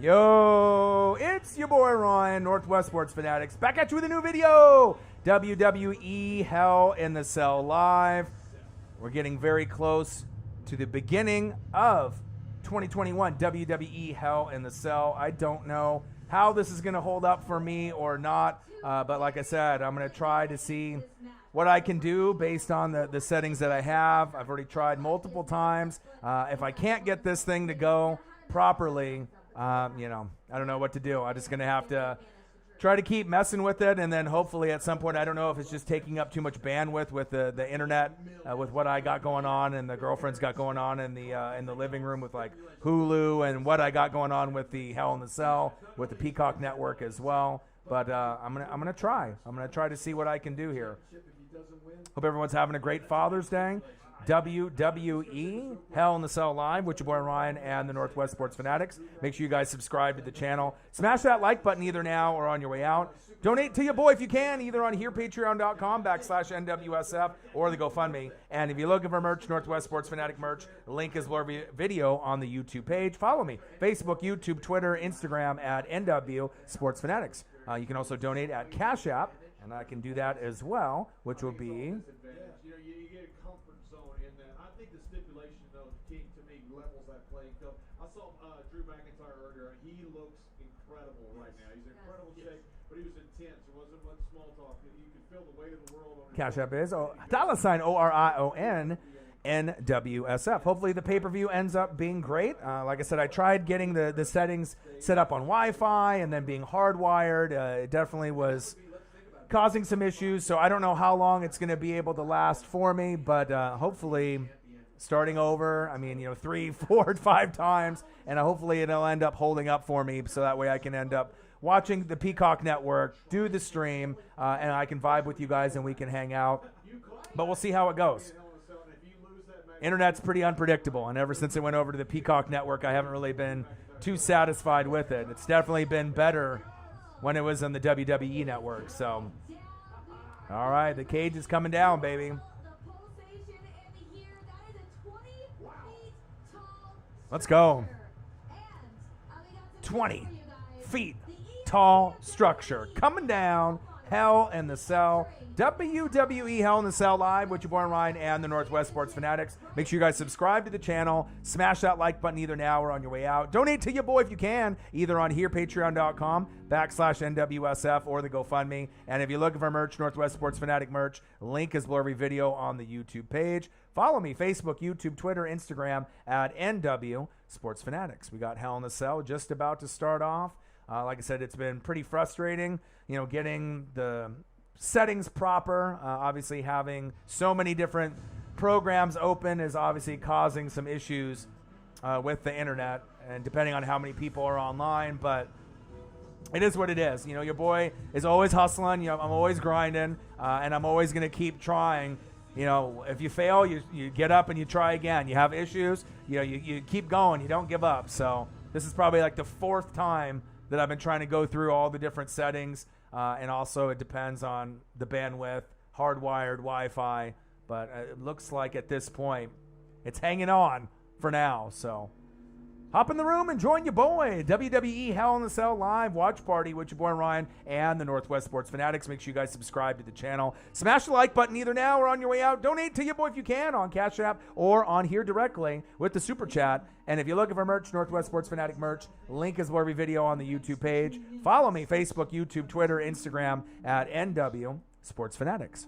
Yo, it's your boy Ryan, Northwest Sports Fanatics, back at you with a new video. WWE Hell in the Cell Live. We're getting very close to the beginning of 2021 WWE Hell in the Cell. I don't know how this is going to hold up for me or not, but like I said, I'm going to try to see what I can do based on the settings that I have. I've already tried multiple times. If I can't get this thing to go properly, I don't know what to do. I'm just going to have to try to keep messing with it, and then hopefully at some point, I don't know if it's just taking up too much bandwidth with the internet, with what I got going on and the girlfriend's got going on in the living room with like Hulu, and what I got going on with the Hell in the Cell with the Peacock network as well. But I'm gonna try. I'm gonna try to see what I can do here. Hope everyone's having a great Father's Day. WWE Hell in the Cell Live with your boy Ryan and the Northwest Sports Fanatics. Make sure you guys subscribe to the channel. Smash that like button either now or on your way out. Donate to your boy if you can, either on here, patreon.com/NWSF, or the GoFundMe. And if you're looking for merch, Northwest Sports Fanatic merch, link is below video on the YouTube page. Follow me, Facebook, YouTube, Twitter, Instagram at NW Sports Fanatics. You can also donate at Cash App, and I can do that as well, which will be... Drew McIntyre earlier. He looks incredible right now. He's in incredible shape, but he was intense. It wasn't much small talk. You could feel the weight of the world on his Cash App is $OrionNWSF. Hopefully the pay-per-view ends up being great. Like I said, I tried getting the settings set up on Wi-Fi and then being hardwired. It definitely was causing some issues, so I don't know how long it's going to be able to last for me, but hopefully... starting over, 3, 4, 5 times, and hopefully it'll end up holding up for me so that way I can end up watching the Peacock Network, do the stream, and I can vibe with you guys and we can hang out. But we'll see how it goes. Internet's pretty unpredictable, and ever since it went over to the Peacock Network, I haven't really been too satisfied with it. It's definitely been better when it was on the WWE Network. So, all right, the cage is coming down, baby. Let's go. 20 feet tall structure coming down. Hell in the Cell. WWE Hell in the Cell Live with your boy Ryan and the Northwest Sports Fanatics. Make sure you guys subscribe to the channel. Smash that like button either now or on your way out. Donate to your boy if you can, either on here, patreon.com/NWSF, or the GoFundMe. And if you're looking for merch, Northwest Sports Fanatic merch, link is below every video on the YouTube page. Follow me, Facebook, YouTube, Twitter, Instagram at NW Sports Fanatics. We got Hell in the Cell just about to start off. Like I said, it's been pretty frustrating, getting the settings proper. Obviously, having so many different programs open is obviously causing some issues with the internet, and depending on how many people are online, but it is what it is. Your boy is always hustling. I'm always grinding, and I'm always going to keep trying. If you fail, you get up and you try again. You have issues, you keep going. You don't give up. So this is probably like the 4th time that I've been trying to go through all the different settings. And also it depends on the bandwidth, hardwired Wi-Fi. But it looks like at this point, it's hanging on for now. So hop in the room and join your boy. WWE Hell in the Cell Live watch party with your boy Ryan and the Northwest Sports Fanatics. Make sure you guys subscribe to the channel. Smash the like button either now or on your way out. Donate to your boy if you can on Cash App or on here directly with the Super Chat. And if you're looking for merch, Northwest Sports Fanatic merch, link is below every video on the YouTube page. Follow me, Facebook, YouTube, Twitter, Instagram at NW Sports Fanatics.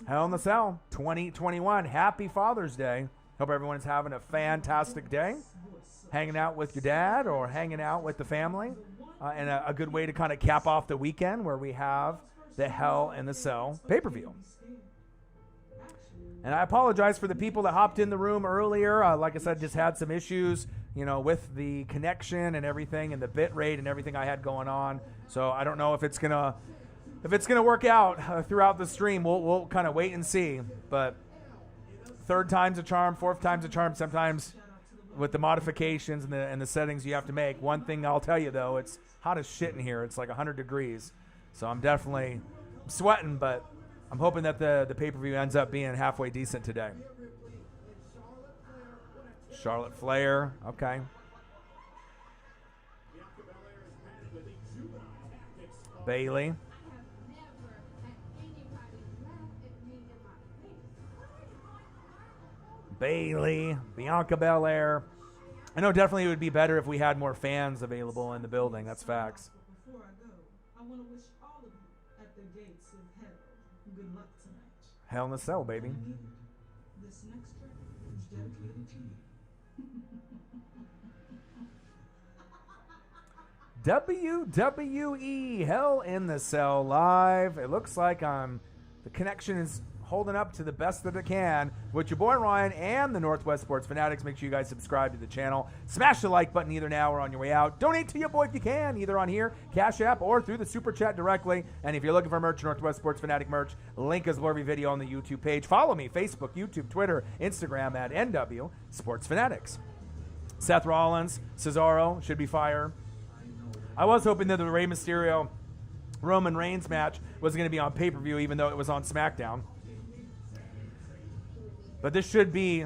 Hell in the Cell 2021. Happy Father's Day. Hope everyone's having a fantastic day, hanging out with your dad or hanging out with the family, and a good way to kind of cap off the weekend where we have the Hell in the Cell pay-per-view. And I apologize for the people that hopped in the room earlier. Like I said, just had some issues, with the connection and everything, and the bit rate and everything I had going on. So I don't know if it's gonna work out throughout the stream. We'll kind of wait and see, but. 3rd time's a charm, 4th time's a charm. Sometimes with the modifications and the settings you have to make. One thing I'll tell you, though, it's hot as shit in here. It's like 100 degrees. So I'm definitely sweating, but I'm hoping that the pay-per-view ends up being halfway decent today. Charlotte Flair, okay. Bailey. Bailey, Bianca Belair. I know definitely it would be better if we had more fans available in the building. That's facts. Before I go, I want to wish all of you at the gates of hell good luck tonight. Hell in a Cell, baby. This next track is dedicated to you. WWE Hell in the Cell live. It looks like the connection is holding up to the best that it can with your boy Ryan and the Northwest Sports Fanatics. Make sure you guys subscribe to the channel. Smash the like button either now or on your way out. Donate to your boy if you can, either on here, Cash App, or through the Super Chat directly. And if you're looking for merch, Northwest Sports Fanatic merch, link is below every video on the YouTube page. Follow me, Facebook, YouTube, Twitter, Instagram at NW Sports Fanatics. Seth Rollins, Cesaro should be fire. I was hoping that the Rey Mysterio Roman Reigns match was going to be on pay-per-view, even though it was on SmackDown. But this should be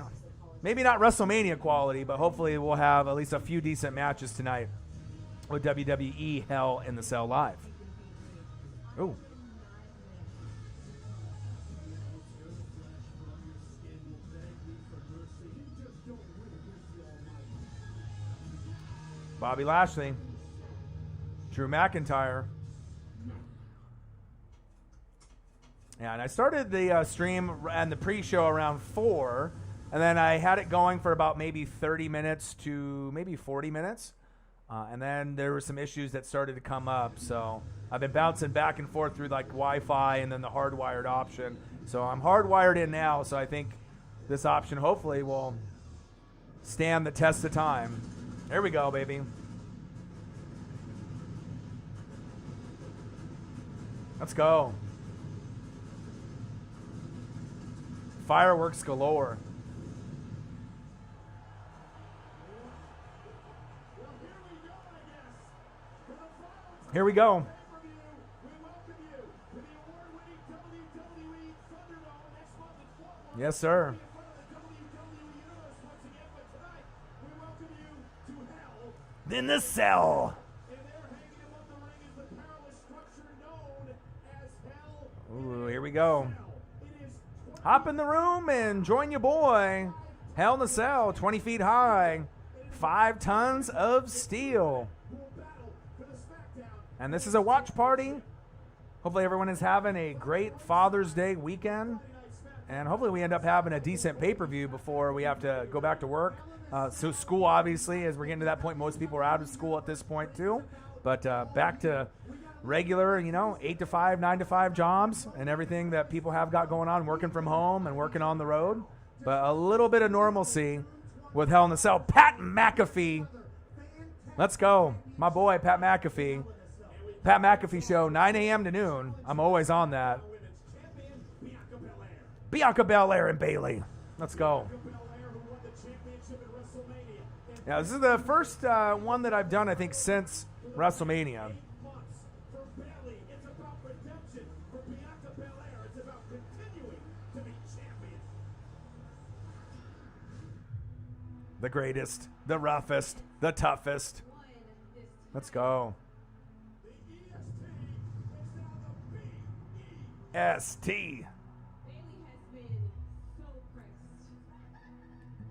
maybe not WrestleMania quality, but hopefully we'll have at least a few decent matches tonight with WWE Hell in the Cell live. Ooh. Bobby Lashley. Drew McIntyre. Yeah, and I started the stream and the pre-show around 4, and then I had it going for about maybe 30 minutes to maybe 40 minutes. And then there were some issues that started to come up, so I've been bouncing back and forth through like Wi-Fi and then the hardwired option. So I'm hardwired in now, so I think this option hopefully will stand the test of time. There we go, baby. Let's go. Fireworks galore. Here we go. Yes, sir. In the Cell. Ooh, here we go. Hop in the room and join your boy. Hell in the Cell, 20 feet high, 5 tons of steel. And this is a watch party. Hopefully everyone is having a great Father's Day weekend. And hopefully we end up having a decent pay-per-view before we have to go back to work. So school, obviously, as we're getting to that point, most people are out of school at this point too. But back to regular, 8 to 5, 9 to 5 jobs and everything that people have got going on, working from home and working on the road. But a little bit of normalcy with Hell in the Cell. Pat McAfee. Let's go. My boy, Pat McAfee. Pat McAfee show, 9 a.m. to noon. I'm always on that. Bianca Belair and Bailey. Let's go. Yeah, this is the first one that I've done, I think, since WrestleMania. The greatest, the roughest, the toughest. Let's go. ST.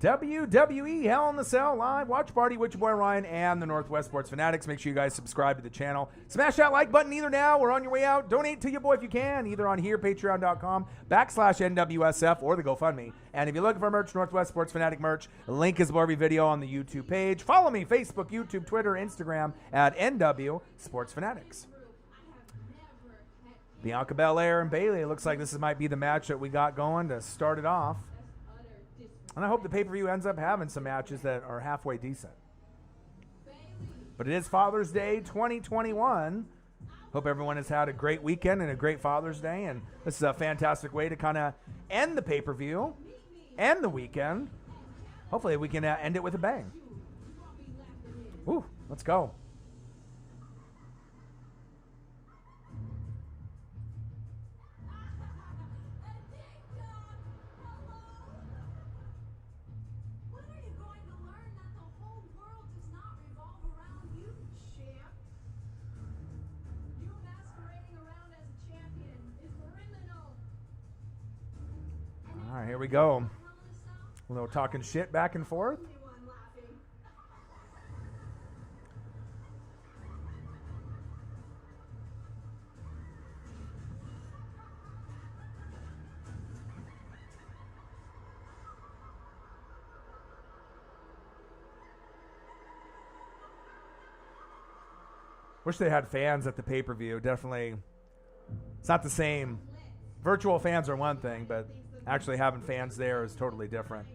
WWE Hell in the Cell live watch party with your boy Ryan and the Northwest Sports Fanatics. Make sure you guys subscribe to the channel. Smash that like button either now or on your way out. Donate to your boy if you can, either on here, patreon.com/NWSF or the GoFundMe. And if you're looking for merch, Northwest Sports Fanatic merch, link is below every video on the YouTube page. Follow me, Facebook, YouTube, Twitter, Instagram at NW Sports Fanatics. Bianca Belair and Bailey. It looks like this might be the match that we got going to start it off. And I hope the pay-per-view ends up having some matches that are halfway decent. But it is Father's Day 2021. Hope everyone has had a great weekend and a great Father's Day. And this is a fantastic way to kind of end the pay-per-view and the weekend. Hopefully we can end it with a bang. Ooh, let's go. right, here we go. A little talking shit back and forth. Wish they had fans at the pay-per-view. Definitely, it's not the same. Virtual fans are one thing, but actually having fans there is totally different.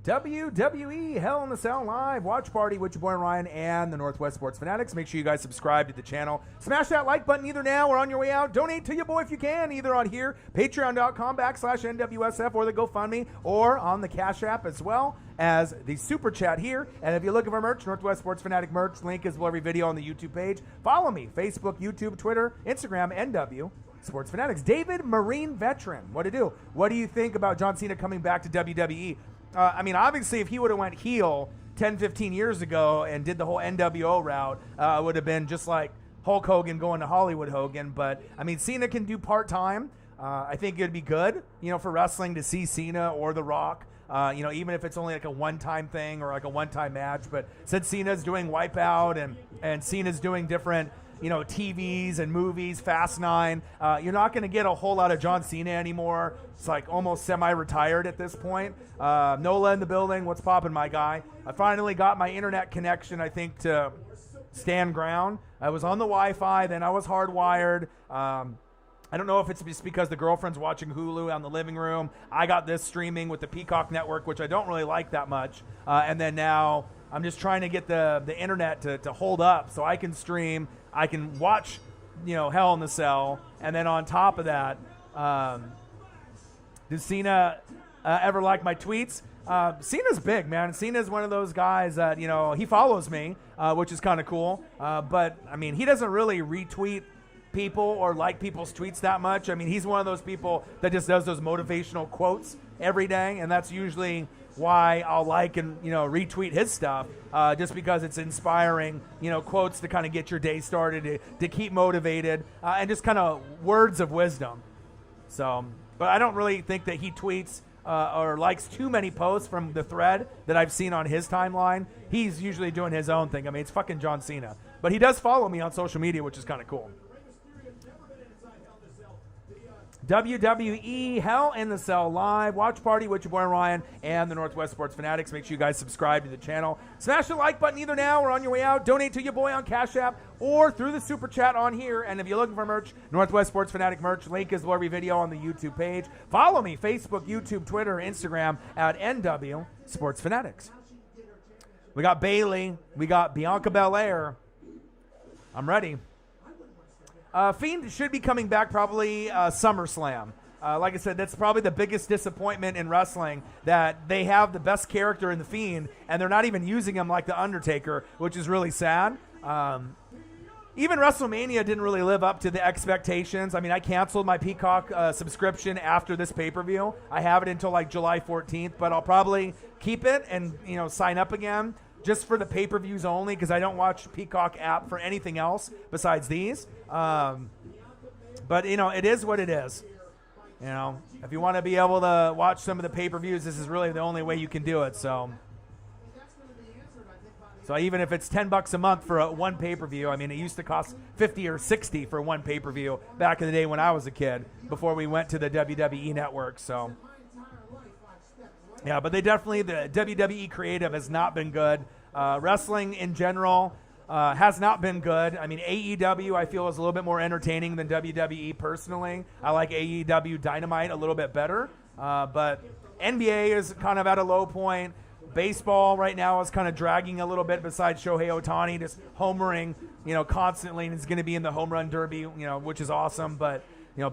WWE Hell in a Cell Live Watch Party with your boy Ryan and the Northwest Sports Fanatics. Make sure you guys subscribe to the channel. Smash that like button either now or on your way out. Donate to your boy if you can, either on here, patreon.com/NWSF, or the GoFundMe, or on the Cash App, as well as the Super Chat here. And if you're looking for merch, Northwest Sports Fanatic merch, link is below every video on the YouTube page. Follow me, Facebook, YouTube, Twitter, Instagram, NW Sports Fanatics. David, Marine veteran. What to do? What do you think about John Cena coming back to WWE? I mean, obviously, if he would have went heel 10, 15 years ago and did the whole NWO route, it would have been just like Hulk Hogan going to Hollywood Hogan. But, I mean, Cena can do part-time. I think it would be good, for wrestling to see Cena or The Rock, even if it's only like a one-time thing or like a one-time match. But since Cena's doing Wipeout and Cena's doing different TVs and movies, Fast 9. You're not going to get a whole lot of John Cena anymore. It's like almost semi-retired at this point. Nola in the building. What's poppin', my guy? I finally got my internet connection, I think, to stand ground. I was on the Wi-Fi, then I was hardwired. I don't know if it's just because the girlfriend's watching Hulu on the living room. I got this streaming with the Peacock network, which I don't really like that much. And then now I'm just trying to get the internet to hold up so I can stream. I can watch, Hell in the Cell. And then on top of that, does Cena ever like my tweets? Cena's big, man. Cena's one of those guys that, he follows me, which is kind of cool. But, I mean, he doesn't really retweet people or like people's tweets that much. I mean, he's one of those people that just does those motivational quotes every day, and that's usually why I'll like and retweet his stuff, just because it's inspiring, quotes to kind of get your day started, to keep motivated, and just kind of words of wisdom. So, but I don't really think that he tweets or likes too many posts from the thread that I've seen on his timeline. He's usually doing his own thing. I mean, it's fucking John Cena, but he does follow me on social media, which is kind of cool. WWE Hell in the Cell Live Watch Party with your boy Ryan and the Northwest Sports Fanatics. Make sure you guys subscribe to the channel. Smash the like button either now or on your way out. Donate to your boy on Cash App or through the Super Chat on here. And if you're looking for merch, Northwest Sports Fanatic merch, link is below every video on the YouTube page. Follow me, Facebook, YouTube, Twitter, Instagram at NW Sports Fanatics. We got Bayley. We got Bianca Belair. I'm ready. Fiend should be coming back probably SummerSlam. Like I said, that's probably the biggest disappointment in wrestling, that they have the best character in the Fiend, and they're not even using him like The Undertaker, which is really sad. Even WrestleMania didn't really live up to the expectations. I mean, I canceled my Peacock subscription after this pay-per-view. I have it until like July 14th, but I'll probably keep it and sign up again just for the pay-per-views only, because I don't watch Peacock app for anything else besides these. But, it is what it is. If you want to be able to watch some of the pay-per-views, this is really the only way you can do it. So even if it's $10 a month for one pay-per-view, I mean, it used to cost $50 or $60 for one pay-per-view back in the day when I was a kid, before we went to the WWE network. So, yeah, but the WWE creative has not been good. Wrestling in general has not been good. I mean, AEW I feel is a little bit more entertaining than WWE personally. I like AEW Dynamite a little bit better. But NBA is kind of at a low point. Baseball right now is kind of dragging a little bit, besides Shohei Ohtani just homering, constantly, and is going to be in the home run derby, which is awesome. But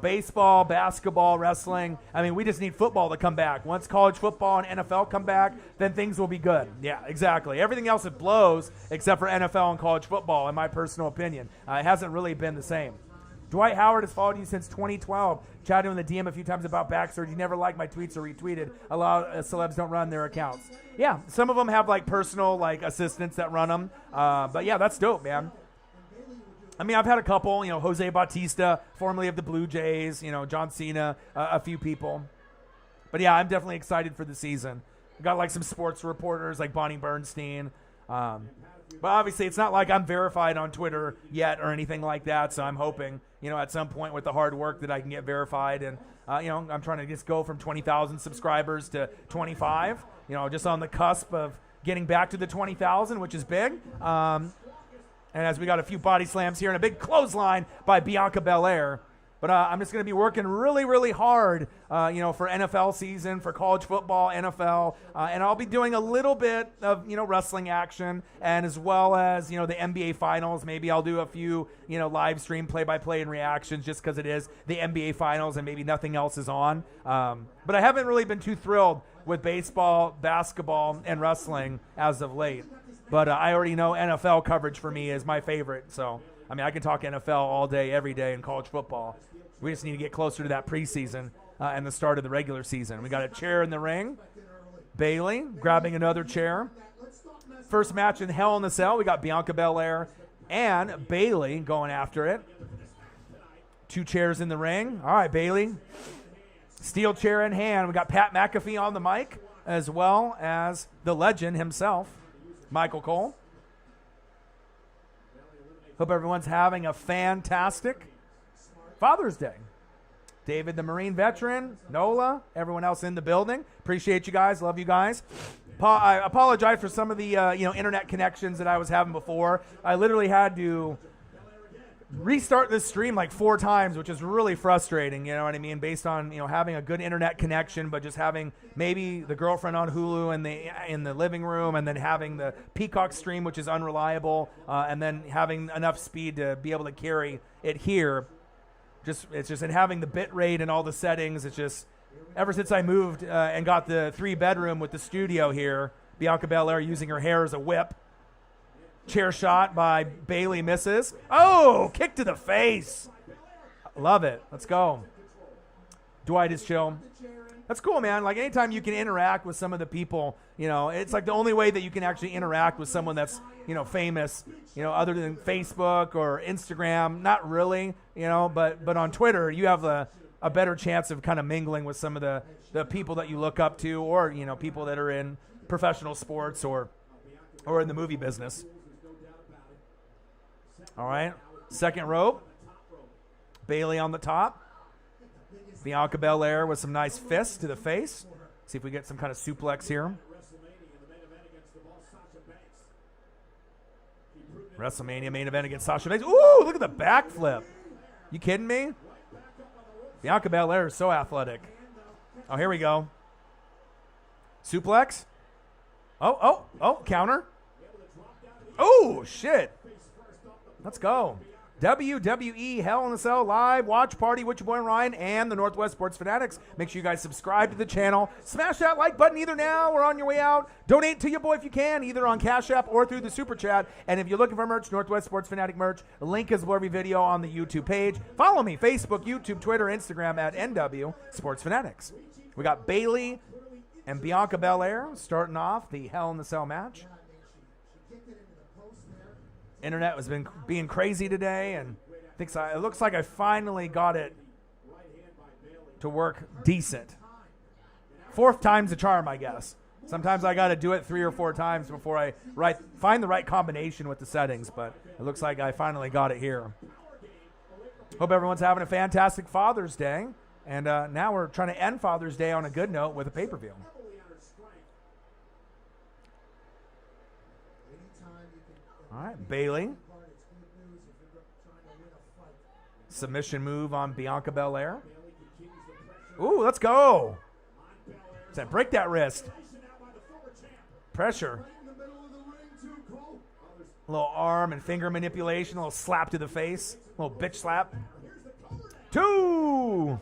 baseball, basketball, wrestling. I mean, we just need football to come back. Once college football and NFL come back, then things will be good. Yeah, exactly. Everything else it blows except for NFL and college football, in my personal opinion. It hasn't really been the same. Dwight Howard has followed you since 2012. Chatted in the DM a few times about back surgery. You never liked my tweets or retweeted. A lot of celebs don't run their accounts. Yeah, some of them have personal assistants that run them. But yeah, that's dope, man. I mean, I've had a couple, Jose Bautista, formerly of the Blue Jays, John Cena, a few people. But yeah, I'm definitely excited for the season. We got like some sports reporters like Bonnie Bernstein. But obviously it's not like I'm verified on Twitter yet or anything like that. So I'm hoping, at some point with the hard work that I can get verified. And, I'm trying to just go from 20,000 subscribers to 25, just on the cusp of getting back to the 20,000, which is big. And as we got a few body slams here and a big clothesline by Bianca Belair. But I'm just going to be working really, really hard, for NFL season, for college football, NFL. And I'll be doing a little bit of, wrestling action and as well as, the NBA finals. Maybe I'll do a few, live stream play-by-play and reactions just because it is the NBA finals and maybe nothing else is on. But I haven't really been too thrilled with baseball, basketball, and wrestling as of late. But I already know NFL coverage for me is my favorite. So, I can talk NFL all day, every day in college football. We just need to get closer to that preseason and the start of the regular season. We got a chair in the ring. Bayley grabbing another chair. First match in Hell in the Cell. We got Bianca Belair and Bayley going after it. 2 chairs in the ring. All right, Bayley. Steel chair in hand. We got Pat McAfee on the mic as well as the legend himself, Michael Cole. Hope everyone's having a fantastic Father's Day. David, the Marine veteran, Nola, everyone else in the building. Appreciate you guys. Love you guys. I apologize for some of the internet connections that I was having before. I literally had to restart this stream like 4 times, which is really frustrating, based on, having a good internet connection, but just having maybe the girlfriend on Hulu in the living room and then having the Peacock stream, which is unreliable, and then having enough speed to be able to carry it here. And having the bit rate and all the settings, it's just, ever since I moved and got the 3-bedroom with the studio here, Bianca Belair using her hair as a whip. Chair shot by Bayley misses. Oh, kick to the face. Love it. Let's go. Dwight is chill. That's cool, man. Like anytime you can interact with some of the people, it's like the only way that you can actually interact with someone that's, famous, other than Facebook or Instagram. Not really, but on Twitter, you have a better chance of kind of mingling with some of the people that you look up to or, people that are in professional sports or in the movie business. All right, second rope. Bayley on the top. Bianca Belair with some nice fists to the face. See if we get some kind of suplex here. WrestleMania main event against Sasha Banks. Ooh, look at the backflip. You kidding me? Bianca Belair is so athletic. Oh, here we go. Suplex. Oh, counter. Oh, shit. Let's go. WWE Hell in a Cell live watch party with your boy Ryan and the Northwest Sports Fanatics. Make sure you guys subscribe to the channel. Smash that like button either now or on your way out. Donate to your boy if you can, either on Cash App or through the Super Chat. And if you're looking for merch, Northwest Sports Fanatic merch, link is below every video on the YouTube page. Follow me, Facebook, YouTube, Twitter, Instagram at NW Sports Fanatics. We got Bayley and Bianca Belair starting off the Hell in the Cell match. Internet has been being crazy today, and it looks like I finally got it to work decent. 4th time's the charm, I guess. Sometimes I got to do it 3 or 4 times before I find the right combination with the settings, but it looks like I finally got it here. Hope everyone's having a fantastic Father's Day, and now we're trying to end Father's Day on a good note with a pay-per-view. All right, Bayley. Submission move on Bianca Belair. Ooh, let's go. Break that wrist. Pressure. A little arm and finger manipulation, a little slap to the face, a little bitch slap. 2.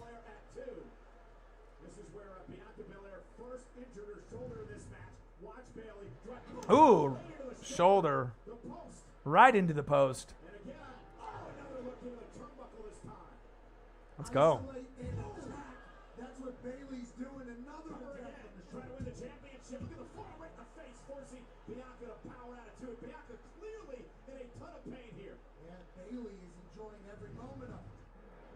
Ooh, shoulder. Right into the post. Let's go. That's what Bayley's doing. Another one. Trying to win the championship. Look at the far right in the face, forcing Bianca to power out of 2. Bianca clearly in a ton of pain here. Bailey is enjoying every moment of it.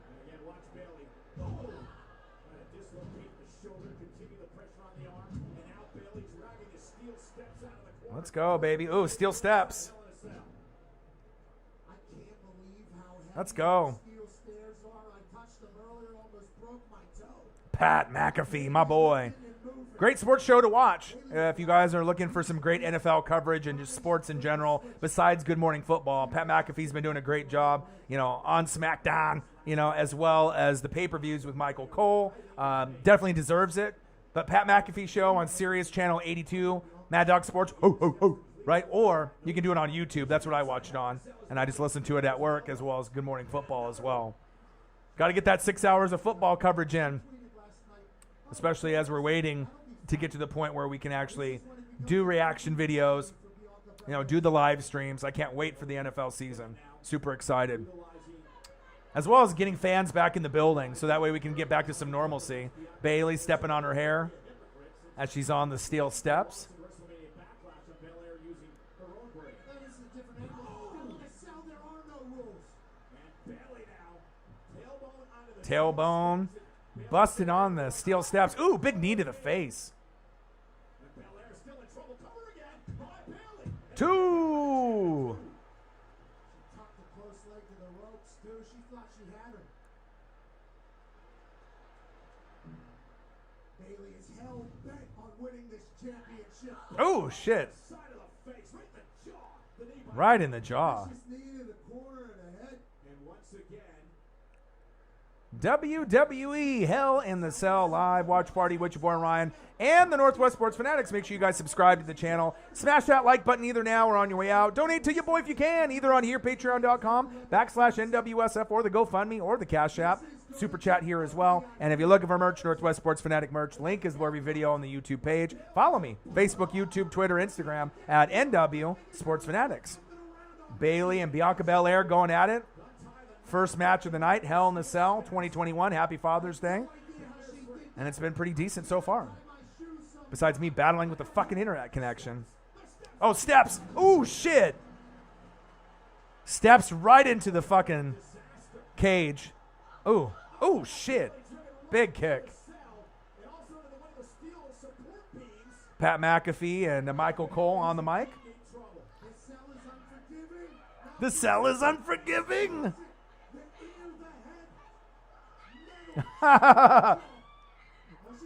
And again, watch Bailey. Oh! Trying to dislocate the shoulder, continue the pressure on the arm, and now Bailey dragging the steel steps out of the corner. Let's go, baby. Ooh, steel steps. I can't believe how heavy Let's go. these steel stairs are. I touched them earlier, almost broke my toe. Pat McAfee, my boy. Great sports show to watch. If you guys are looking for some great NFL coverage and just sports in general, besides Good Morning Football, Pat McAfee's been doing a great job, on SmackDown, as well as the pay-per-views with Michael Cole. Definitely deserves it. But Pat McAfee show on Sirius Channel 82, Mad Dog Sports, right? Or you can do it on YouTube. That's what I watch it on. And I just listen to it at work as well as Good Morning Football as well. Got to get that 6 hours of football coverage in, especially as we're waiting to get to the point where we can actually do reaction videos, do the live streams. I can't wait for the NFL season. Super excited. As well as getting fans back in the building so that way we can get back to some normalcy. Bailey stepping on her hair as she's on the steel steps. Tailbone. Busted on the steel steps. Ooh, big knee to the face. 2. Tucked a close leg to the ropes, too. She thought she had her. Bailey is hell bent on winning this championship. Oh, shit. Side of the face, right in the jaw. The knee by Right in the jaw. Just needed the corner and the head. And once again, WWE Hell in the Cell live watch party with your boy Ryan and the Northwest Sports Fanatics. Make sure you guys subscribe to the channel. Smash that like button either now or on your way out. Donate to your boy if you can, either on here, patreon.com/NWSF, or the GoFundMe or the Cash App. Super chat here as well. And if you're looking for merch, Northwest Sports Fanatic merch, link is below every video on the YouTube page. Follow me, Facebook, YouTube, Twitter, Instagram at NW Sports Fanatics. Bailey and Bianca Belair going at it. First match of the night, Hell in the Cell 2021. Happy Father's Day. And it's been pretty decent so far. Besides me battling with the fucking internet connection. Oh, steps. Ooh, shit. Steps right into the fucking cage. Ooh. Ooh, shit. Big kick. Pat McAfee and Michael Cole on the mic. The cell is unforgiving.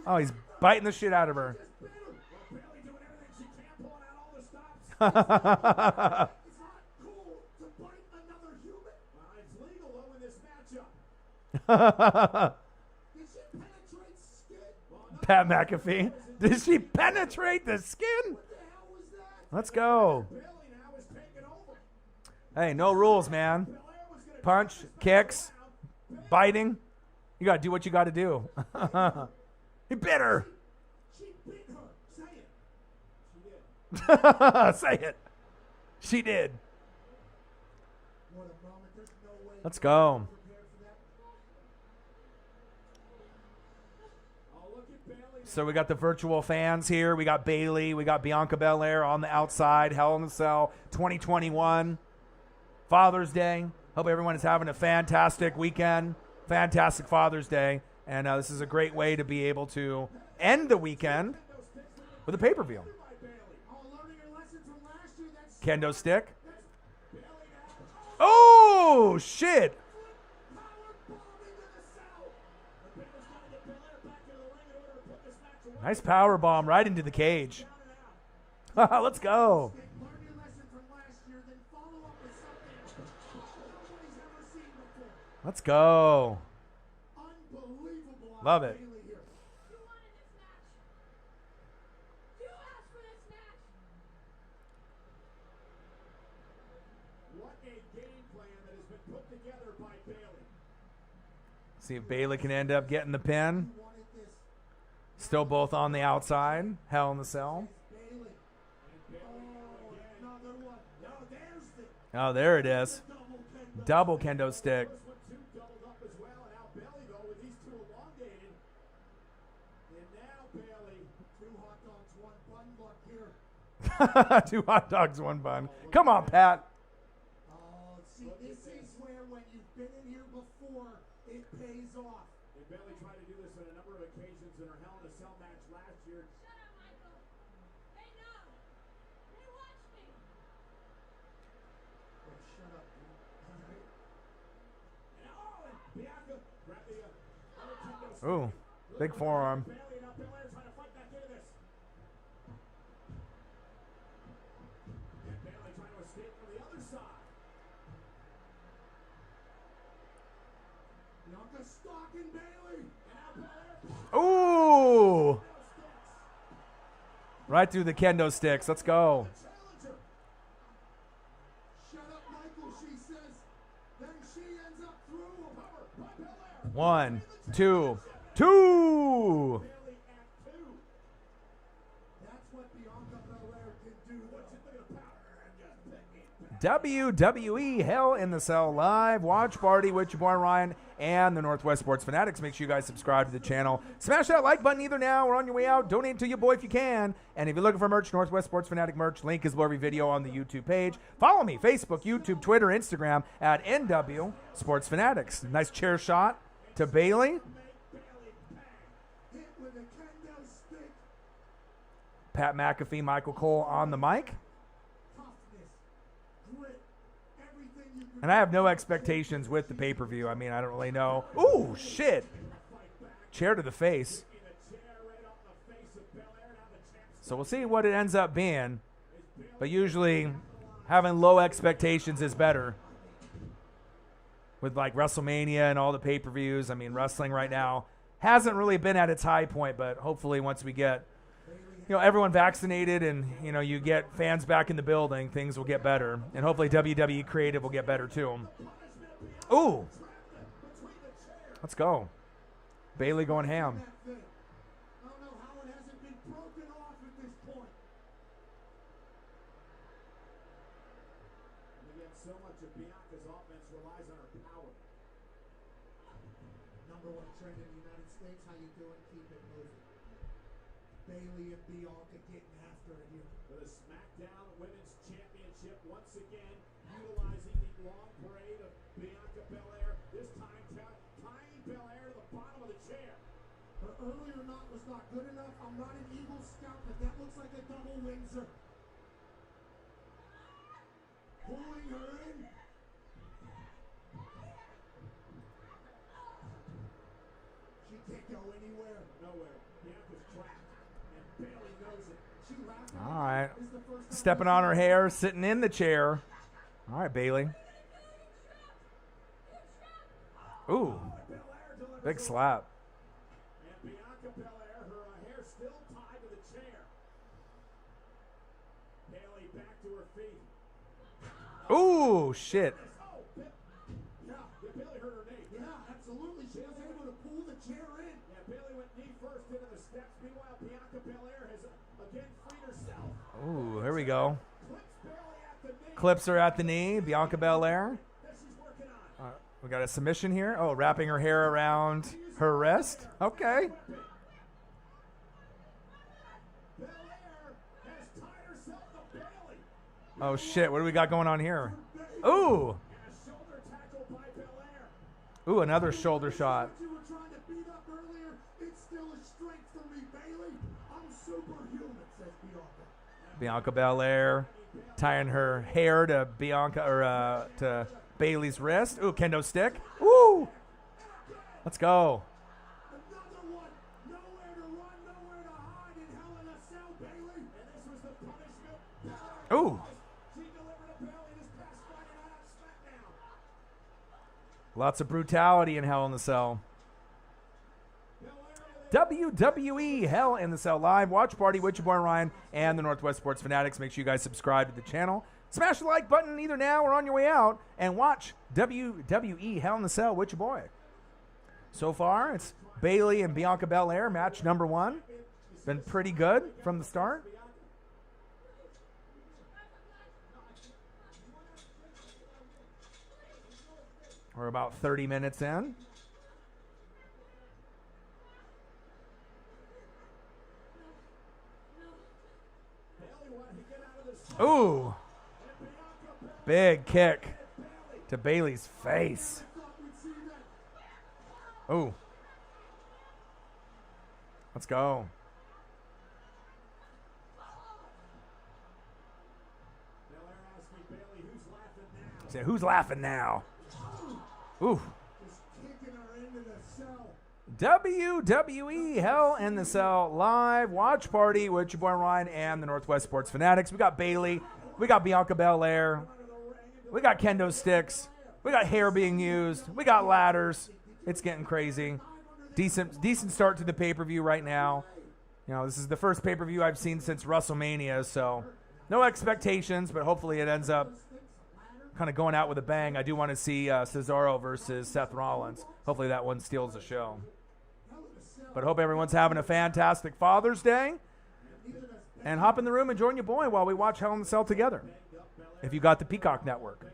Oh, he's biting the shit out of her. Bailey doing everything she can, pulling out all the stops. It's not cool to bite another human. It's legal though in this matchup. Did she penetrate skin? Pat McAfee. Did she penetrate the skin? What the hell was that? Let's go. Bailey now is taking over. Hey, no rules, man. Belair was gonna Punch, kicks, biting. You got to do what you got to do. He bit her. She bit her. Say it. She did. Say it. She did. What a moment. There's no way. Let's go. Prepared for that. Oh, look at Bailey. So we got the virtual fans here. We got Bailey. We got Bianca Belair on the outside. Hell in the Cell 2021. Father's Day. Hope everyone is having a fantastic weekend. Fantastic Father's Day. And this is a great way to be able to end the weekend with a pay-per-view. Oh, learning her lesson from last year. That's Kendo stick. Oh, shit. power bomb into the cell. Bailey's trying to get Belair back in the ring in order to put this match away. Nice power bomb right into the cage. Let's go. Learn your lesson from last year, then follow up with something nobody's ever seen before. Let's go. Unbelievable. Love it. Bailey here. You wanted this match. You asked for this match. What a game plan that has been put together by Bailey. See if Bailey can end up getting the pin. You wanted this. Still both on the outside. Hell in the Cell. Bailey. Oh, another one. No, there's the Oh, there it is. double kendo. Double kendo stick. First one, two doubled up as well, and now Bailey though with these two elongated. And now Bailey, Two hot dogs, one bun luck here. 2 hot dogs, 1 bun. Come on, Pat. Oh, see, this is to do this on a number of occasions in her Hell in a Cell match last year. Shut up, Michael. They know. They watch me. Oh, shut up, dude. All right. And Bianca grabbed the other kendo stick. Ooh, big forearm. Bailey, now Belair trying to fight back into this. And Bailey trying to escape from the other side. Bianca stalking Bailey. And now Belair. Ooh, right through the kendo sticks. Let's go. Challenger. Shut up, Michael, she says. Then she ends up through a power by Belair. 1, 2, 2. Bailey at 2. That's what Bianca Belair can do. What's it looking about? WWE Hell in the Cell live watch party with your boy Ryan and the Northwest Sports Fanatics. Make sure you guys subscribe to the channel. Smash that like button either now or on your way out. Donate to your boy if you can. And if you're looking for merch, Northwest Sports Fanatic merch, link is below every video on the YouTube page. Follow me, Facebook, YouTube, Twitter, Instagram at NW Sports Fanatics. Nice chair shot to Bailey. Make Bailey pay. Hit with a kendo stick. Pat McAfee, Michael Cole on the mic. Toughness. Grit. Everything you can And I have no expectations with the pay-per-view. I mean, I don't really know. Ooh, shit. Chair to the face. In the chair right off the face of Belair. Now the champ's So we'll see what it ends up being. But usually having low expectations is better. With like WrestleMania and all the pay-per-views. I mean, wrestling right now hasn't really been at its high point, but hopefully once we get, everyone vaccinated and, you get fans back in the building, things will get better. And hopefully WWE Creative will get better too. Ooh. Let's go. Bailey going ham. that thing. I don't know how it hasn't been broken off at this point. And again, so much of Bianca's offense relies on her power. Number one trend in the United States. How you doing? Keep it moving. Bailey and Bianca getting after it here. For the SmackDown Women's Championship, once again utilizing the long parade of Bianca Belair. This time tying Belair to the bottom of the chair. Her earlier knot was not good enough. I'm not an Eagle Scout, but that looks like a double Windsor. Pulling her in. She can't go anywhere. Nowhere. Bianca's trapped. And Bailey knows it. She laughing. All right. This is the first time Stepping on her hair, sitting in the chair. All right, Bailey. Ooh, Belair delivers big the slap. And Bianca Belair, her hair still tied to the chair. Bailey back to her feet. Ooh, shit. Oh, yeah, Bailey hurt her knee. Yeah, absolutely. She was able to pull the chair in. Yeah, Bailey went knee first into the steps. Meanwhile, Bianca Belair has again freed herself. Ooh, here we go. Clips Bailey at the knee. Clips her at the knee. Bianca Belair. That she's working on. We got a submission here. Oh, wrapping her hair around her wrist. Okay. Belair has tied herself to Bailey. Oh, shit. What do we got going on here? Ooh. And a shoulder tackle by Belair. Ooh, another shoulder shot. What you were trying to beat up earlier, it's still a strength for me, Bailey. I'm superhuman, says Bianca. Bianca Belair tying her hair to to Bailey's wrist. Ooh, kendo stick. Woo. Let's go. Another one. Nowhere to run, nowhere to hide in Hell in a Cell, Bailey. And this was the punishment. Ooh. She delivered to Bailey this past Friday night on SmackDown. Lots of brutality in Hell in the Cell. WWE Hell in the Cell live watch party with your boy Ryan and the Northwest Sports Fanatics. Make sure you guys subscribe to the channel. Smash the like button either now or on your way out and watch WWE Hell in the Cell with your boy. So far, it's Bailey and Bianca Belair, match number 1. Been pretty good from the start. We're about 30 minutes in. Ooh. Big kick to Bailey's face. Ooh. Let's go. Belair asking Bailey, who's laughing now? Say, who's laughing now? Ooh. Just kicking her into the cell. WWE Hell in the Cell live watch party with your boy Ryan and the Northwest Sports Fanatics. We got Bailey. We got Bianca Belair. We got kendo sticks. We got hair being used. We got ladders. It's getting crazy. Decent start to the pay-per-view right now. You know, this is the first pay-per-view I've seen since WrestleMania, so no expectations, but hopefully it ends up kind of going out with a bang. I do want to see Cesaro versus Seth Rollins. Hopefully that one steals the show. But hope everyone's having a fantastic Father's Day. And hop in the room and join your boy while we watch Hell in the Cell together. If you got the Peacock Network.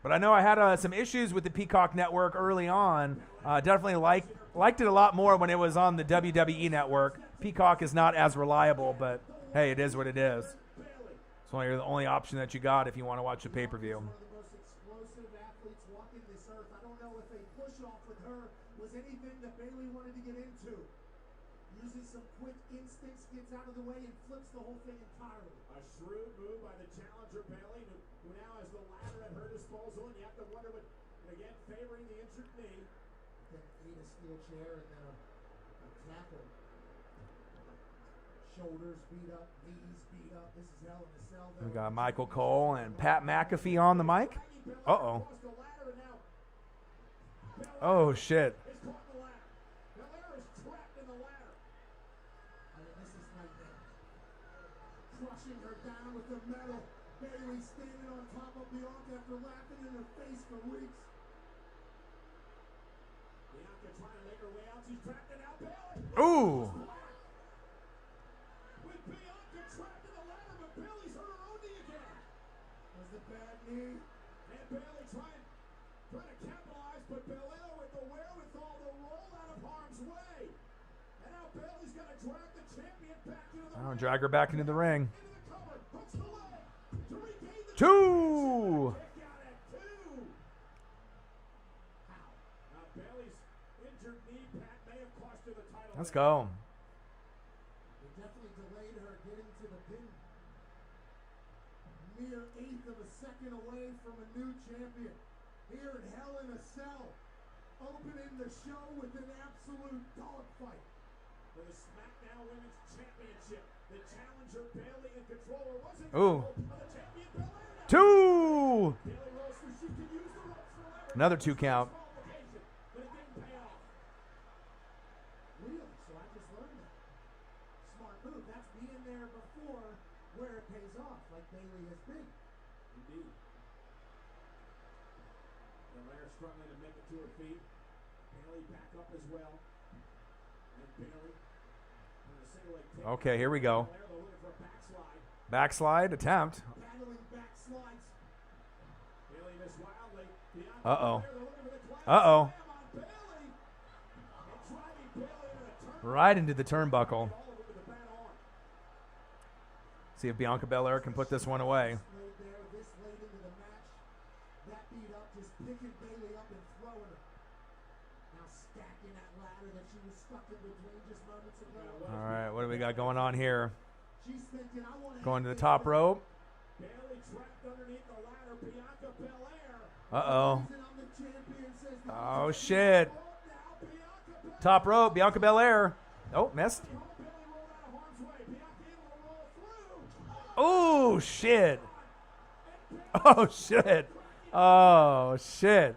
But I know I had some issues with the Peacock Network early on. Definitely liked it a lot more when it was on the WWE Network. Peacock is not as reliable, but hey, it is what it is. It's only the only option that you got if you want to watch the pay-per-view. One of the most explosive athletes walking this earth. I don't know if a push-off with her was anything that Bailey wanted to get into. Uses some quick instincts, gets out of the way, and flips the whole thing entirely. A shrewd move by the challenger Bailey, who now has the ladder at her disposal, and you have to wonder what, again, favoring the injured knee. Then ate a steel chair and then a tackle. Shoulders beat up, knees beat up. This is Hell in the Cell. We got Michael Cole and Pat McAfee on the mic. Uh-oh. Oh, shit. Crushing her down with the metal. Bailey standing on top of Bianca after laughing in her face for weeks. Bianca trying to make her way out. She's trapped in now. Bailey. Ooh. With Bianca trapped in the ladder, but Bailey's hurt her own knee again. Was the bad knee? And Bailey trying to capitalize, but Belair with the wherewithal to roll out of harm's way. And now Bailey's got to drag the champion back into the I'll drag her back into the ring. into the cover. Hooks the leg to regain the 2. kick out at 2. Now Bailey's injured knee, Pat, may have cost her the title. Let's there. go. They definitely delayed her getting to the pin. Mere eighth of a second away from a new champion. Here in Hell in a Cell. Opening the show with an absolute dogfight. For the SmackDown Women's Championship, the challenger Bailey in control, or was it Ooh. of the champion Belair now? 2. Bailey rolls through, she can use the ropes for leverage. Another 2 count. Qualification, but it didn't pay off. Really? So I just learned that. Smart move. That's being there before where it pays off, like Bailey has been. Indeed. Belair struggling to make it to her feet. Bailey back up as well. And Bailey on a single leg kick. Okay, here we go. Belair though looking for a backslide. Backslide attempt. Battling backslides. Bailey missed wildly. Bianca Uh-oh. Belair, they're looking for the clap Uh-oh. slam on Bailey. And driving Bailey into the turn. Right into the turnbuckle. All of it with the bad arm. See if Bianca Belair can put this one away. Right there, this late into the match. That beat up, just picking Bailey up and throwing her. Now stacking that ladder that she was stuck in between just moments ago. All right, what do we got going on here? She's thinking, I want to Going to the top rope. Bailey trapped underneath the ladder. Bianca Belair. Uh-oh. I'm the champion, says the Oh, shit. Now Bianca Belair. Top rope, Bianca Belair. Oh, missed. Bailey rolled out of harm's way. Bianca able to roll through. Oh, shit. Oh, shit. Oh, shit.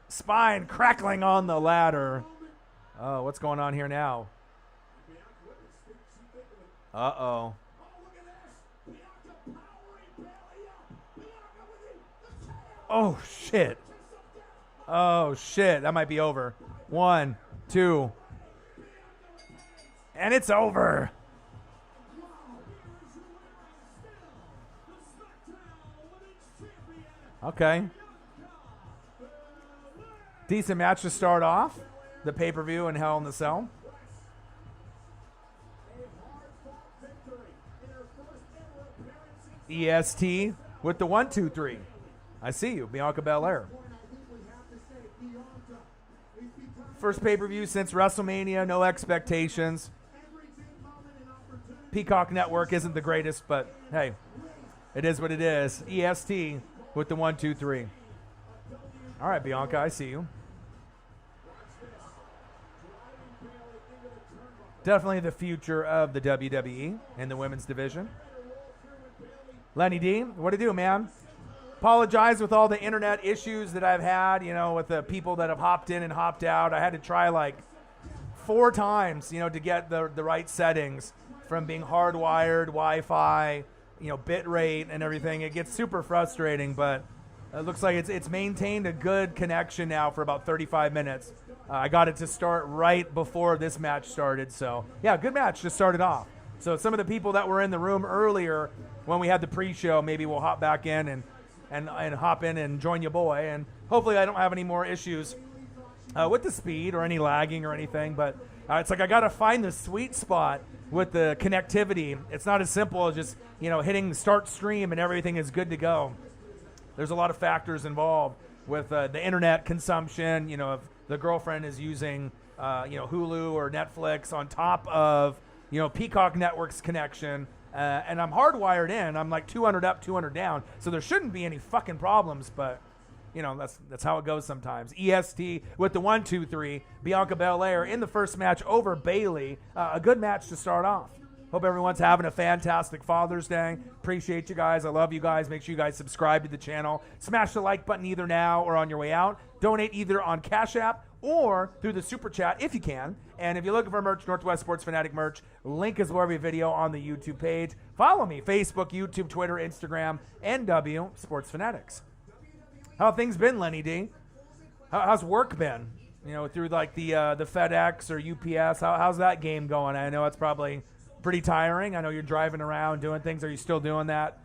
Spine crackling on the ladder. Oh, what's going on here now? Bianca, what is she thinking with? Uh-oh. Oh, look at this. Bianca powering Bailey up. Bianca with the tail. Oh, shit. Oh, shit. That might be over. 1, 2. And it's over. Okay. Decent match to start off. The pay-per-view and Hell in the Cell. EST with the 1, 2, 3. I see you, Bianca Belair. point, I think we have to say Bianca First pay-per-view since WrestleMania, no expectations. Peacock Network isn't the greatest, but hey, it is what it is. EST with the 1, 2, 3. All right, Bianca, I see you. Definitely the future of the WWE in the women's division. Lenny D, what to do, man? Apologize with all the internet issues that I've had, you know, with the people that have hopped in and hopped out. I had to try like 4 times, you know, to get the right settings from being hardwired, Wi-Fi, you know, bit rate and everything. It gets super frustrating, but it looks like it's maintained a good connection now for about 35 minutes. I got it to start right before this match started. So, yeah, good match just started off. So some of the people that were in the room earlier when we had the pre-show, maybe we'll hop back in and hop in and join you, boy. And hopefully I don't have any more issues with the speed or any lagging or anything. But it's like I got to find the sweet spot with the connectivity. It's not as simple as just, you know, hitting start stream and everything is good to go. There's a lot of factors involved with the internet consumption. You know, if the girlfriend is using, you know, Hulu or Netflix on top of, you know, Peacock Network's connection, and I'm hardwired in. I'm like 200 up, 200 down, so there shouldn't be any fucking problems. But, you know, that's how it goes sometimes. EST with the 1, 2, 3. Bianca Belair in the first match over Bayley. A good match to start off. Hope everyone's having a fantastic Father's Day. Appreciate you guys. I love you guys. Make sure you guys subscribe to the channel. Smash the like button either now or on your way out. Donate either on Cash App or through the Super Chat if you can. And if you're looking for merch, Northwest Sports Fanatic merch, link is below every video on the YouTube page. Follow me, Facebook, YouTube, Twitter, Instagram, NW Sports Fanatics. How have things been, Lenny D? How's work been? You know, through like the FedEx or UPS. How's that game going? I know it's probably pretty tiring. I know you're driving around doing things. Are you still doing that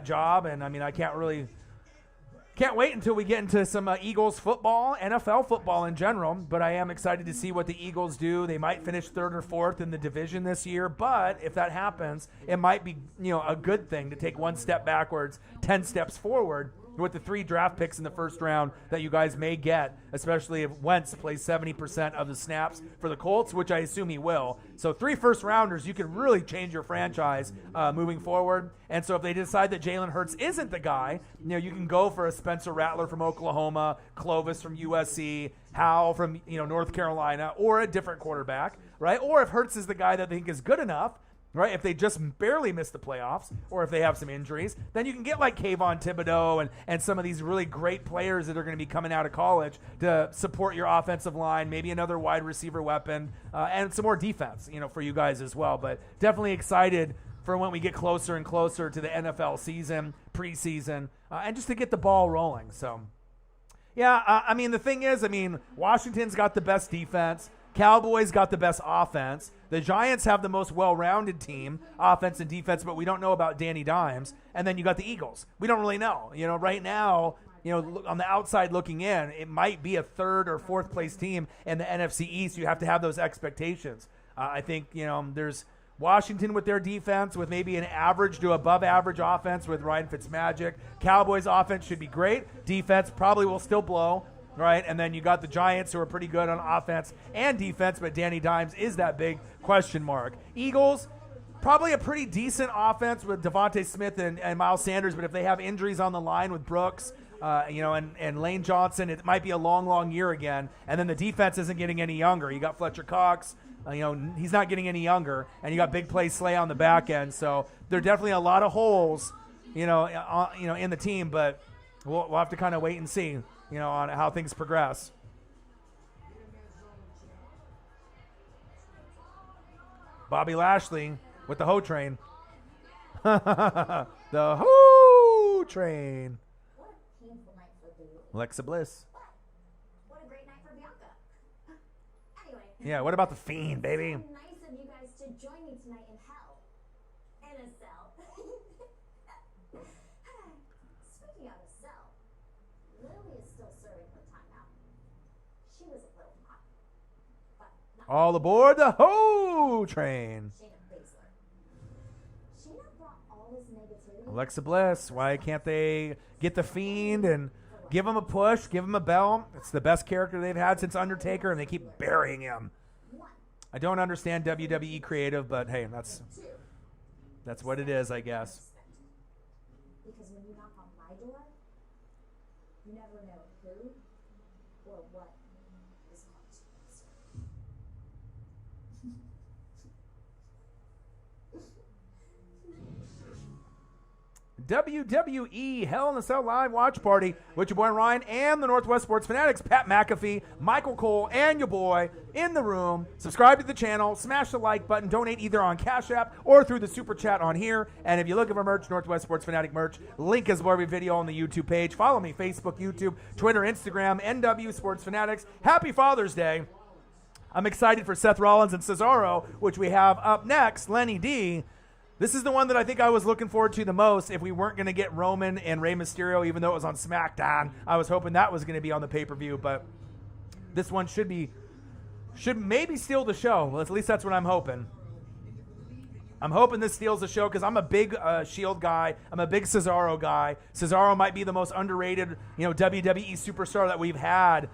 job? And I mean, I can't wait until we get into some Eagles football, NFL football in general, but I am excited to see what the Eagles do. They might finish 3rd or 4th in the division this year, but if that happens, it might be, you know, a good thing to take 1 step backwards, 10 steps forward with the 3 draft picks in the first round that you guys may get, especially if Wentz plays 70% of the snaps for the Colts, which I assume he will. So 3 first-rounders, you can really change your franchise moving forward. And so if they decide that Jalen Hurts isn't the guy, you know, you can go for a Spencer Rattler from Oklahoma, Clovis from USC, Howell from, you know, North Carolina, or a different quarterback, right? Or if Hurts is the guy that they think is good enough, right? If they just barely miss the playoffs or if they have some injuries, then you can get like Kayvon Thibodeau and some of these really great players that are going to be coming out of college to support your offensive line, maybe another wide receiver weapon, and some more defense, you know, for you guys as well. But definitely excited for when we get closer and closer to the NFL season, preseason, and just to get the ball rolling. So, yeah, I mean, the thing is, Washington's got the best defense. Cowboys got the best offense. The Giants have the most well-rounded team, offense and defense, but we don't know about Danny Dimes. And then you got the Eagles. We don't really know. You know, right now, you know, on the outside looking in, it might be a 3rd or 4th place team in the NFC East. You have to have those expectations. I think, you know, there's Washington with their defense, with maybe an average to above average offense with Ryan Fitzmagic. Cowboys offense should be great. Defense probably will still blow. Right, and then you got the Giants, who are pretty good on offense and defense, but Danny Dimes is that big question mark. Eagles, probably a pretty decent offense with Devontae Smith and Miles Sanders, but if they have injuries on the line with Brooks, you know, and Lane Johnson, it might be a long, long year again. And then the defense isn't getting any younger. You got Fletcher Cox, you know, he's not getting any younger, and you got Big Play Slay on the back end. So there are definitely a lot of holes, you know, in the team, but we'll have to kind of wait and see, you know, on how things progress. Bobby Lashley with the Ho Train. The Ho Train. What a painful night for Bayley. Alexa Bliss. What a great night for Bianca. Anyway. Yeah, what about the Fiend, baby? It's so nice of you guys to join me tonight in hell. In a cell. Speaking of a cell, Lily is still serving her time out. She was a little hot. But not All aboard the Ho Train. Shayna Baszler. Shayna brought all this negativity Alexa Bliss. Why can't they get the Fiend and Give him a push. Give him a bell. It's the best character they've had since Undertaker, and they keep burying him. I don't understand WWE creative, but hey, that's what it is, I guess. Because when you knock on my door, you never know who or what is going to answer. WWE Hell in a Cell Live Watch Party with your boy Ryan and the Northwest Sports Fanatics, Pat McAfee, Michael Cole, and your boy in the room. Subscribe to the channel, smash the like button, donate either on Cash App or through the Super Chat on here. And if you're looking for merch, Northwest Sports Fanatic merch, link is below every video on the YouTube page. Follow me, Facebook, YouTube, Twitter, Instagram, NW Sports Fanatics. Happy Father's Day. I'm excited for Seth Rollins and Cesaro, which we have up next, Lenny D. This is the one that I think I was looking forward to the most if we weren't going to get Roman and Rey Mysterio, even though it was on SmackDown. I was hoping that was going to be on the pay-per-view, but this one should maybe steal the show. Well, at least that's what I'm hoping. I'm hoping this steals the show because I'm a big Shield guy. I'm a big Cesaro guy. Cesaro might be the most underrated, WWE superstar that we've had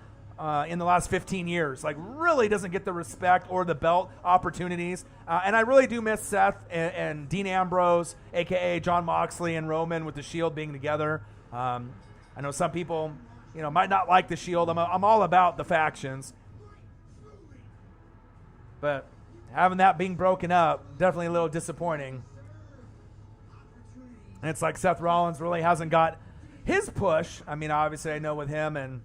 in the last 15 years. Like, really doesn't get the respect or the belt opportunities. And I really do miss Seth and Dean Ambrose, a.k.a. John Moxley and Roman with the Shield being together. I know some people, might not like the Shield. I'm all about the factions. But having that being broken up, definitely a little disappointing. And it's like Seth Rollins really hasn't got his push. I mean, obviously I know with him and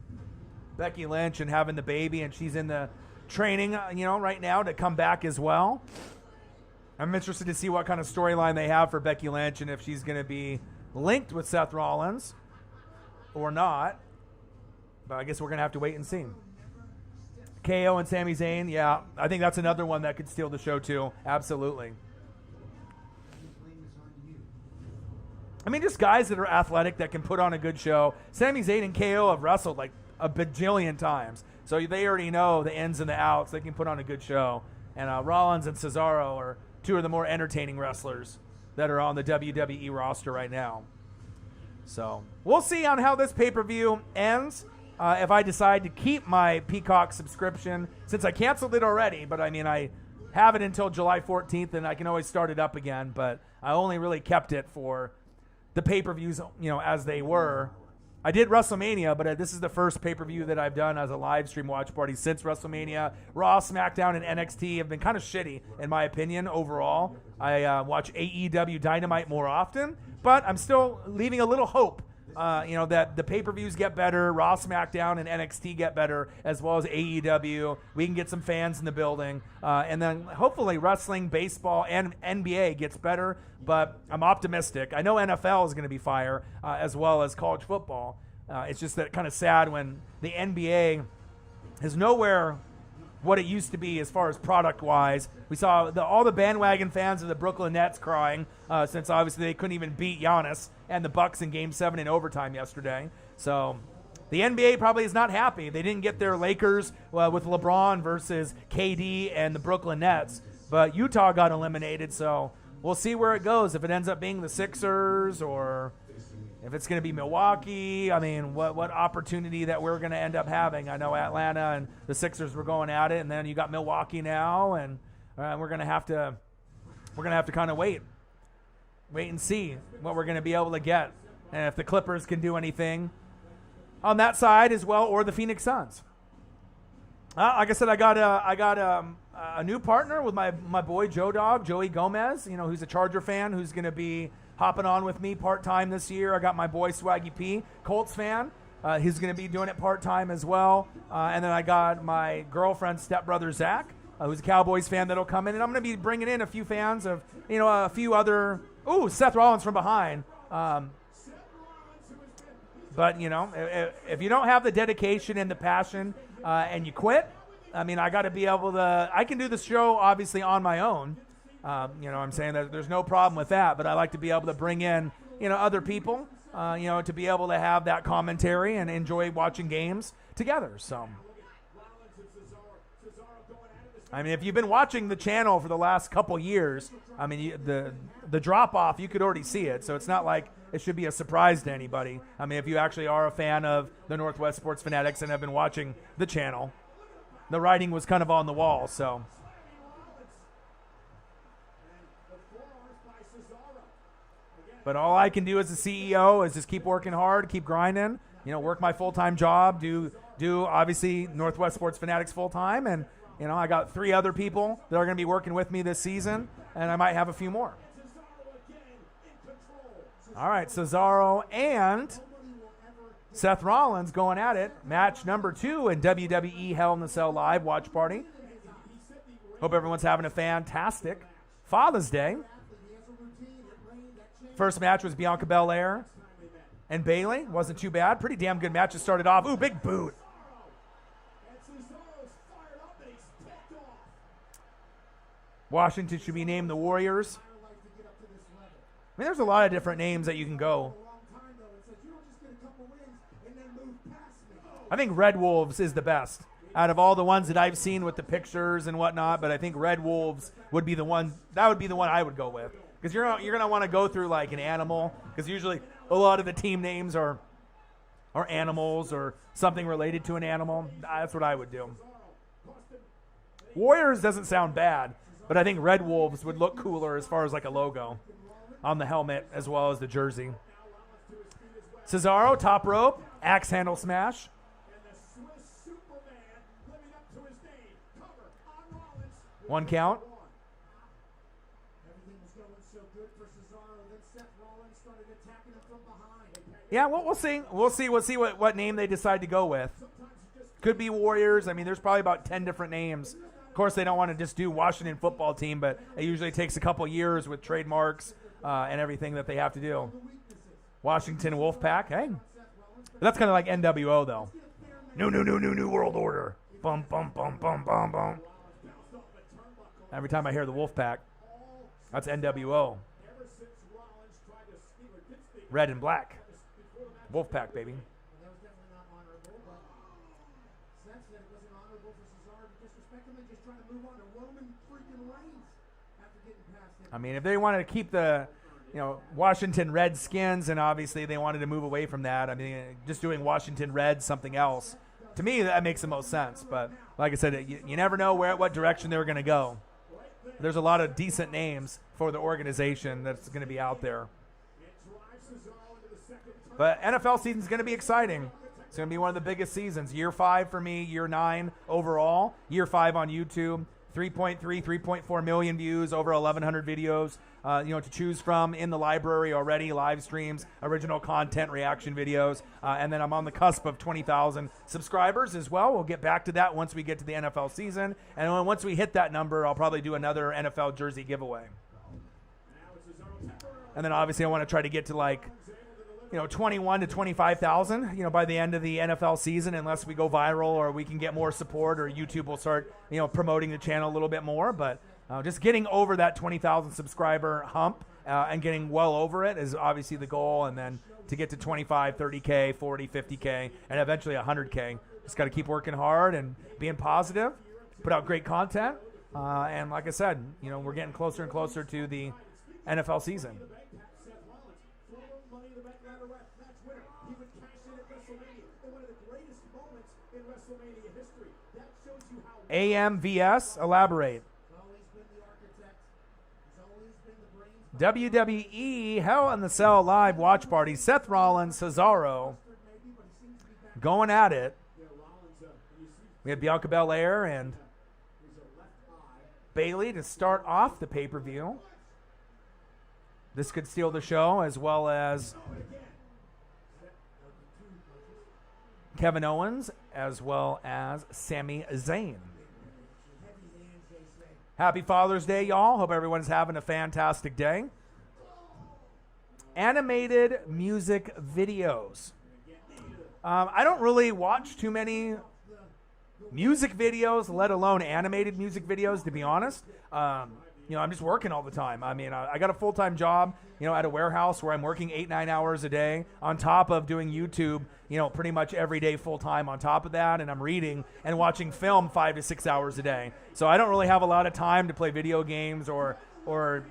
Becky Lynch and having the baby, and she's in the training, right now to come back as well. I'm interested to see what kind of storyline they have for Becky Lynch and if she's going to be linked with Seth Rollins or not. But I guess we're going to have to wait and see. KO and Sami Zayn, yeah, I think that's another one that could steal the show too. Absolutely. I mean, just guys that are athletic that can put on a good show. Sami Zayn and KO have wrestled like a bajillion times. So they already know the ins and the outs. They can put on a good show. And Rollins and Cesaro are two of the more entertaining wrestlers that are on the WWE roster right now. So we'll see on how this pay-per-view ends. If I decide to keep my Peacock subscription, since I canceled it already, but I mean, I have it until July 14th, and I can always start it up again. But I only really kept it for the pay-per-views, as they were. I did WrestleMania, but this is the first pay-per-view that I've done as a live stream watch party since WrestleMania. Raw, SmackDown, and NXT have been kind of shitty, in my opinion, overall. I watch AEW Dynamite more often, but I'm still leaving a little hope, that the pay-per-views get better, Raw, SmackDown, and NXT get better, as well as AEW. We can get some fans in the building, and then hopefully wrestling, baseball, and NBA gets better. But I'm optimistic. I know NFL is going to be fire, as well as college football. It's just that kind of sad when the NBA is nowhere what it used to be as far as product-wise. We saw all the bandwagon fans of the Brooklyn Nets crying since obviously they couldn't even beat Giannis and the Bucks in Game 7 in overtime yesterday. So the NBA probably is not happy. They didn't get their Lakers with LeBron versus KD and the Brooklyn Nets. But Utah got eliminated, so we'll see where it goes. If it ends up being the Sixers or if it's going to be Milwaukee, I mean, what opportunity that we're going to end up having. I know Atlanta and the Sixers were going at it, and then you got Milwaukee now, and we're going to have to kind of wait and see what we're going to be able to get, and if the Clippers can do anything on that side as well, or the Phoenix Suns. Like I said, I got a new partner with my boy Joey Gomez, who's a Charger fan, who's going to be hopping on with me part-time this year. I got my boy Swaggy P, Colts fan. He's going to be doing it part-time as well. And then I got my girlfriend's stepbrother, Zach, who's a Cowboys fan that'll come in. And I'm going to be bringing in a few fans of, a few other... Ooh, Seth Rollins from behind. But, if you don't have the dedication and the passion and you quit, I mean, I got to be able to... I can do the show, obviously, on my own. I'm saying that there's no problem with that, but I like to be able to bring in, other people, to be able to have that commentary and enjoy watching games together. So I mean, if you've been watching the channel for the last couple years, I mean, the drop-off, you could already see it. So it's not like it should be a surprise to anybody. I mean, if you actually are a fan of the Northwest Sports Fanatics and have been watching the channel, the writing was kind of on the wall, so. But all I can do as a CEO is just keep working hard, keep grinding, work my full-time job, do obviously Northwest Sports Fanatics full-time, and I got 3 other people that are going to be working with me this season, and I might have a few more. All right, Cesaro and Seth Rollins going at it. Match number 2 in WWE Hell in the Cell Live watch party. Hope everyone's having a fantastic Father's Day. First match was Bianca Belair and Bayley. Wasn't too bad. Pretty damn good match. It started off. Ooh, big boot. Washington should be named the Warriors. I mean, there's a lot of different names that you can go. I think Red Wolves is the best out of all the ones that I've seen with the pictures and whatnot, but I think Red Wolves would be the one. That would be the one I would go with. Because you're going to want to go through like an animal, because usually a lot of the team names are animals or something related to an animal. That's what I would do. Warriors doesn't sound bad, but I think Red Wolves would look cooler as far as like a logo on the helmet as well as the jersey. Cesaro, top rope, axe handle smash. One count. Yeah, well, we'll see. We'll see what name they decide to go with. Could be Warriors. I mean, there's probably about 10 different names. Of course, they don't want to just do Washington football team, but it usually takes a couple years with trademarks and everything that they have to do. Washington Wolfpack, hey. But that's kind of like NWO, though. New world order. Bum, bum, bum, bum, bum, bum. Every time I hear the Wolfpack, that's NWO. Red and black. Wolfpack, baby. I mean, if they wanted to keep the, Washington Redskins, and obviously they wanted to move away from that, I mean, just doing Washington Reds, something else, to me that makes the most sense. But like I said, you never know what direction they were going to go. There's a lot of decent names for the organization that's going to be out there. But NFL season's going to be exciting. It's going to be one of the biggest seasons. Year 5 for me, year 9 overall. Year 5 on YouTube. 3.4 million views, over 1,100 videos, to choose from in the library already, live streams, original content, reaction videos, and then I'm on the cusp of 20,000 subscribers as well. We'll get back to that once we get to the NFL season, and once we hit that number, I'll probably do another NFL jersey giveaway. And then obviously I want to try to get to 21 to 25,000, by the end of the NFL season, unless we go viral or we can get more support or YouTube will start, promoting the channel a little bit more. But just getting over that 20,000 subscriber hump and getting well over it is obviously the goal. And then to get to 25, 30K, 40, 50K, and eventually 100K, just got to keep working hard and being positive, put out great content. And like I said, we're getting closer and closer to the NFL season. AMVS, elaborate. WWE Hell in the Cell Live watch party. Seth Rollins, Cesaro going at it. We had Bianca Belair and Bayley to start off the pay-per-view. This could steal the show, as well as Kevin Owens, as well as Sami Zayn. Happy Father's Day, y'all. Hope everyone's having a fantastic day. Animated music videos. I don't really watch too many music videos, let alone animated music videos, to be honest. I'm just working all the time. I mean, I got a full-time job, at a warehouse where I'm working 8-9 hours a day on top of doing YouTube, pretty much every day full-time on top of that. And I'm reading and watching film 5 to 6 hours a day. So I don't really have a lot of time to play video games or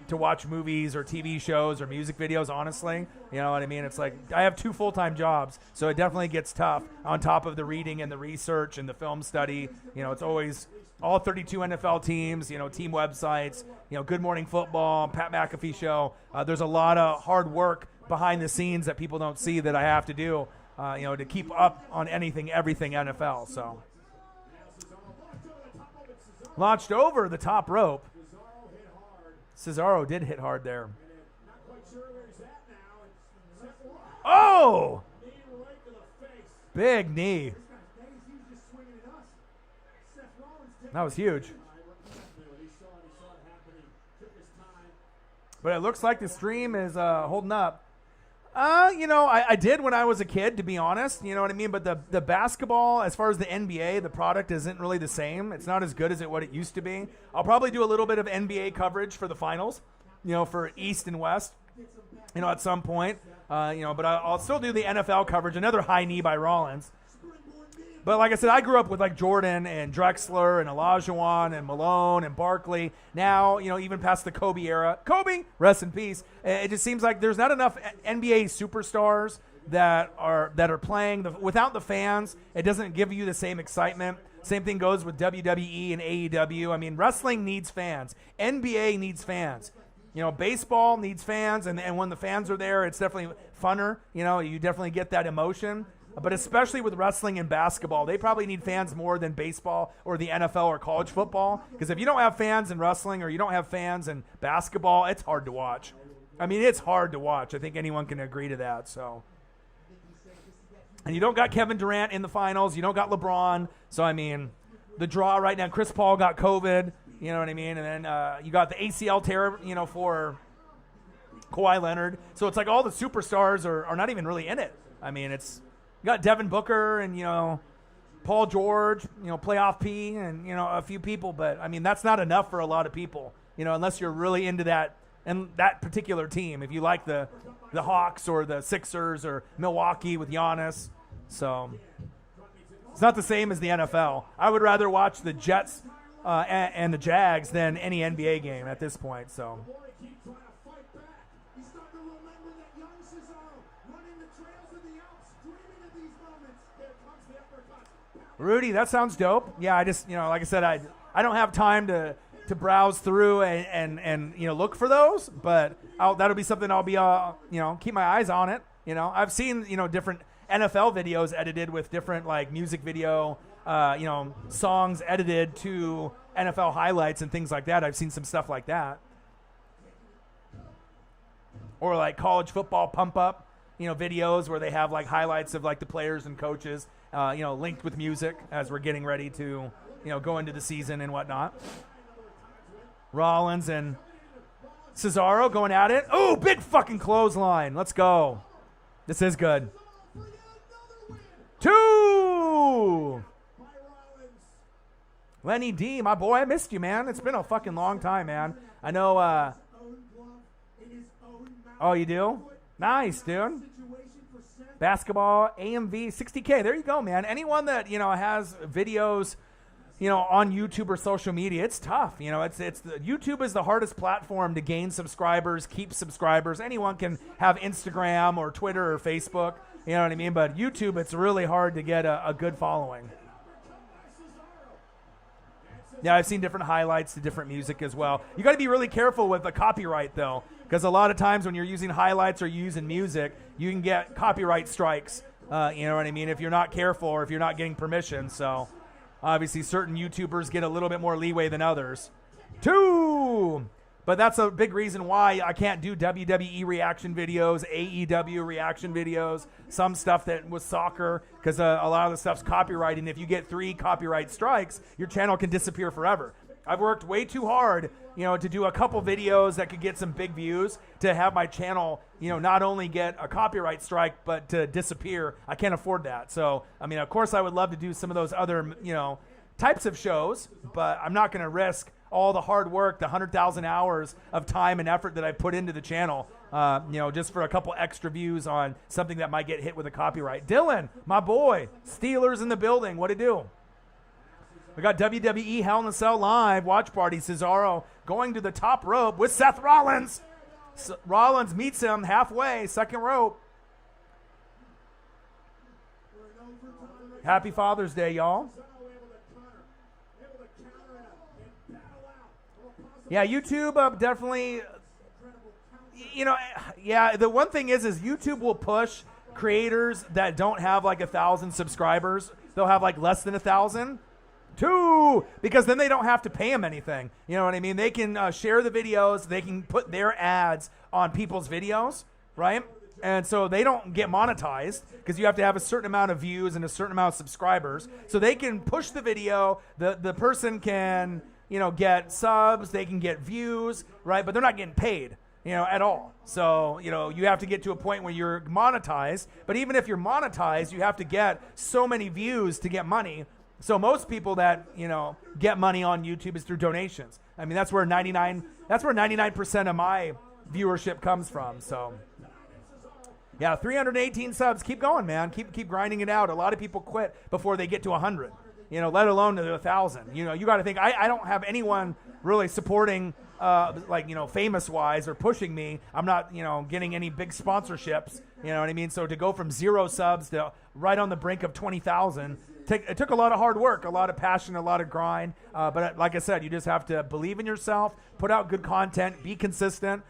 to watch movies or TV shows or music videos, honestly. You know what I mean? It's like I have 2 full-time jobs, so it definitely gets tough on top of the reading and the research and the film study. It's always all 32 NFL teams, team websites, Good Morning Football, Pat McAfee Show. There's a lot of hard work behind the scenes that people don't see that I have to do, to keep up on everything NFL. So launched over the top rope. Cesaro did hit hard there. Oh! Big knee. That was huge. But it looks like the stream is holding up. I did when I was a kid, to be honest. You know what I mean? But the basketball, as far as the NBA, the product isn't really the same. It's not as good as what it used to be. I'll probably do a little bit of NBA coverage for the finals, for East and West, at some point. But I'll still do the NFL coverage. Another high knee by Rollins. But like I said, I grew up with like Jordan and Drexler and Olajuwon and Malone and Barkley. Now, even past the Kobe era. Kobe, rest in peace. It just seems like there's not enough NBA superstars that are playing. Without the fans, it doesn't give you the same excitement. Same thing goes with WWE and AEW. I mean, wrestling needs fans. NBA needs fans. Baseball needs fans, and when the fans are there, it's definitely funner. You definitely get that emotion. But especially with wrestling and basketball, they probably need fans more than baseball or the NFL or college football. Because if you don't have fans in wrestling or you don't have fans in basketball, it's hard to watch. I mean, it's hard to watch. I think anyone can agree to that. So, and you don't got Kevin Durant in the finals. You don't got LeBron. So, I mean, the draw right now, Chris Paul got COVID. You know what I mean? And then you got the ACL tear, for Kawhi Leonard. So it's like all the superstars are not even really in it. I mean, you got Devin Booker and, Paul George, playoff P and, a few people. But, I mean, that's not enough for a lot of people, unless you're really into that and that particular team. If you like the Hawks or the Sixers or Milwaukee with Giannis. So it's not the same as the NFL. I would rather watch the Jets and the Jags than any NBA game at this point. So. Rudy, that sounds dope. Yeah, I just, like I said, I don't have time to browse through and look for those, but that'll be something I'll be, keep my eyes on it. I've seen, different NFL videos edited with different like music video, songs edited to NFL highlights and things like that. I've seen some stuff like that. Or like college football pump up, videos where they have like highlights of like the players and coaches. Linked with music as we're getting ready to, go into the season and whatnot. Rollins and Cesaro going at it. Oh, big fucking clothesline. Let's go. This is good. 2. Lenny D, my boy, I missed you, man. It's been a fucking long time, man. I know, oh, you do? Nice, dude. Basketball, AMV, 60K. There you go, man. Anyone that, has videos, on YouTube or social media, it's tough. YouTube is the hardest platform to gain subscribers, keep subscribers. Anyone can have Instagram or Twitter or Facebook, you know what I mean? But YouTube, it's really hard to get a good following. Yeah, I've seen different highlights to different music as well. You got to be really careful with the copyright, though, because a lot of times when you're using highlights or using music, you can get copyright strikes, you know what I mean, if you're not careful or if you're not getting permission. So obviously certain YouTubers get a little bit more leeway than others. 2! But that's a big reason why I can't do WWE reaction videos, AEW reaction videos, some stuff that was soccer, because a lot of the stuff's copyrighted. And if you get 3 copyright strikes, your channel can disappear forever. I've worked way too hard, to do a couple videos that could get some big views to have my channel, not only get a copyright strike, but to disappear. I can't afford that. So, I mean, of course I would love to do some of those other, types of shows, but I'm not going to risk all the hard work, the 100,000 hours of time and effort that I put into the channel, just for a couple extra views on something that might get hit with a copyright. Dylan, my boy, Steelers in the building. What to do? We got WWE Hell in a Cell live watch party. Cesaro going to the top rope with Seth Rollins. Rollins meets him halfway, second rope. Happy Father's Day, y'all. Yeah, YouTube definitely, the one thing is YouTube will push creators that don't have like 1,000 subscribers. They'll have like less than 1,000. Because then they don't have to pay them anything. You know what I mean? They can share the videos. They can put their ads on people's videos, right? And so they don't get monetized because you have to have a certain amount of views and a certain amount of subscribers. So they can push the video. The person can, get subs. They can get views, right? But they're not getting paid, at all. So, you have to get to a point where you're monetized. But even if you're monetized, you have to get so many views to get money. So most people that, get money on YouTube is through donations. I mean, that's where 99% of my viewership comes from. So, yeah, 318 subs. Keep going, man. Keep grinding it out. A lot of people quit before they get to 100, let alone to 1,000. You got to think, I don't have anyone really supporting, famous-wise or pushing me. I'm not, getting any big sponsorships. You know what I mean? So to go from 0 subs to right on the brink of 20,000, it took a lot of hard work, a lot of passion, a lot of grind. But like I said, you just have to believe in yourself, put out good content, be consistent,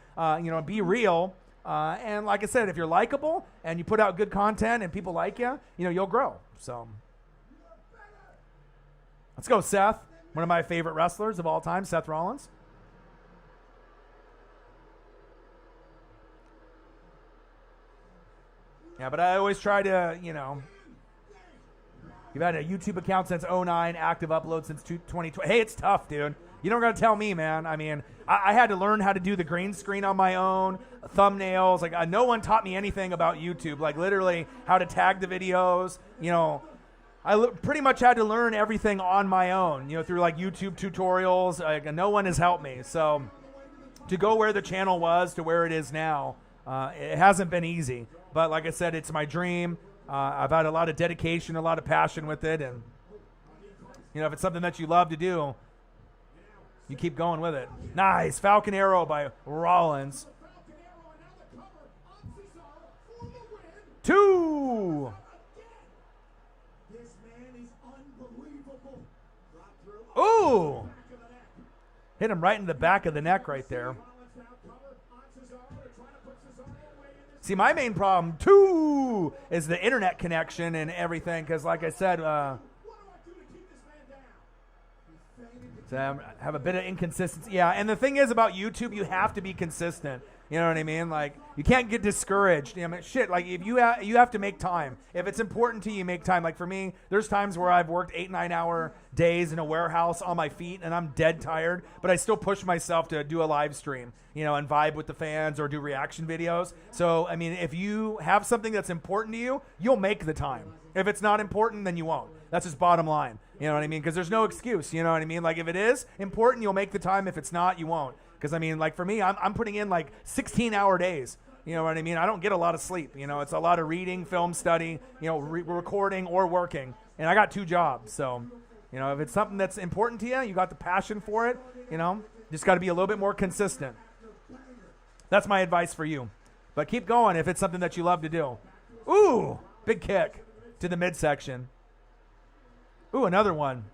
be real. And like I said, if you're likable and you put out good content and people like you, you'll grow. So let's go, Seth. One of my favorite wrestlers of all time, Seth Rollins. Yeah, but I always try to, you've had a YouTube account since 2009, active upload since 2020. Hey, it's tough, dude. You don't got to tell me, man. I mean, I had to learn how to do the green screen on my own, thumbnails. Like, no one taught me anything about YouTube. Like, literally, how to tag the videos. I pretty much had to learn everything on my own, through, like, YouTube tutorials. Like, no one has helped me. So, to go where the channel was to where it is now, it hasn't been easy. But like I said, it's my dream. I've had a lot of dedication, a lot of passion with it. And, if it's something that you love to do, you keep going with it. Nice. Falcon Arrow by Rollins. 2. Ooh. Hit him right in the back of the neck right there. See, my main problem, too, is the internet connection and everything. Because, like I said, so I have a bit of inconsistency. Yeah, and the thing is about YouTube, you have to be consistent. You know what I mean? Like, you can't get discouraged. Like, if you have to make time. If it's important to you, make time. Like, for me, there's times where I've worked 8-9 hour days in a warehouse on my feet, and I'm dead tired, but I still push myself to do a live stream, and vibe with the fans or do reaction videos. So, I mean, if you have something that's important to you, you'll make the time. If it's not important, then you won't. That's just bottom line. You know what I mean? Because there's no excuse. You know what I mean? Like, if it is important, you'll make the time. If it's not, you won't. Because, I mean, like, for me, I'm putting in, like, 16-hour days. You know what I mean? I don't get a lot of sleep. It's a lot of reading, film study, recording or working. And I got 2 jobs. So, if it's something that's important to you, you got the passion for it, just got to be a little bit more consistent. That's my advice for you. But keep going if it's something that you love to do. Ooh, big kick to the midsection. Ooh, another one.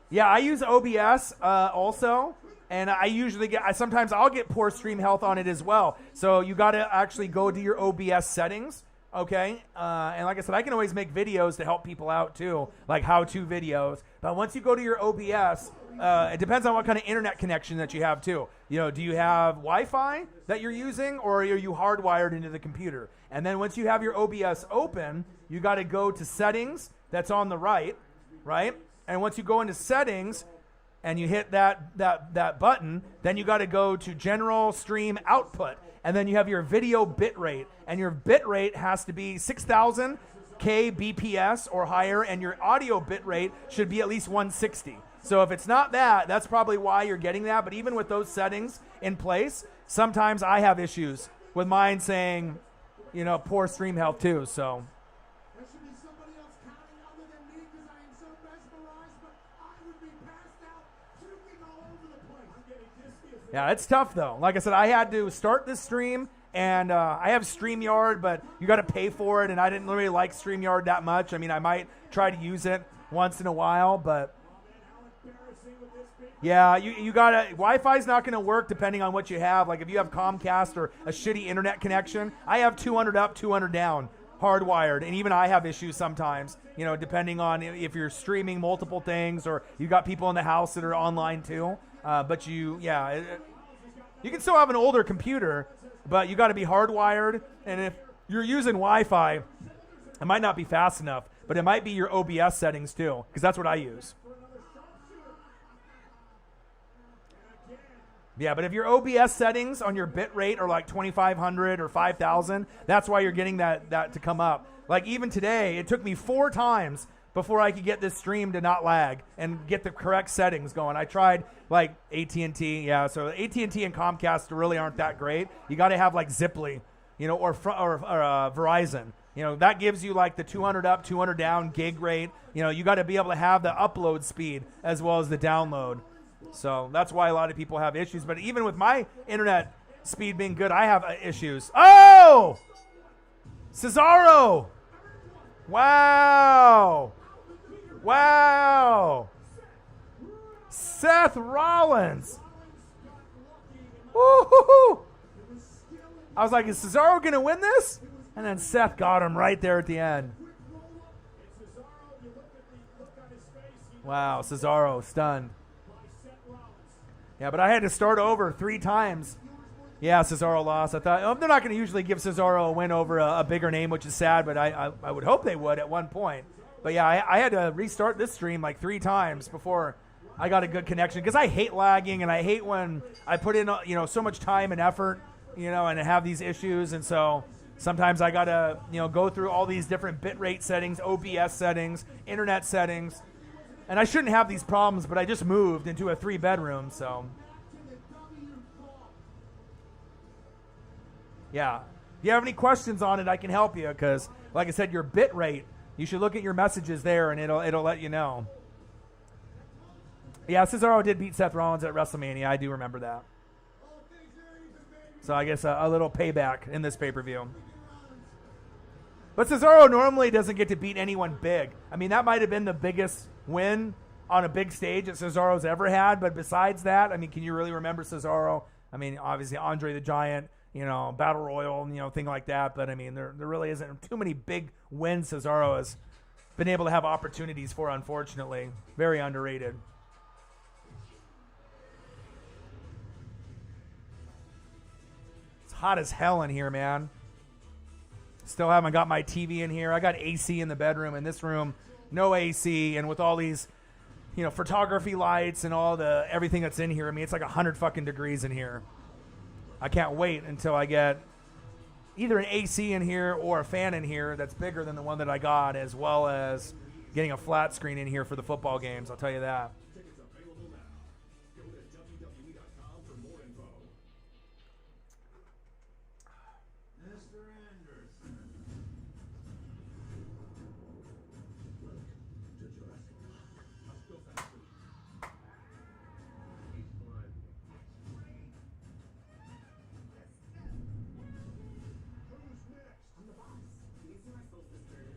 Yeah, I use OBS also, and I usually sometimes I'll get poor stream health on it as well. So you got to actually go to your OBS settings, okay? And like I said, I can always make videos to help people out too, like how-to videos. But once you go to your OBS, it depends on what kind of internet connection that you have too. Do you have Wi-Fi that you're using, or are you hardwired into the computer? And then once you have your OBS open, you got to go to settings. That's on the right? And once you go into settings and you hit that button, then you got to go to general stream output. And then you have your video bit rate. And your bit rate has to be 6,000 kbps or higher, and your audio bit rate should be at least 160. So if it's not that, that's probably why you're getting that. But even with those settings in place, sometimes I have issues with mine saying, poor stream health too. So There should be somebody else counting other than me because I am so mesmerized, but I would be passed out, puking all over the place. I'm getting dizzy. yeah, it's tough though. Like I said, I had to start this stream, and I have StreamYard, but you got to pay for it, and I didn't really like StreamYard that much. I mean, I might try to use it once in a while, but yeah, you gotta. Wi-Fi's not gonna work depending on what you have. Like if you have Comcast or a shitty internet connection, I have 200 up, 200 down, hardwired, and even I have issues sometimes. Depending on if you're streaming multiple things or you got people in the house that are online too. But you can still have an older computer, but you got to be hardwired. And if you're using Wi-Fi, it might not be fast enough, but it might be your OBS settings too, because that's what I use. Yeah, but if your OBS settings on your bit rate are like 2,500 or 5,000, that's why you're getting that to come up. Like even today, it took me 4 times before I could get this stream to not lag and get the correct settings going. I tried like AT&T, yeah. So AT&T and Comcast really aren't that great. You got to have like Ziply, or Verizon. That gives you like the 200 up, 200 down gig rate. You got to be able to have the upload speed as well as the download. So that's why a lot of people have issues. But even with my internet speed being good, I have issues. Oh! Cesaro! Wow! Wow! Seth Rollins! Woo-hoo-hoo! I was like, is Cesaro going to win this? And then Seth got him right there at the end. Wow, Cesaro stunned. Yeah, but I had to start over 3 times. Yeah, Cesaro lost. I thought they're not going to usually give Cesaro a win over a bigger name, which is sad, but I would hope they would at one point. But yeah, I had to restart this stream like 3 times before I got a good connection, because I hate lagging and I hate when I put in so much time and effort, and have these issues. And so sometimes I got to go through all these different bitrate settings, OBS settings, internet settings. And I shouldn't have these problems, but I just moved into a 3-bedroom, so. Yeah. If you have any questions on it, I can help you, because, like I said, your bit rate, you should look at your messages there, and it'll let you know. Yeah, Cesaro did beat Seth Rollins at WrestleMania. I do remember that. So I guess a little payback in this pay-per-view. But Cesaro normally doesn't get to beat anyone big. I mean, that might have been the biggest win on a big stage that Cesaro's ever had. But besides that, I mean, can you really remember Cesaro? I mean, obviously Andre the Giant, Battle Royal, thing like that. But I mean, there really isn't too many big wins Cesaro has been able to have opportunities for, unfortunately. Very underrated. It's hot as hell in here, man. Still haven't got my TV in here. I got AC in the bedroom. In this room, no AC. And with all these, photography lights and all everything that's in here, I mean, it's like 100 fucking degrees in here. I can't wait until I get either an AC in here or a fan in here that's bigger than the one that I got, as well as getting a flat screen in here for the football games. I'll tell you that. Tickets available now. Go to WWE.com for more info. Mr. Anderson. Welcome to Jurassic Park. Let's go faster. He's blood. Who's next? I'm the boss. Can you see my soul sisters?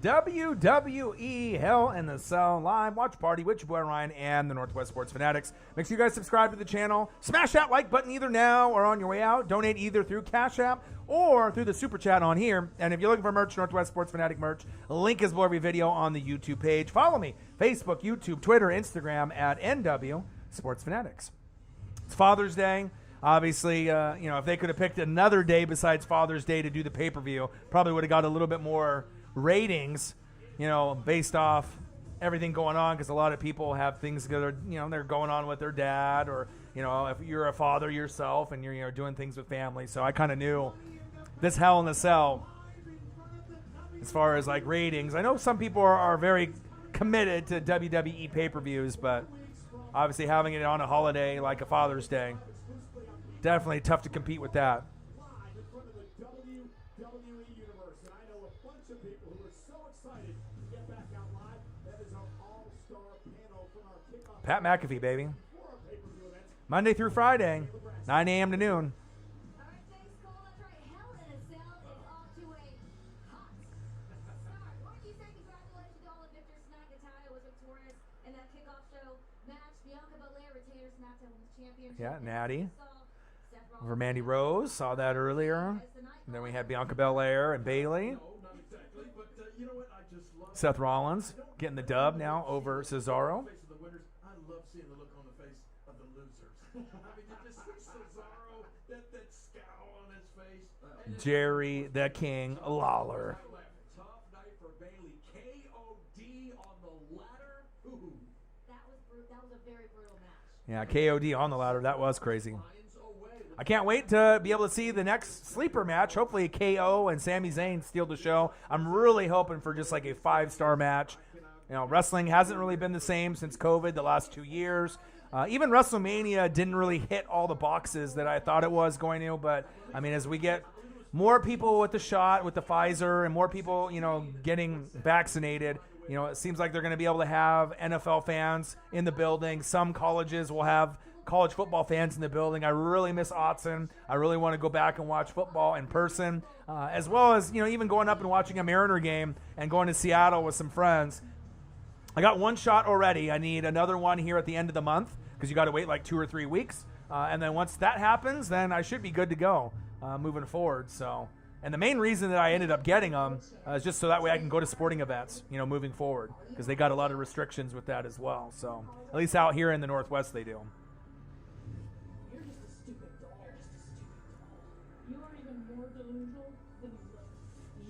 WWE Hell in the Cell live watch party with your boy Ryan and the Northwest Sports Fanatics. Make sure you guys subscribe to the channel. Smash that like button either now or on your way out. Donate either through Cash App or through the Super Chat on here. And if you're looking for merch, Northwest Sports Fanatic merch, link is below every video on the YouTube page. Follow me, Facebook, YouTube, Twitter, Instagram at NW Sports Fanatics. It's Father's Day. Obviously, if they could have picked another day besides Father's Day to do the pay-per-view, probably would have got a little bit more ratings, based off, everything going on, because a lot of people have things that are, they're going on with their dad, or, if you're a father yourself and you're doing things with family. So I kind of knew this Hell in a Cell as far as like ratings. I know some people are very committed to WWE pay-per-views, but obviously having it on a holiday like a Father's Day, definitely tough to compete with that. Live in front of the WWE Universe. And I know a bunch of people who are so excited to get back out live. That is our all-star panel from our kickoff. Pat McAfee, baby. For our pay-per-view events. Monday through Friday, 9 a.m. to noon. All right, thanks, Cole. That's right. Hell in a Cell is off to a hot start. What do you say? Congratulations to all of Victor Snack. Natalia was victorious in that kickoff show match. Bianca Belair retained her SmackDown Women's Championship. Yeah, Natty. Seth Rollins Over Mandy Rose, saw that earlier. And then we had Bianca Belair and Bayley. No, not exactly. But you know what? I just love Seth Rollins getting the dub now over Cesaro. face of the winners. I love seeing the look on the face of the losers. I mean, you just see Cesaro, that scowl on his face. And Jerry the King Lawler. tough night for Bayley. KOD on the ladder. Ooh. That was a very brutal match. Yeah, KOD on the ladder. That was crazy. Lions away. I can't wait to be able to see the next sleeper match. Hopefully KO and Sami Zayn steal the show. I'm really hoping for just like a 5-star match. Wrestling hasn't really been the same since COVID the last 2 years. Even WrestleMania didn't really hit all the boxes that I thought it was going to. But, I mean, as we get more people with the shot, with the Pfizer, and more people, getting vaccinated, it seems like they're going to be able to have NFL fans in the building. Some colleges will have college football fans in the building. I really miss Autzen. I really want to go back and watch football in person, as well as, even going up and watching a Mariner game and going to Seattle with some friends. I got one shot already. I need another one here at the end of the month, because you got to wait like 2 or 3 weeks. And then once that happens, then I should be good to go moving forward. So, and the main reason that I ended up getting them is just so that way I can go to sporting events, moving forward, because they got a lot of restrictions with that as well. So at least out here in the Northwest they do. You're just a stupid doll. You are even more delusional than you look.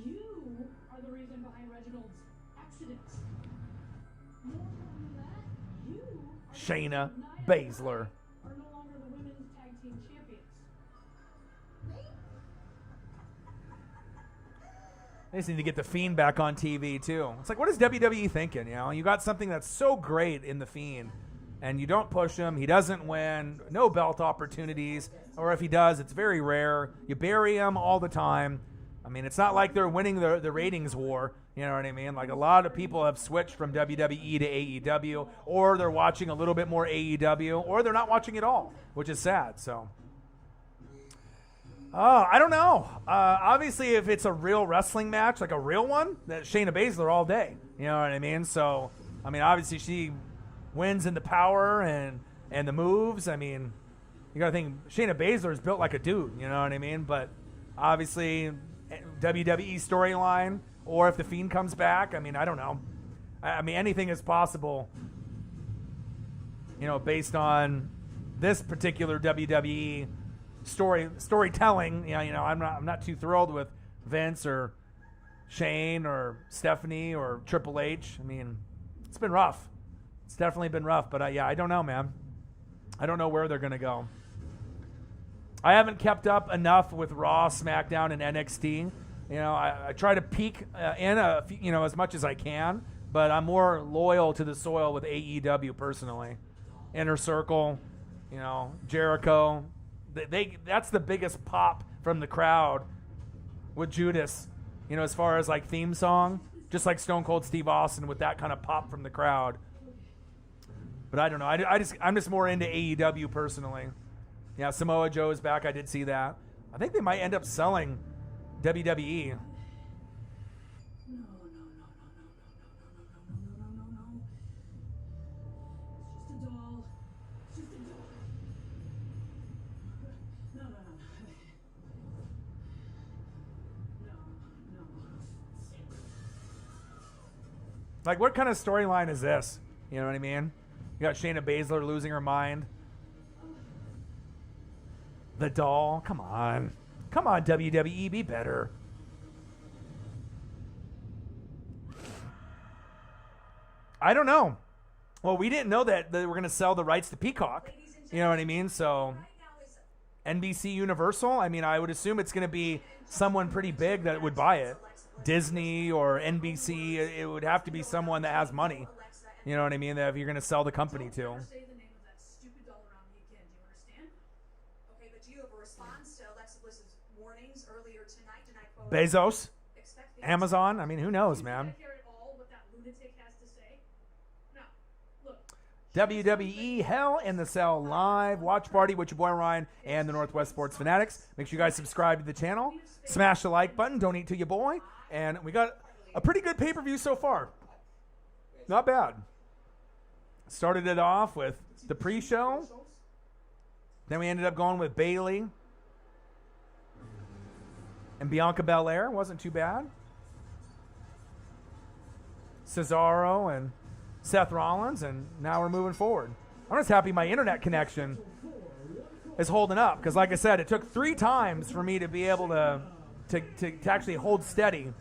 You are the reason behind Reginald's accident. More than that, you are Shayna Nia Baszler. are no longer the women's tag team champions. They just need to get the Fiend back on TV too. It's like, what is WWE thinking? You got something that's so great in the Fiend, and you don't push him. He doesn't win. No belt opportunities, or if he does, it's very rare. You bury him all the time. I mean, it's not like they're winning the ratings war. You know what I mean? Like, a lot of people have switched from WWE to AEW, or they're watching a little bit more AEW, or they're not watching at all, which is sad. So, I don't know. Obviously, if it's a real wrestling match, like a real one, that Shayna Baszler all day. You know what I mean? So, I mean, obviously she wins in the power and the moves. I mean, you got to think Shayna Baszler is built like a dude. You know what I mean? But obviously, WWE storyline, or if the Fiend comes back, I mean, I don't know. I mean, anything is possible, based on this particular WWE storytelling. I'm not too thrilled with Vince or Shane or Stephanie or Triple H. I mean, it's been rough. It's definitely been rough. But I don't know, man. I don't know where they're gonna go. I haven't kept up enough with Raw, SmackDown, and NXT. I try to peek in as much as I can, but I'm more loyal to the soil with AEW personally. Inner Circle, Jericho. That's the biggest pop from the crowd with Judas. As far as like theme song, just like Stone Cold Steve Austin with that kind of pop from the crowd. But I don't know. I'm just more into AEW personally. Yeah, Samoa Joe is back. I did see that. I think they might end up selling WWE. No. It's just a doll. It's just a doll. No. Like, what kind of storyline is this? You know what I mean? You got Shayna Baszler losing her mind. The doll. Come on, WWE, be better. I don't know. Well, we didn't know that they were going to sell the rights to Peacock. You know what I mean? So NBC Universal, I mean, I would assume it's going to be someone pretty big that would buy it. Disney or NBC, it would have to be someone that has money. You know what I mean? That if you're going to sell the company to. Say the name of that stupid doll around me again. Do you understand? Okay, but do you have a response to Alexa Bliss's warnings earlier tonight? And I quote, Bezos, expect the Amazon. I mean, who knows, Do man? I care at all what that lunatic has to say? No. Look. WWE Hell in the Cell live watch party with your boy Ryan and the Northwest Sports Fanatics. Make sure you guys subscribe to the channel. Smash the like button. Donate to your boy. And we got a pretty good pay-per-view so far. Not bad. Started it off with the pre-show. Then we ended up going with Bayley and Bianca Belair. Wasn't too bad. Cesaro and Seth Rollins, and now we're moving forward. I'm just happy my internet connection is holding up because, like I said, it took 3 times for me to be able to actually hold steady.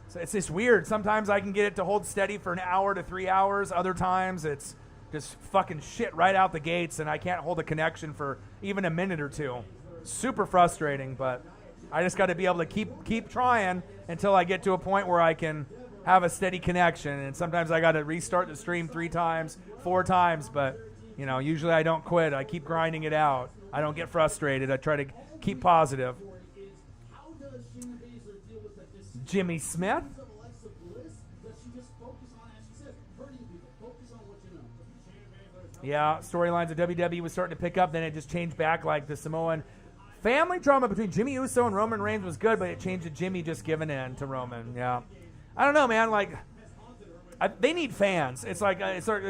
So it's just weird. Sometimes I can get it to hold steady for an hour to 3 hours. Other times it's just fucking shit right out the gates, and I can't hold a connection for even a minute or two. Super frustrating, but I just got to be able to keep trying until I get to a point where I can have a steady connection. And sometimes I got to restart the stream 3 times, 4 times, but you know, usually I don't quit. I keep grinding it out. I don't get frustrated. I try to keep positive. How does Shayna Baszler deal with the Jimmy Smith. of Alexa Bliss? Does she just focus on, as she says, hurting people? Focus on what you know. Yeah, storylines of WWE was starting to pick up. Then it just changed back, like the Samoan family drama between Jimmy Uso and Roman Reigns was good, but it changed to Jimmy just giving in to Roman. Yeah, I don't know, man. Like, they need fans. It's like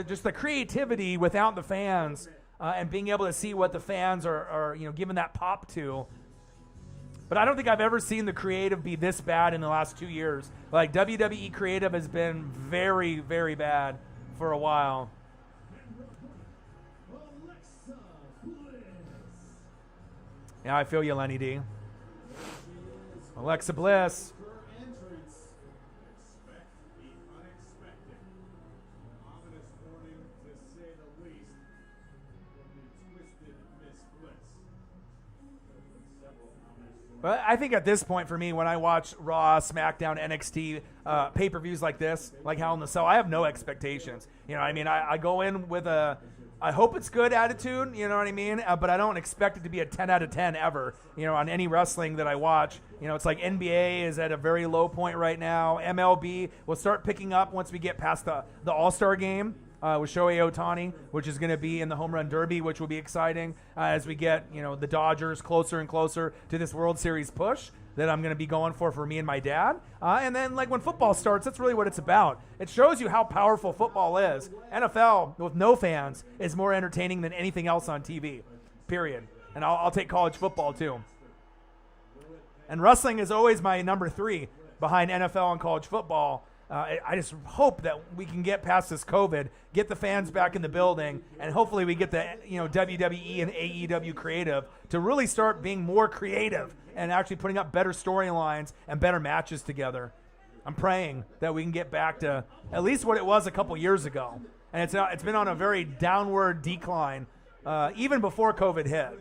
just the creativity without the fans, and being able to see what the fans are giving that pop to. But I don't think I've ever seen the creative be this bad in the last 2 years. Like, WWE creative has been very, very bad for a while. Alexa Bliss. Yeah, I feel you, Lenny D. Alexa Bliss. Her entrance. Expect the unexpected. Ominous warning, to say the least, from the twisted Miss Bliss. Several ominous But I think at this point for me, when I watch Raw, SmackDown, NXT pay-per-views like this, like Hell in the Cell, I have no expectations. You know what I mean? I go in with I hope it's good attitude, you know what I mean? But I don't expect it to be a 10 out of 10 ever, you know, on any wrestling that I watch. You know, it's like NBA is at a very low point right now. MLB will start picking up once we get past the All-Star game. With Shohei Ohtani, which is going to be in the Home Run Derby, which will be exciting as we get, you know, the Dodgers closer and closer to this World Series push that I'm going to be going for me and my dad. And then, like, when football starts, that's really what it's about. It shows you how powerful football is. NFL, with no fans, is more entertaining than anything else on TV, period. And I'll take college football, too. And wrestling is always my number 3 behind NFL and college football. I just hope that we can get past this COVID, get the fans back in the building, and hopefully we get the WWE and AEW creative to really start being more creative and actually putting up better storylines and better matches together. I'm praying that we can get back to at least what it was a couple years ago, and it's been on a very downward decline even before COVID hit.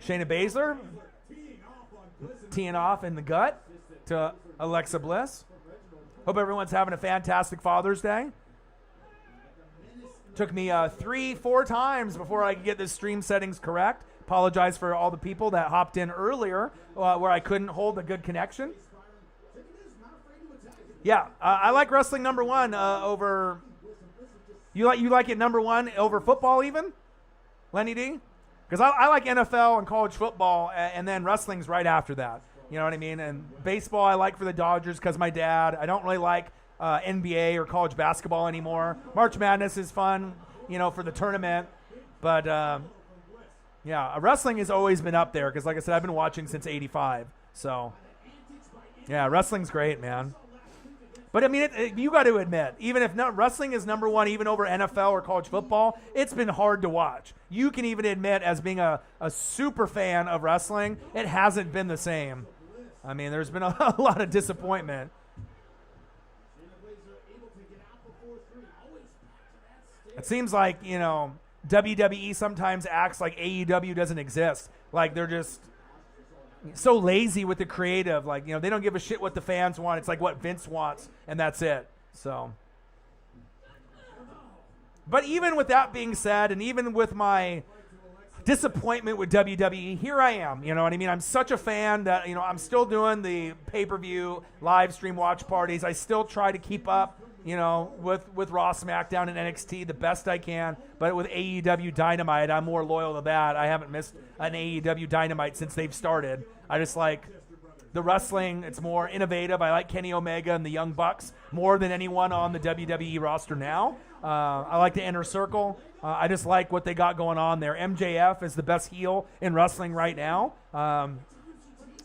Shayna Baszler teeing off in the gut to Alexa Bliss. Hope everyone's having a fantastic Father's Day. Took me 3-4 times before I could get the stream settings correct. Apologize for all the people that hopped in earlier where I couldn't hold a good connection. Yeah, I like wrestling number 1 over. You like it number 1 over football even, Lenny D? Because I like NFL and college football, and then wrestling's right after that. You know what I mean? And baseball I like for the Dodgers because my dad. I don't really like NBA or college basketball anymore. March Madness is fun, you know, for the tournament. But, yeah, wrestling has always been up there because, like I said, I've been watching since '85. So, yeah, wrestling's great, man. But, I mean, you got to admit, even if wrestling is number 1, even over NFL or college football, it's been hard to watch. You can even admit, as being a super fan of wrestling, it hasn't been the same. I mean, there's been a lot of disappointment. It seems like, you know, WWE sometimes acts like AEW doesn't exist. Like they're just so lazy with the creative. Like, you know, they don't give a shit what the fans want. It's like what Vince wants, and that's it. So, but even with that being said, and even with my disappointment with WWE, here I am. You know what I mean? I'm such a fan that, you know, I'm still doing the pay-per-view live stream watch parties. I still try to keep up, you know, with Raw, SmackDown, and NXT the best I can. But with AEW Dynamite, I'm more loyal to that. I haven't missed an AEW Dynamite since they've started. I just like the wrestling. It's more innovative. I like Kenny Omega and the Young Bucks more than anyone on the WWE roster now. I like the Inner Circle. I just like what they got going on there. MJF is the best heel in wrestling right now. You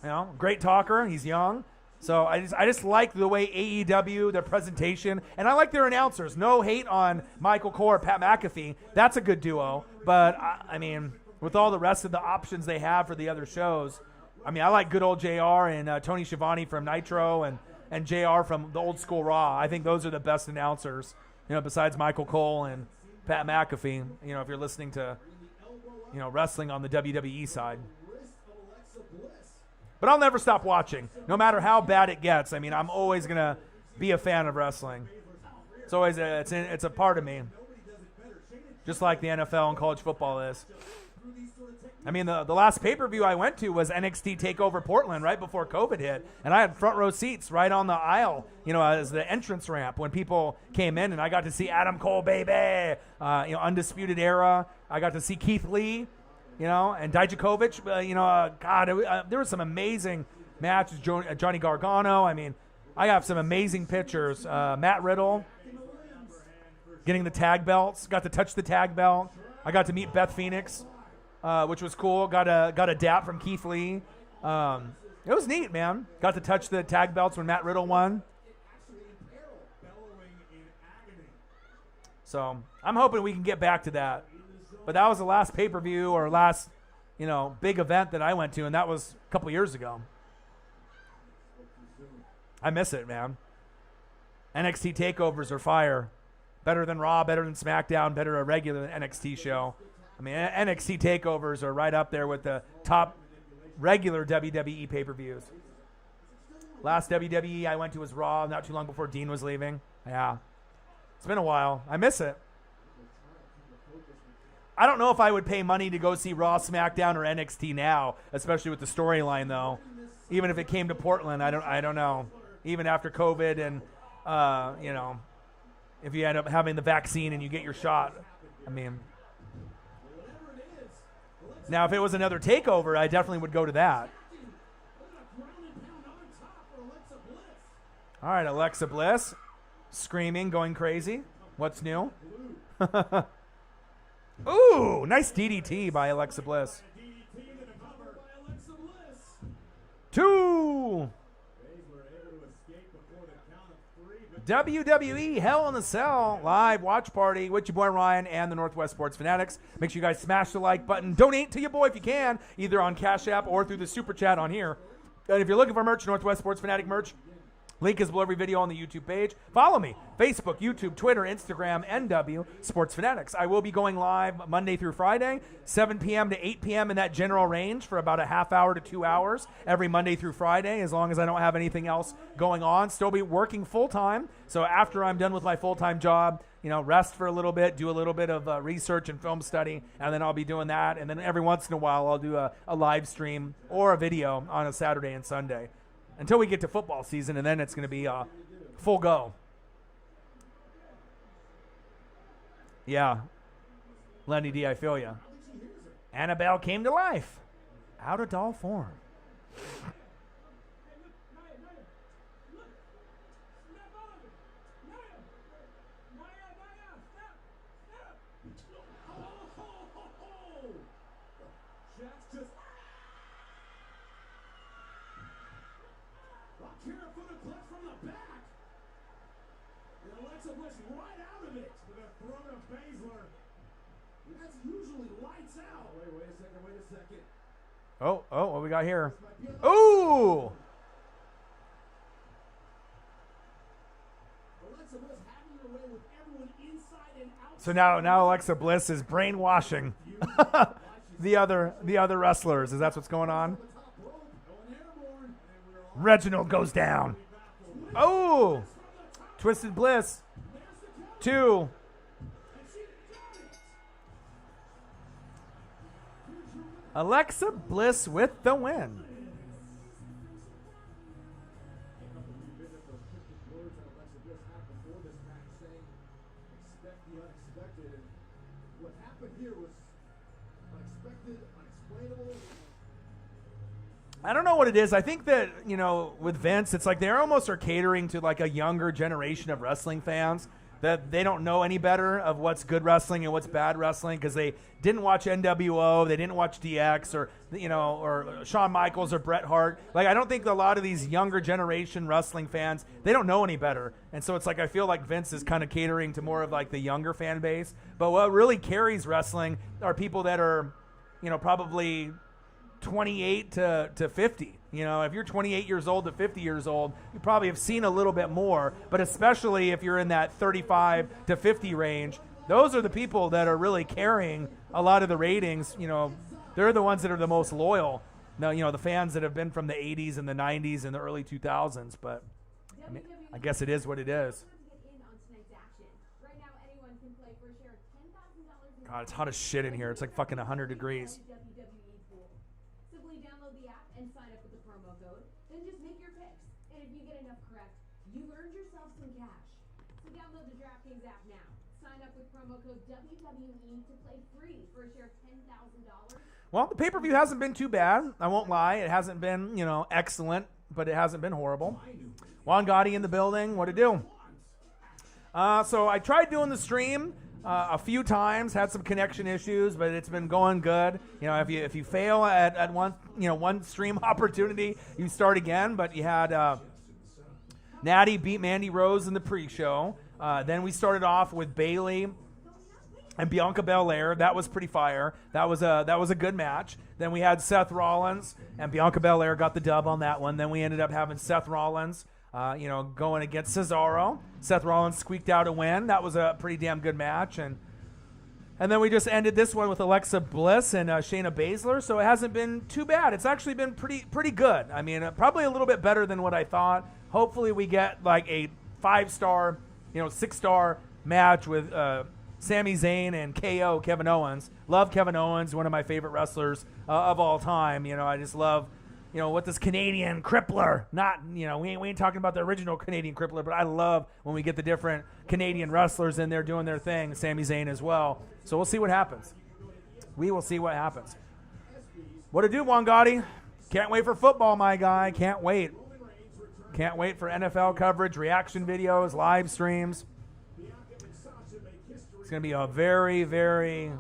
know, great talker. He's young. So I just like the way AEW, their presentation, and I like their announcers. No hate on Michael Cole or Pat McAfee. That's a good duo. But, I mean, with all the rest of the options they have for the other shows, I mean, I like good old JR and Tony Schiavone from Nitro and JR from the old school Raw. I think those are the best announcers, you know, besides Michael Cole and Pat McAfee, you know, if you're listening to, you know, wrestling on the WWE side. But I'll never stop watching, no matter how bad it gets. I mean, I'm always going to be a fan of wrestling. It's always it's a part of me, just like the NFL and college football is. I mean, the last pay-per-view I went to was NXT TakeOver Portland right before COVID hit, and I had front row seats right on the aisle, you know, as the entrance ramp when people came in, and I got to see Adam Cole, baby, you know, Undisputed Era. I got to see Keith Lee, you know, and Dijakovic. You know, God, there were some amazing matches. Johnny Gargano. I mean, I have some amazing pictures. Matt Riddle getting the tag belts. Got to touch the tag belt. I got to meet Beth Phoenix, which was cool. Got a dap from Keith Lee. It was neat, man. Got to touch the tag belts when Matt Riddle won. So I'm hoping we can get back to that. But that was the last pay-per-view or last, you know, big event that I went to, and that was a couple years ago. I miss it, man. NXT takeovers are fire. Better than Raw, better than SmackDown, better a regular NXT show. I mean, NXT takeovers are right up there with the top regular WWE pay-per-views. Last WWE I went to was Raw, not too long before Dean was leaving. Yeah. It's been a while. I miss it. I don't know if I would pay money to go see Raw, SmackDown, or NXT now, especially with the storyline, though. Even if it came to Portland, I don't know. Even after COVID and, you know, if you end up having the vaccine and you get your shot. I mean, now if it was another takeover, I definitely would go to that. All right, Alexa Bliss, screaming, going crazy. What's new? Ooh, nice DDT by Alexa Bliss. 2. WWE Hell in a Cell live watch party with your boy Ryan and the Northwest Sports Fanatics. Make sure you guys smash the like button. Donate to your boy if you can, either on Cash App or through the Super Chat on here. And if you're looking for merch, Northwest Sports Fanatic merch, link is below every video on the YouTube page. Follow me, Facebook, YouTube, Twitter, Instagram, NW Sports Fanatics. I will be going live Monday through Friday, 7 p.m. to 8 p.m. in that general range for about a half hour to 2 hours every Monday through Friday, as long as I don't have anything else going on. Still be working full-time, so after I'm done with my full-time job, you know, rest for a little bit, do a little bit of research and film study, and then I'll be doing that. And then every once in a while, I'll do a live stream or a video on a Saturday and Sunday, until we get to football season, and then it's going to be full go. Yeah. Lenny D, I feel ya. Annabelle came to life. Out of doll form. Alexa Bliss right out of it to the throat of Baszler. That's usually lights out. Wait a second. Oh, what we got here? Ooh! Alexa Bliss having her way with everyone inside and So now Alexa Bliss is brainwashing the other wrestlers. Is that what's going on? Reginald goes down. Oh, Twisted Bliss. 2. Alexa Bliss with the win. What happened here was unexpected, unexplainable. I don't know what it is. I think that, with Vince, it's like they almost are catering to like a younger generation of wrestling fans that they don't know any better of what's good wrestling and what's bad wrestling because they didn't watch NWO, they didn't watch DX or Shawn Michaels or Bret Hart. Like, I don't think a lot of these younger generation wrestling fans, they don't know any better. And so it's like I feel like Vince is kind of catering to more of like the younger fan base. But what really carries wrestling are people that are, probably 28 to 50. If you're 28 years old to 50 years old, you probably have seen a little bit more, but especially if you're in that 35 to 50 range, those are the people that are really carrying a lot of the ratings. They're the ones that are the most loyal. Now, the fans that have been from the 80s and the 90s and the early 2000s, but I guess it is what it is. God, it's hot as shit in here. It's like fucking 100 degrees. Well, the pay-per-view hasn't been too bad. I won't lie. It hasn't been, excellent, but it hasn't been horrible. Juan Gotti in the building. What'd it do? So I tried doing the stream a few times, had some connection issues, but it's been going good. If you fail at one stream opportunity, you start again. But you had Natty beat Mandy Rose in the pre-show. Then we started off with Bayley and Bianca Belair. That was pretty fire. That was a good match. Then we had Seth Rollins and Bianca Belair got the dub on that one. Then we ended up having Seth Rollins, going against Cesaro. Seth Rollins squeaked out a win. That was a pretty damn good match. And then we just ended this one with Alexa Bliss and Shayna Baszler. So it hasn't been too bad. It's actually been pretty good. I mean, probably a little bit better than what I thought. Hopefully we get like a 5-star, 6-star match with Sami Zayn and KO, Kevin Owens. Love Kevin Owens, one of my favorite wrestlers of all time. I just love, what this Canadian crippler, not, we ain't talking about the original Canadian crippler, but I love when we get the different Canadian wrestlers in there doing their thing, Sami Zayn as well. So we'll see what happens. We will see what happens. What to do, Juan Gotti? Can't wait for football, my guy. Can't wait. Can't wait for NFL coverage, reaction videos, live streams. It's going to be a very, very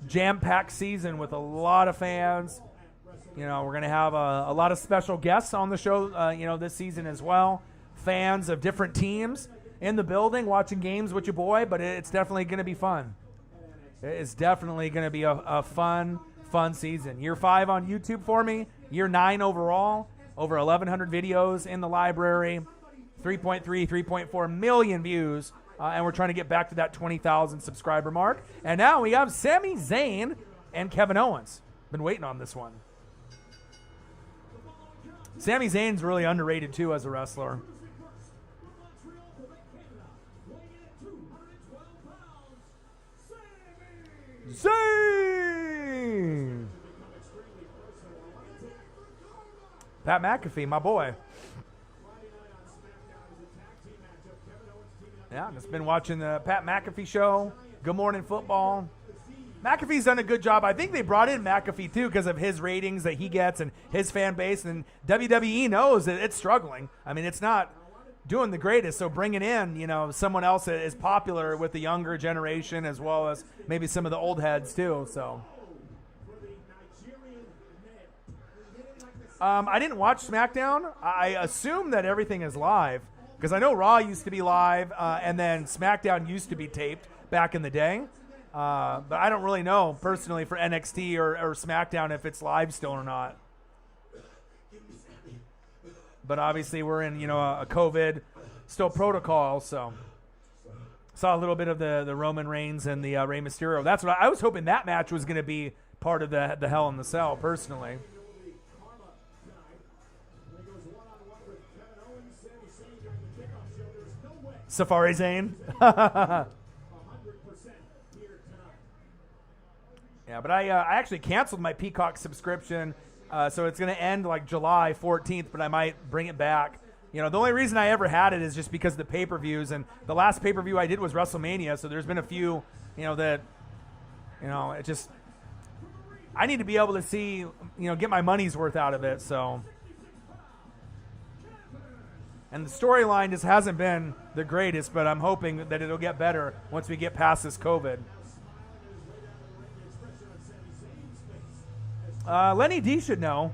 jam-packed season with a lot of fans. We're going to have a lot of special guests on the show, this season as well. Fans of different teams in the building watching games with your boy, but it's definitely going to be fun. It's definitely going to be a fun season. Year 5 on YouTube for me. Year 9 overall. Over 1,100 videos in the library. 3.4 million views. And we're trying to get back to that 20,000 subscriber mark. And now we have Sami Zayn and Kevin Owens. Been waiting on this one. Sami Zayn's really underrated too as a wrestler. Zayn! Pat McAfee, my boy. Yeah, just been watching the Pat McAfee show. Good Morning Football. McAfee's done a good job. I think they brought in McAfee, too, because of his ratings that he gets and his fan base. And WWE knows that it's struggling. I mean, it's not doing the greatest. So bringing in, someone else that is popular with the younger generation as well as maybe some of the old heads, too. So I didn't watch SmackDown. I assume that everything is live because I know Raw used to be live and then SmackDown used to be taped back in the day. But I don't really know personally for NXT or SmackDown if it's live still or not. But obviously we're in, a COVID still protocol, so Saw a little bit of the Roman Reigns and the Rey Mysterio. That's what I was hoping that match was going to be part of the Hell in the Cell, personally. Karma tonight. When he goes one-on-one with Kevin Owens, Sami Zayn during the kickoff show. There's no way Safari Zane. 100% here tonight. Yeah, but I actually canceled my Peacock subscription, so it's going to end like July 14th, but I might bring it back. You know, the only reason I ever had it is just because of the pay-per-views, and the last pay-per-view I did was WrestleMania, so there's been a few, that, it just, I need to be able to see, get my money's worth out of it, so. And the storyline just hasn't been the greatest, but I'm hoping that it'll get better once we get past this COVID. Lenny D should know.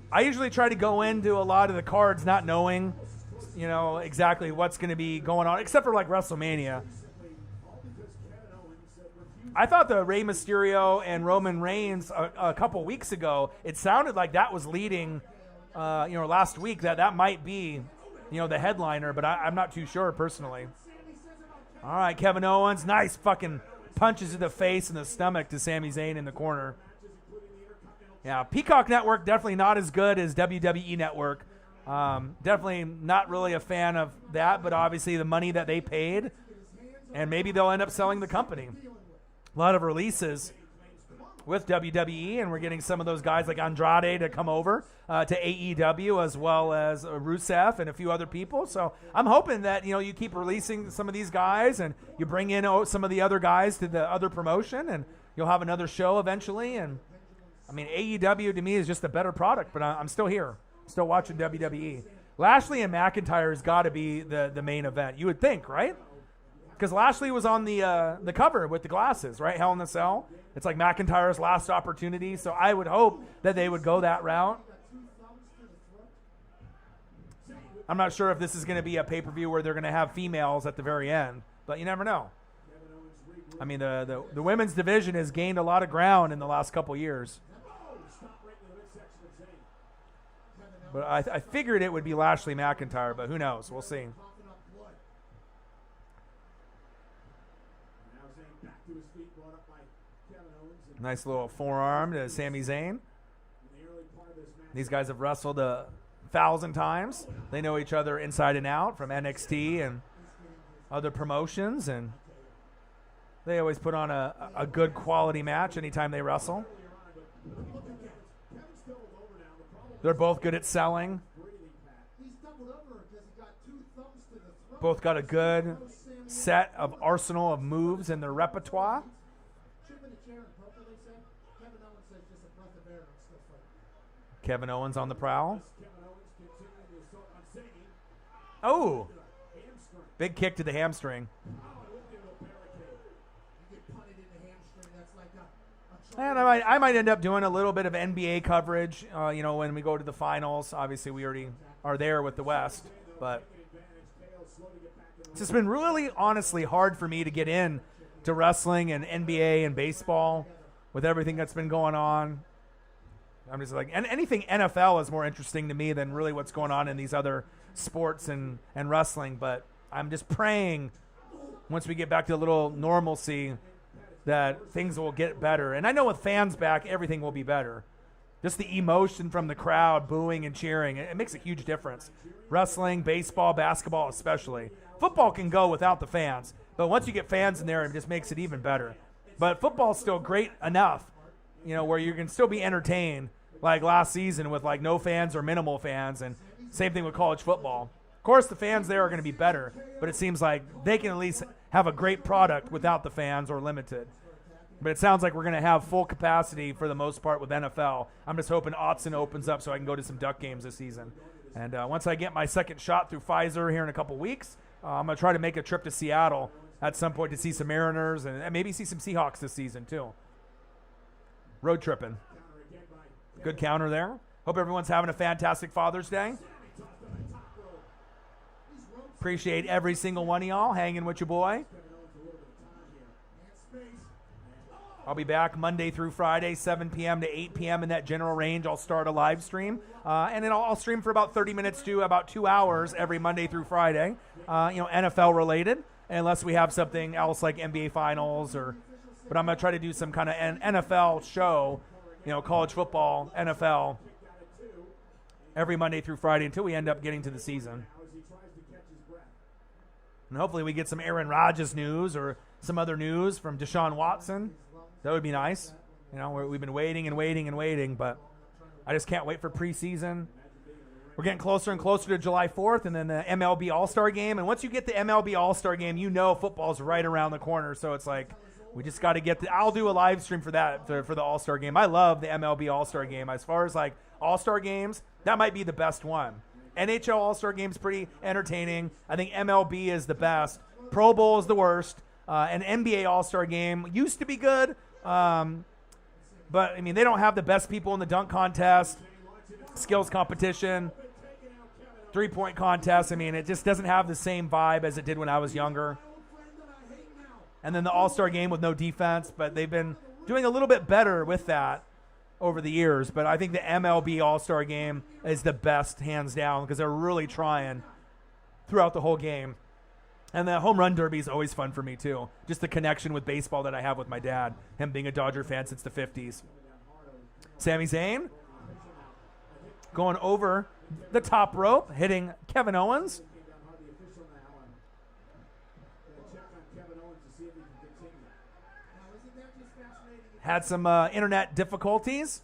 I usually try to go into a lot of the cards not knowing, exactly what's going to be going on, except for like WrestleMania. I thought the Rey Mysterio and Roman Reigns a couple weeks ago, it sounded like that was leading, last week, that might be, the headliner, but I'm not too sure personally. All right, Kevin Owens, nice fucking punches to the face and the stomach to Sami Zayn in the corner. Yeah, Peacock Network, definitely not as good as WWE Network. Definitely not really a fan of that, but obviously the money that they paid, and maybe they'll end up selling the company. A lot of releases with WWE, and we're getting some of those guys like Andrade to come over to AEW, as well as Rusev and a few other people. So I'm hoping that, you keep releasing some of these guys, and you bring in some of the other guys to the other promotion, and you'll have another show eventually. And I mean, AEW to me is just a better product, but I'm still here, still watching WWE. Lashley and McIntyre has got to be the main event. You would think, right? Because Lashley was on the cover with the glasses, right? Hell in the Cell. It's like McIntyre's last opportunity. So I would hope that they would go that route. I'm not sure if this is going to be a pay-per-view where they're going to have females at the very end, but you never know. I mean, the women's division has gained a lot of ground in the last couple years. But I figured it would be Lashley McIntyre, but who knows? We'll see. Nice little forearm to Sami Zayn. These guys have wrestled 1,000 times. They know each other inside and out from NXT and other promotions, and they always put on a good quality match anytime they wrestle. They're both good at selling. Both got a good set of arsenal of moves in their repertoire. Kevin Owens on the prowl. Oh! Big kick to the hamstring. And I might end up doing a little bit of NBA coverage, when we go to the finals. Obviously, we already are there with the West. But it's just been really, honestly, hard for me to get in to wrestling and NBA and baseball with everything that's been going on. I'm just like, and anything NFL is more interesting to me than really what's going on in these other sports and wrestling. But I'm just praying once we get back to a little normalcy that things will get better. And I know with fans back, everything will be better. Just the emotion from the crowd booing and cheering, it makes a huge difference. Wrestling, baseball, basketball especially. Football can go without the fans, but once you get fans in there, it just makes it even better. But football's still great enough, where you can still be entertained, like last season with like no fans or minimal fans, and same thing with college football. Of course, the fans there are going to be better, but it seems like they can at least have a great product without the fans or limited. But it sounds like we're going to have full capacity for the most part with NFL. I'm just hoping Autzen opens up so I can go to some Duck games this season. And once I get my second shot through Pfizer here in a couple weeks, I'm going to try to make a trip to Seattle at some point to see some Mariners and maybe see some Seahawks this season too. Road tripping. Good counter there. Hope everyone's having a fantastic Father's Day. Appreciate every single one of y'all hanging with your boy. I'll be back Monday through Friday, 7 p.m. to 8 p.m. in that general range. I'll start a live stream, and then I'll stream for about 30 minutes to about 2 hours every Monday through Friday, NFL related, unless we have something else like NBA Finals but I'm going to try to do some kind of NFL show, college football, NFL, every Monday through Friday until we end up getting to the season. And hopefully we get some Aaron Rodgers news or some other news from Deshaun Watson. That would be nice. We've been waiting and waiting and waiting, but I just can't wait for preseason. We're getting closer and closer to July 4th and then the MLB All-Star Game. And once you get the MLB All-Star Game, football's right around the corner. So it's like we just got to get I'll do a live stream for that, for the All-Star Game. I love the MLB All-Star Game. As far as like All-Star Games, that might be the best one. NHL All-Star Game's pretty entertaining. I think MLB is the best. Pro Bowl is the worst. An NBA All-Star Game used to be good. But, I mean, they don't have the best people in the dunk contest, skills competition, three-point contest. I mean, it just doesn't have the same vibe as it did when I was younger. And then the All-Star Game with no defense, but they've been doing a little bit better with that over the years. But I think the MLB All-Star Game is the best, hands down, because they're really trying throughout the whole game. And the home run derby is always fun for me, too. Just the connection with baseball that I have with my dad, him being a Dodger fan since the 50s. Sami Zayn going over the top rope, hitting Kevin Owens. Had some internet difficulties.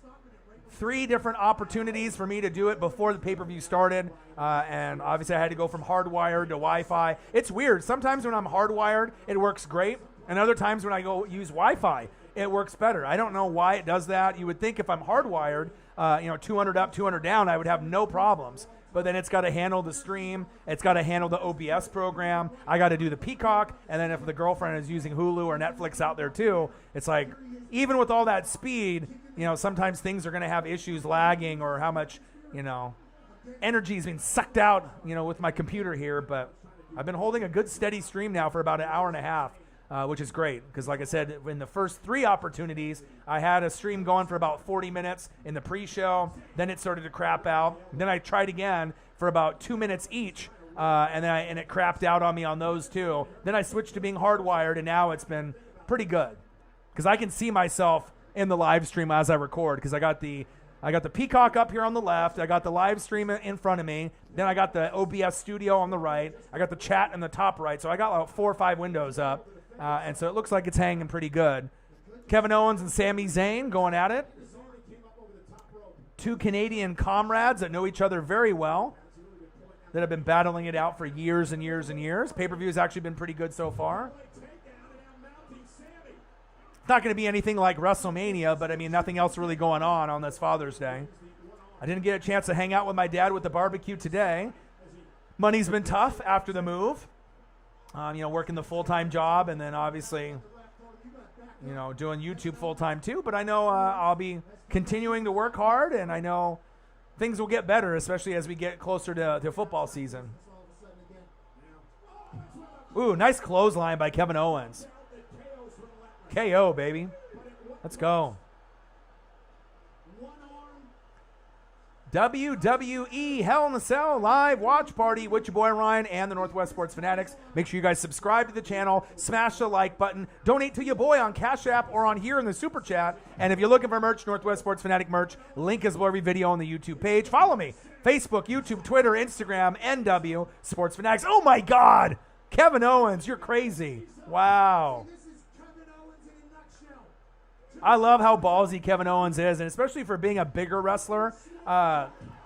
3 different opportunities for me to do it before the pay-per-view started. And obviously I had to go from hardwired to Wi-Fi. It's weird. Sometimes when I'm hardwired, it works great. And other times when I go use Wi-Fi, it works better. I don't know why it does that. You would think if I'm hardwired, 200 up, 200 down, I would have no problems. But then it's got to handle the stream. It's got to handle the OBS program. I got to do the Peacock. And then if the girlfriend is using Hulu or Netflix out there too, it's like, even with all that speed, sometimes things are going to have issues lagging or how much, energy is being sucked out, with my computer here. But I've been holding a good steady stream now for about an hour and a half, which is great. Because like I said, in the first 3 opportunities, I had a stream going for about 40 minutes in the pre-show. Then it started to crap out. Then I tried again for about 2 minutes each. And it crapped out on me on those 2. Then I switched to being hardwired, and now it's been pretty good. Because I can see myself in the live stream as I record, because I got the Peacock up here on the left, I got the live stream in front of me, then I got the OBS studio on the right, I got the chat in the top right, so I got like 4 or 5 windows up, and so it looks like it's hanging pretty good. Kevin Owens and Sami Zayn going at it. 2 Canadian comrades that know each other very well, that have been battling it out for years and years and years. Pay-per-view has actually been pretty good so far. It's not going to be anything like WrestleMania, but I mean, nothing else really going on this Father's Day. I didn't get a chance to hang out with my dad with the barbecue today. Money's been tough after the move. Working the full-time job and then obviously, doing YouTube full-time too. But I know I'll be continuing to work hard, and I know things will get better, especially as we get closer to football season. Ooh, nice clothesline by Kevin Owens. KO, baby. Let's go. WWE Hell in a Cell live watch party with your boy Ryan and the Northwest Sports Fanatics. Make sure you guys subscribe to the channel, smash the like button, donate to your boy on Cash App or on here in the Super Chat. And if you're looking for merch, Northwest Sports Fanatic merch, link is below every video on the YouTube page. Follow me, Facebook, YouTube, Twitter, Instagram, NW Sports Fanatics. Oh my God, Kevin Owens, you're crazy. Wow. I love how ballsy Kevin Owens is, and especially for being a bigger wrestler.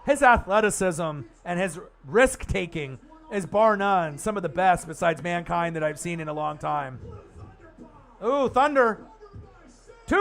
His athleticism and his risk-taking is bar none some of the best besides Mankind that I've seen in a long time. Ooh, Thunder. 2.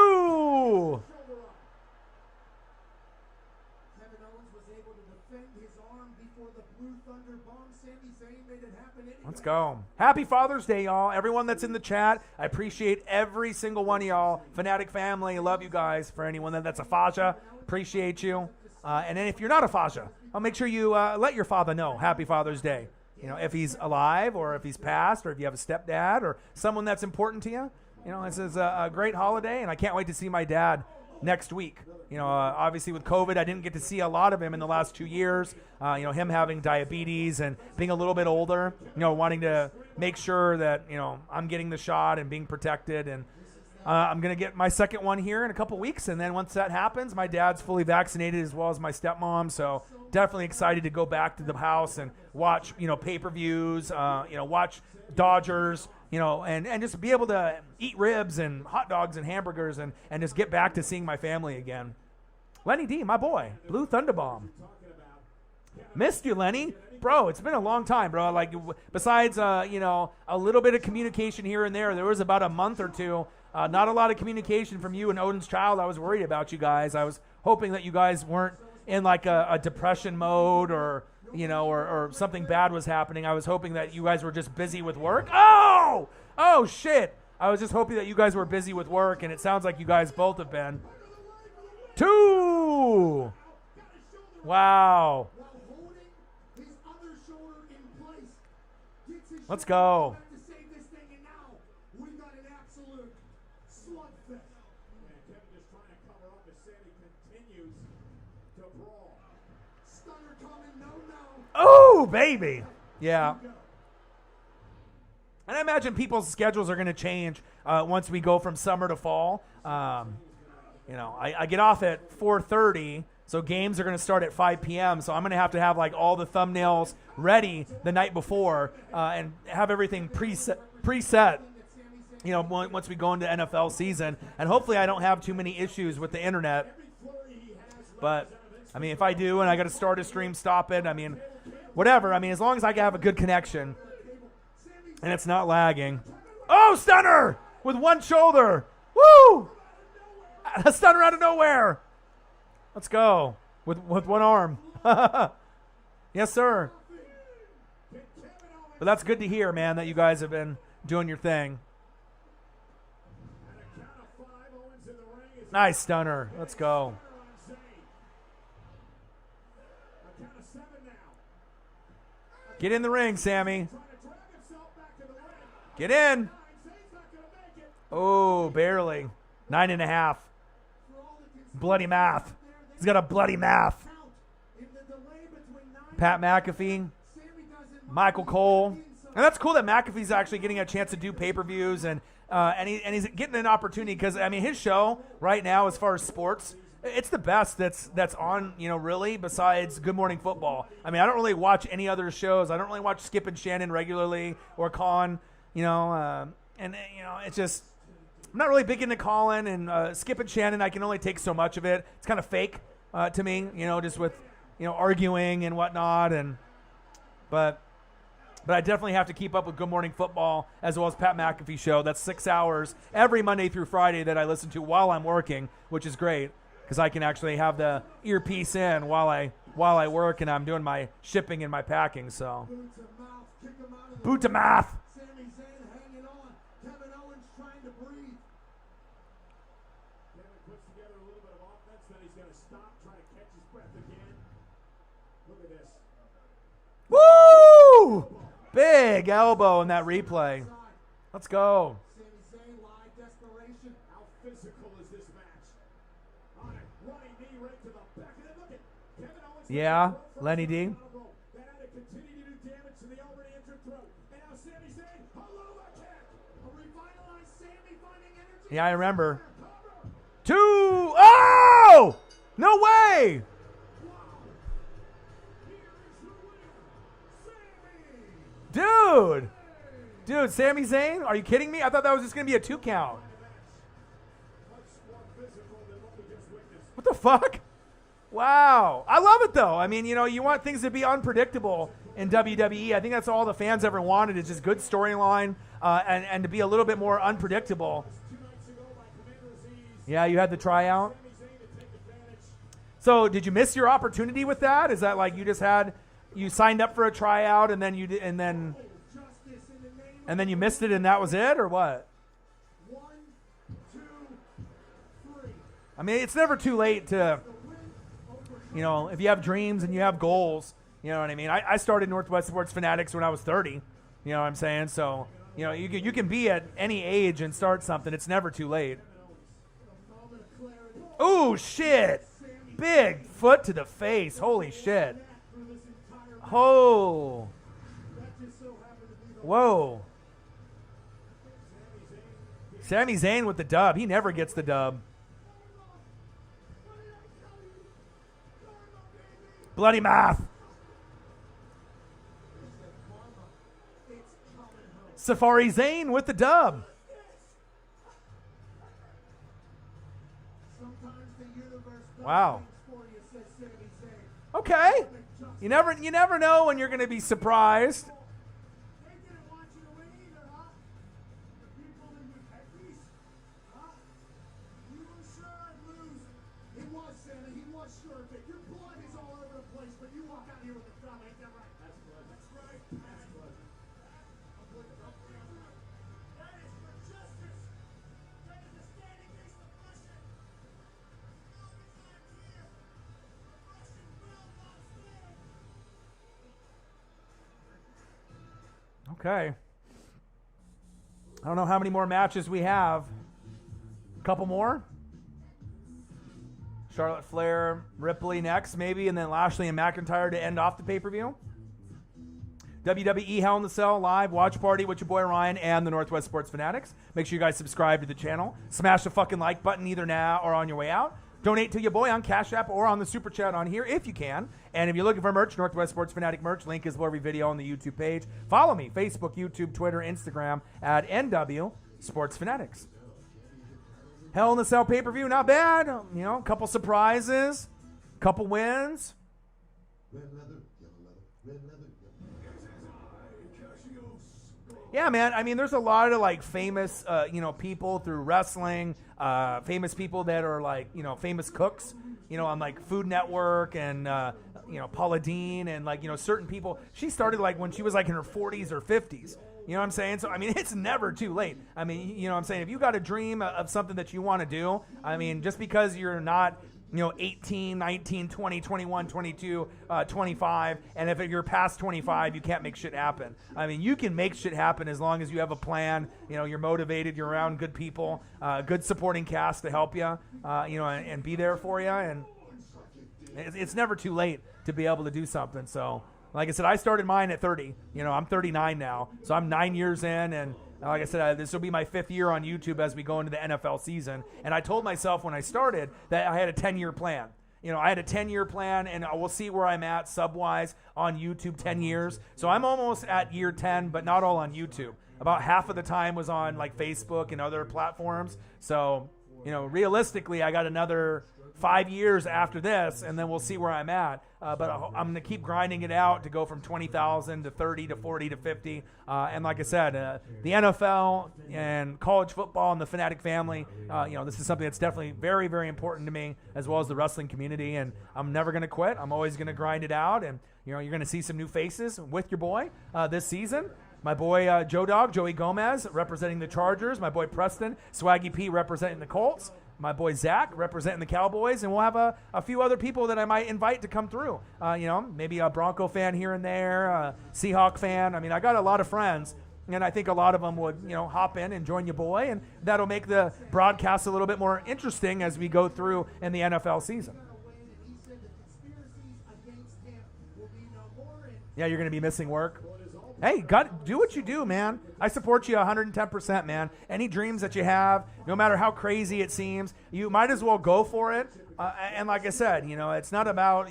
Kevin Owens was able to defend his arm before the Blue Thunder bomb. Sami Zayn made it happen anyway. Let's go. Happy Father's Day, y'all. Everyone that's in the chat, I appreciate every single one of y'all. Fanatic family, love you guys. For anyone that's a Faja, appreciate you. And then if you're not a Faja, I'll make sure you let your father know Happy Father's Day. If he's alive or if he's passed or if you have a stepdad or someone that's important to you, this is a great holiday, and I can't wait to see my dad next week. Obviously with COVID, I didn't get to see a lot of him in the last 2 years. Him having diabetes and being a little bit older, wanting to make sure that, I'm getting the shot and being protected. And I'm going to get my second one here in a couple weeks. And then once that happens, my dad's fully vaccinated as well as my stepmom. So definitely excited to go back to the house and watch, pay-per-views, watch Dodgers, and just be able to eat ribs and hot dogs and hamburgers and just get back to seeing my family again. Lenny D, my boy, Blue Thunderbomb. Missed you, Lenny. Bro, it's been a long time, bro. Like, besides, a little bit of communication here and there was about a month or two. Not a lot of communication from you and Odin's Child. I was worried about you guys. I was hoping that you guys weren't in like a depression mode or something bad was happening. I was hoping that you guys were just busy with work. Oh, shit. I was just hoping that you guys were busy with work, and it sounds like you guys both have been. 2! Wow. Let's go. Oh, baby. Yeah. And I imagine people's schedules are going to change once we go from summer to fall. I get off at 4:30, so games are going to start at 5 p.m., so I'm going to have like all the thumbnails ready the night before and have everything preset, once we go into NFL season. And hopefully I don't have too many issues with the internet. But, if I do and I got to start a stream, stop it, whatever. As long as I can have a good connection and it's not lagging. Oh, stunner with one shoulder. Woo! A stunner out of nowhere. Let's go with one arm. Yes, sir. But that's good to hear, man, that you guys have been doing your thing. Nice stunner. Let's go. Get in the ring, Sammy. Get in. Oh, barely. 9.5. Bloody math. He's got a bloody math. Pat McAfee. Michael Cole. And that's cool that McAfee's actually getting a chance to do pay-per-views and he's getting an opportunity because, his show right now as far as sports, it's the best that's on, really, besides Good Morning Football. I don't really watch any other shows. I don't really watch Skip and Shannon regularly or Colin, it's just I'm not really big into Colin and Skip and Shannon. I can only take so much of it. It's kind of fake to me, just with, arguing and whatnot. But I definitely have to keep up with Good Morning Football as well as Pat McAfee show. That's 6 hours every Monday through Friday that I listen to while I'm working, which is great. Because I can actually have the earpiece in while I work and I'm doing my shipping and my packing. So, boot to mouth. Sami Zayn hanging on. Kevin Owens trying to breathe. Kevin puts together a little bit of offense, then he's going to stop, try to catch his breath again. Look at this. Woo! Big elbow in that replay. Let's go. Sami Zayn live desperation. How physical is this match? Running knee right to the back of it. Look at Kevin Owens. Yeah, Lenny D. That had to continue to do damage to the already injured throat. And now Sami Zayn, aloha kick. A revitalized Sami finding energy. Yeah, I remember. 2. Oh! No way! Dude, Sami Zayn? Are you kidding me? I thought that was just going to be a 2 count. What the fuck? Wow. I love it, though. You want things to be unpredictable in WWE. I think that's all the fans ever wanted is just good storyline and to be a little bit more unpredictable. Yeah, you had the tryout. So did you miss your opportunity with that? Is that like you signed up for a tryout and then you missed it and that was it, or what? 1, 2, 3. It's never too late to, if you have dreams and you have goals, you know what I mean? I started Northwest Sports Fanatics when I was 30, you know what I'm saying? So, You know, you can be at any age and start something. It's never too late. Ooh, shit. Big foot to the face. Holy shit. Oh. Whoa. Sami Zayn with the dub. He never gets the dub. Bloody mouth. Safari Zayn with the dub. Wow. Okay. You never know when you're going to be surprised. Okay. I don't know how many more matches we have. A couple more? Charlotte Flair, Ripley next, maybe, and then Lashley and McIntyre to end off the pay-per-view. WWE Hell in the Cell live watch party with your boy Ryan and the Northwest Sports Fanatics. Make sure you guys subscribe to the channel. Smash the fucking like button either now or on your way out. Donate to your boy on Cash App or on the Super Chat on here if you can. And if you're looking for merch, Northwest Sports Fanatic merch, link is below every video on the YouTube page. Follow me, Facebook, YouTube, Twitter, Instagram at NW Sports Fanatics. Hell in the Cell pay-per-view, not bad. You know, a couple surprises, couple wins. Red leather, yellow leather, red leather, Yeah, man. I mean, there's a lot of like famous, people through wrestling, famous people that are like, famous cooks, on like Food Network and, Paula Deen and like, certain people. She started like when she was like in her 40s or 50s. You know what I'm saying? So, I mean, it's never too late. I mean, you know what I'm saying? If you got a dream of something that you want to do, I mean, just because you're not, 18, 19, 20, 21, 22, 25, and if you're past 25, you can't make shit happen. I mean, you can make shit happen as long as you have a plan, you're motivated, you're around good people, good supporting cast to help you, and be there for you, and it's never too late to be able to do something. So, like I said, I started mine at 30. I'm 39 now, so I'm 9 years in, and like I said, this will be my 5th year on YouTube as we go into the NFL season. And I told myself when I started that I had a 10-year plan. I had a 10-year plan, and we'll see where I'm at sub-wise on YouTube 10 years. So I'm almost at year 10, but not all on YouTube. About half of the time was on like Facebook and other platforms. So, realistically, I got another 5 years after this, and then we'll see where I'm at. But I'm going to keep grinding it out to go from 20,000 to 30 to 40 to 50. And like I said, the NFL and college football and the Fanatic family, this is something that's definitely very, very important to me, as well as the wrestling community. And I'm never going to quit. I'm always going to grind it out. And, you're going to see some new faces with your boy this season. My boy Joey Gomez representing the Chargers. My boy Preston, Swaggy P representing the Colts. My boy Zach representing the Cowboys, and we'll have a few other people that I might invite to come through. Maybe a Bronco fan here and there, a Seahawk fan. I mean, I got a lot of friends, and I think a lot of them would, hop in and join your boy, and that'll make the broadcast a little bit more interesting as we go through in the NFL season. Yeah, you're going to be missing work. Hey, do what you do, man. I support you 110%, man. Any dreams that you have, no matter how crazy it seems, you might as well go for it. And like I said, it's not about,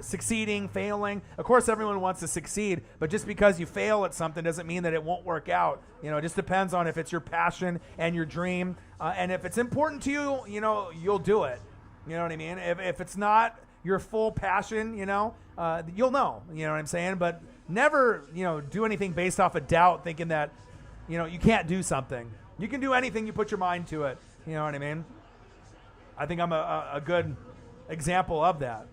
succeeding, failing. Of course, everyone wants to succeed, but just because you fail at something doesn't mean that it won't work out. It just depends on if it's your passion and your dream. And if it's important to you, you'll do it. You know what I mean? If it's not your full passion, you'll know. You know what I'm saying? But never, do anything based off of doubt, thinking that, you can't do something. You can do anything you put your mind to it. You know what I mean? I think I'm a good example of that.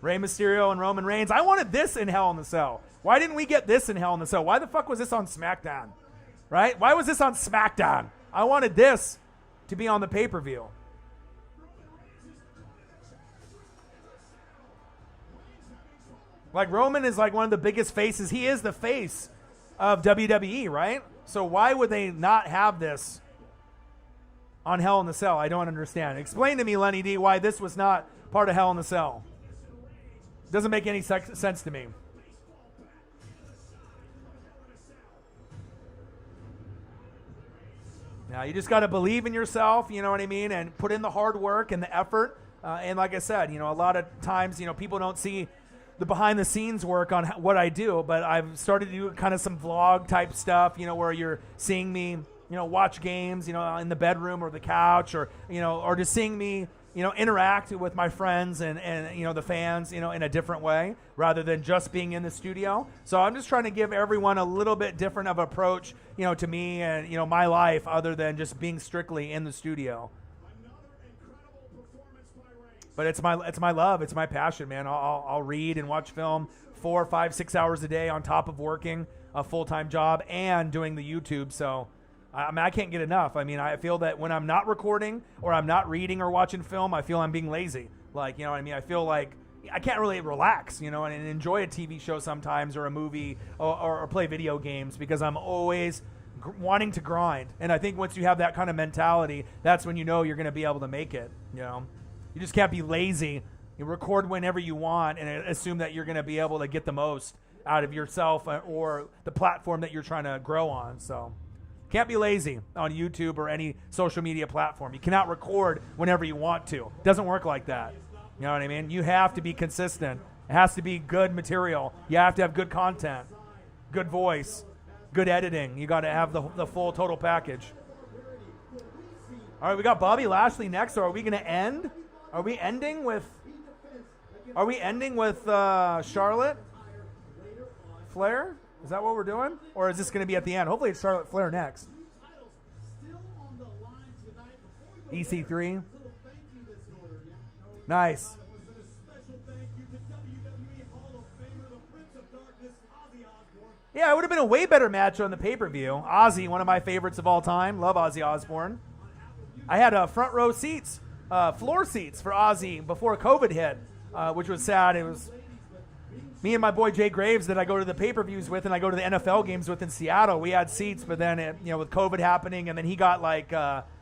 Rey Mysterio and Roman Reigns. I wanted this in Hell in the Cell. Why didn't we get this in Hell in the Cell? Why the fuck was this on SmackDown? Right? Why was this on SmackDown? I wanted this to be on the pay-per-view. Like Roman is like one of the biggest faces. He is the face of WWE, right? So why would they not have this on Hell in the Cell? I don't understand. Explain to me, Lenny D, why this was not part of Hell in the Cell. Doesn't make any sense to me. Now, you just got to believe in yourself, you know what I mean, and put in the hard work and the effort. And like I said, you know, a lot of times, you know, people don't see the behind-the-scenes work on what I do, but I've started to do kind of some vlog-type stuff, you know, where you're seeing me, you know, watch games, you know, in the bedroom or the couch, or, you know, or just seeing me, you know, interact with my friends and you know, the fans, you know, in a different way rather than just being in the studio. So I'm just trying to give everyone a little bit different of approach, you know, to me and, you know, my life other than just being strictly in the studio. But it's my love. It's my passion, man. I'll read and watch film 4, 5, 6 hours a day on top of working a full-time job and doing the YouTube. So I mean, I can't get enough. I mean, I feel that when I'm not recording or I'm not reading or watching film, I feel I'm being lazy. Like, you know what I mean? I feel like I can't really relax, you know, and enjoy a TV show sometimes or a movie or play video games because I'm always wanting to grind. And I think once you have that kind of mentality, that's when you know you're going to be able to make it, you know? You just can't be lazy. You record whenever you want and assume that you're going to be able to get the most out of yourself or the platform that you're trying to grow on. So can't be lazy on YouTube or any social media platform. You cannot record whenever you want to. It doesn't work like that. You know what I mean? You have to be consistent. It has to be good material. You have to have good content, good voice, good editing. You got to have the full total package. All right, we got Bobby Lashley next. So are we going to end? Are we ending with Charlotte Flair? Is that what we're doing? Or is this going to be at the end? Hopefully it's Charlotte Flair next. EC3. Nice. Yeah, it would have been a way better match on the pay-per-view. Ozzy, one of my favorites of all time. Love Ozzy Osbourne. I had front row seats. Floor seats for Ozzy before COVID hit, which was sad. It was me and my boy Jay Graves that I go to the pay-per-views with and I go to the NFL games with in Seattle. We had seats, but then, you know, with COVID happening, and then he got like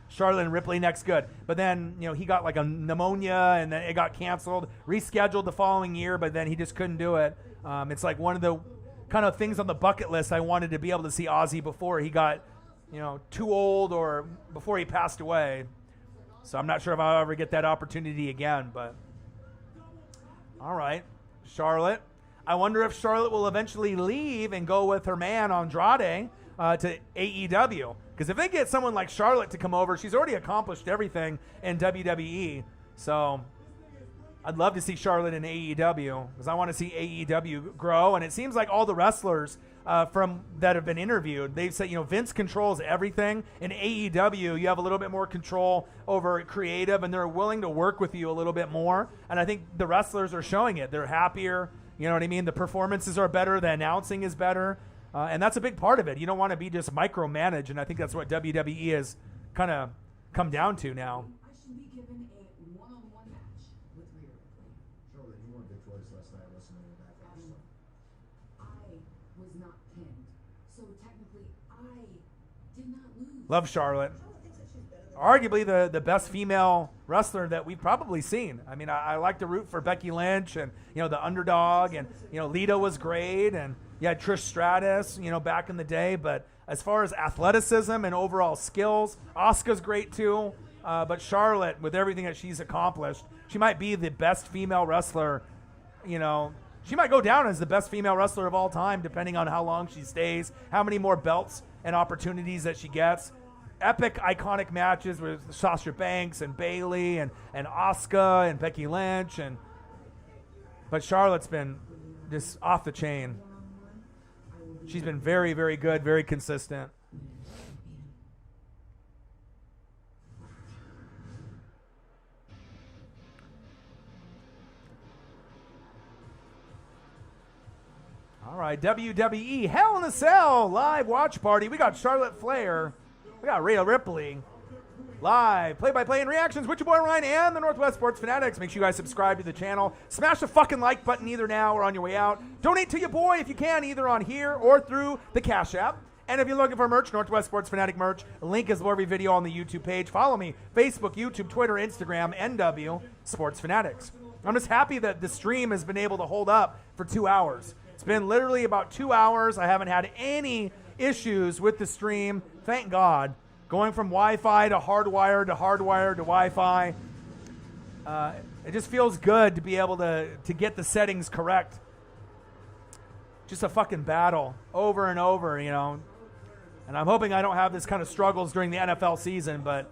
Charlotte and Ripley next good. But then, you know, he got like a pneumonia and then it got canceled, rescheduled the following year, but then he just couldn't do it. It's like one of the kind of things on the bucket list. I wanted to be able to see Ozzy before he got, you know, too old or before he passed away. So I'm not sure if I'll ever get that opportunity again, but all right, Charlotte. I wonder if Charlotte will eventually leave and go with her man Andrade to AEW. Because if they get someone like Charlotte to come over, she's already accomplished everything in WWE. So I'd love to see Charlotte in AEW because I want to see AEW grow. And it seems like all the wrestlers from that have been interviewed, they've said, you know, Vince controls everything. In AEW, you have a little bit more control over creative, and they're willing to work with you a little bit more. And I think the wrestlers are showing it. They're happier. You know what I mean? The performances are better. The announcing is better. And that's a big part of it. You don't want to be just micromanaged, and I think that's what WWE has kind of come down to now. I should be given a one-on-one match with Rhea Ripley. Charlotte, you weren't victorious last night listening to that. I was not pinned, so technically I did not lose. Love Charlotte. Arguably the best female wrestler that we've probably seen. I mean, I like to root for Becky Lynch and, you know, the underdog, and, you know, Lita was great, and yeah, Trish Stratus, you know, back in the day. But as far as athleticism and overall skills, Asuka's great too. But Charlotte, with everything that she's accomplished, she might be the best female wrestler. You know, she might go down as the best female wrestler of all time, depending on how long she stays, how many more belts and opportunities that she gets. Epic, iconic matches with Sasha Banks and Bayley and Asuka and Becky Lynch. But Charlotte's been just off the chain. She's been very, very good, very consistent. All right, WWE Hell in a Cell live watch party. We got Charlotte Flair. We got Rhea Ripley. live play-by-play and reactions with your boy Ryan and the Northwest Sports Fanatics. Make sure you guys subscribe to the channel. Smash the fucking like button either now or on your way out. Donate to your boy if you can, either on here or through the Cash App. And if you're looking for merch, Northwest Sports Fanatic merch, link is below every video on the YouTube page. Follow me, Facebook, YouTube, Twitter, Instagram, NW Sports Fanatics. I'm just happy that the stream has been able to hold up for 2 hours. It's been literally about 2 hours. I haven't had any issues with the stream. Thank God. Going from Wi-Fi to hardwired to Wi-Fi. It just feels good to be able to get the settings correct. Just a fucking battle over and over, you know. And I'm hoping I don't have this kind of struggles during the NFL season, but,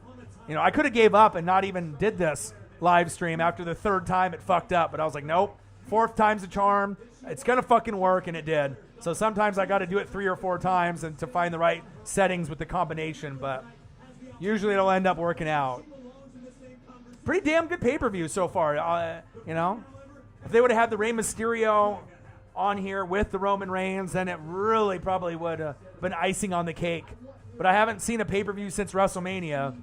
you know, I could have gave up and not even did this live stream after the third time it fucked up. But I was like, nope, fourth time's a charm. It's going to fucking work, and it did. So sometimes I got to do it 3 or 4 times and to find the right settings with the combination, but usually it'll end up working out. Pretty damn good pay-per-view so far, you know. If they would have had the Rey Mysterio on here with the Roman Reigns, then it really probably would have been icing on the cake. But I haven't seen a pay-per-view since WrestleMania.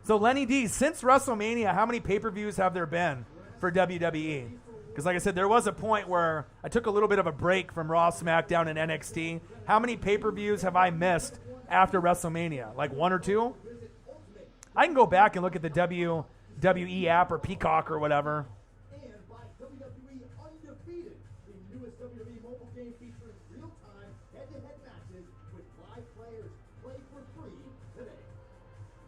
So Lenny D, since WrestleMania, how many pay-per-views have there been for WWE? Because like I said, there was a point where I took a little bit of a break from Raw, SmackDown, and NXT. How many pay-per-views have I missed after WrestleMania? Like 1 or 2? I can go back and look at the WWE app or Peacock or whatever. And by WWE Undefeated, the newest WWE mobile game featuring real-time head-to-head matches with live players. Play for free today.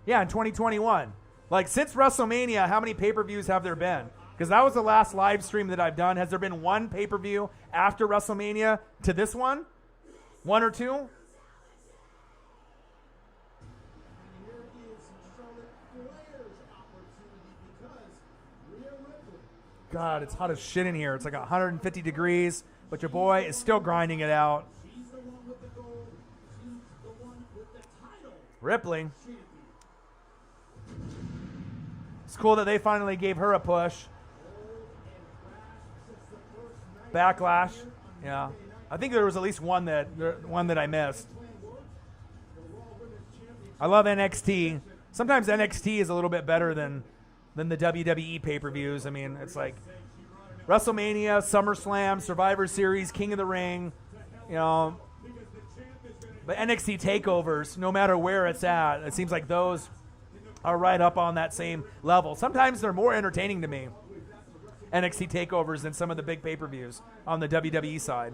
Yeah, in 2021. Like, since WrestleMania, how many pay-per-views have there been? Because that was the last live stream that I've done. Has there been one pay-per-view after WrestleMania to this one? 1 or 2? Here is Charlotte Flair's opportunity because Rhea Ripley. God, it's hot as shit in here. It's like 150 degrees, but your boy is still grinding it out. She's the one with the gold. She's the one with the title. Ripley. Champion. It's cool that they finally gave her a push. Backlash. Yeah. I think there was at least one that I missed. I love NXT. Sometimes NXT is a little bit better than the WWE pay-per-views. I mean, it's like WrestleMania, SummerSlam, Survivor Series, King of the Ring, you know. But NXT takeovers, no matter where it's at, it seems like those are right up on that same level. Sometimes they're more entertaining to me, NXT takeovers, than some of the big pay-per-views on the WWE side.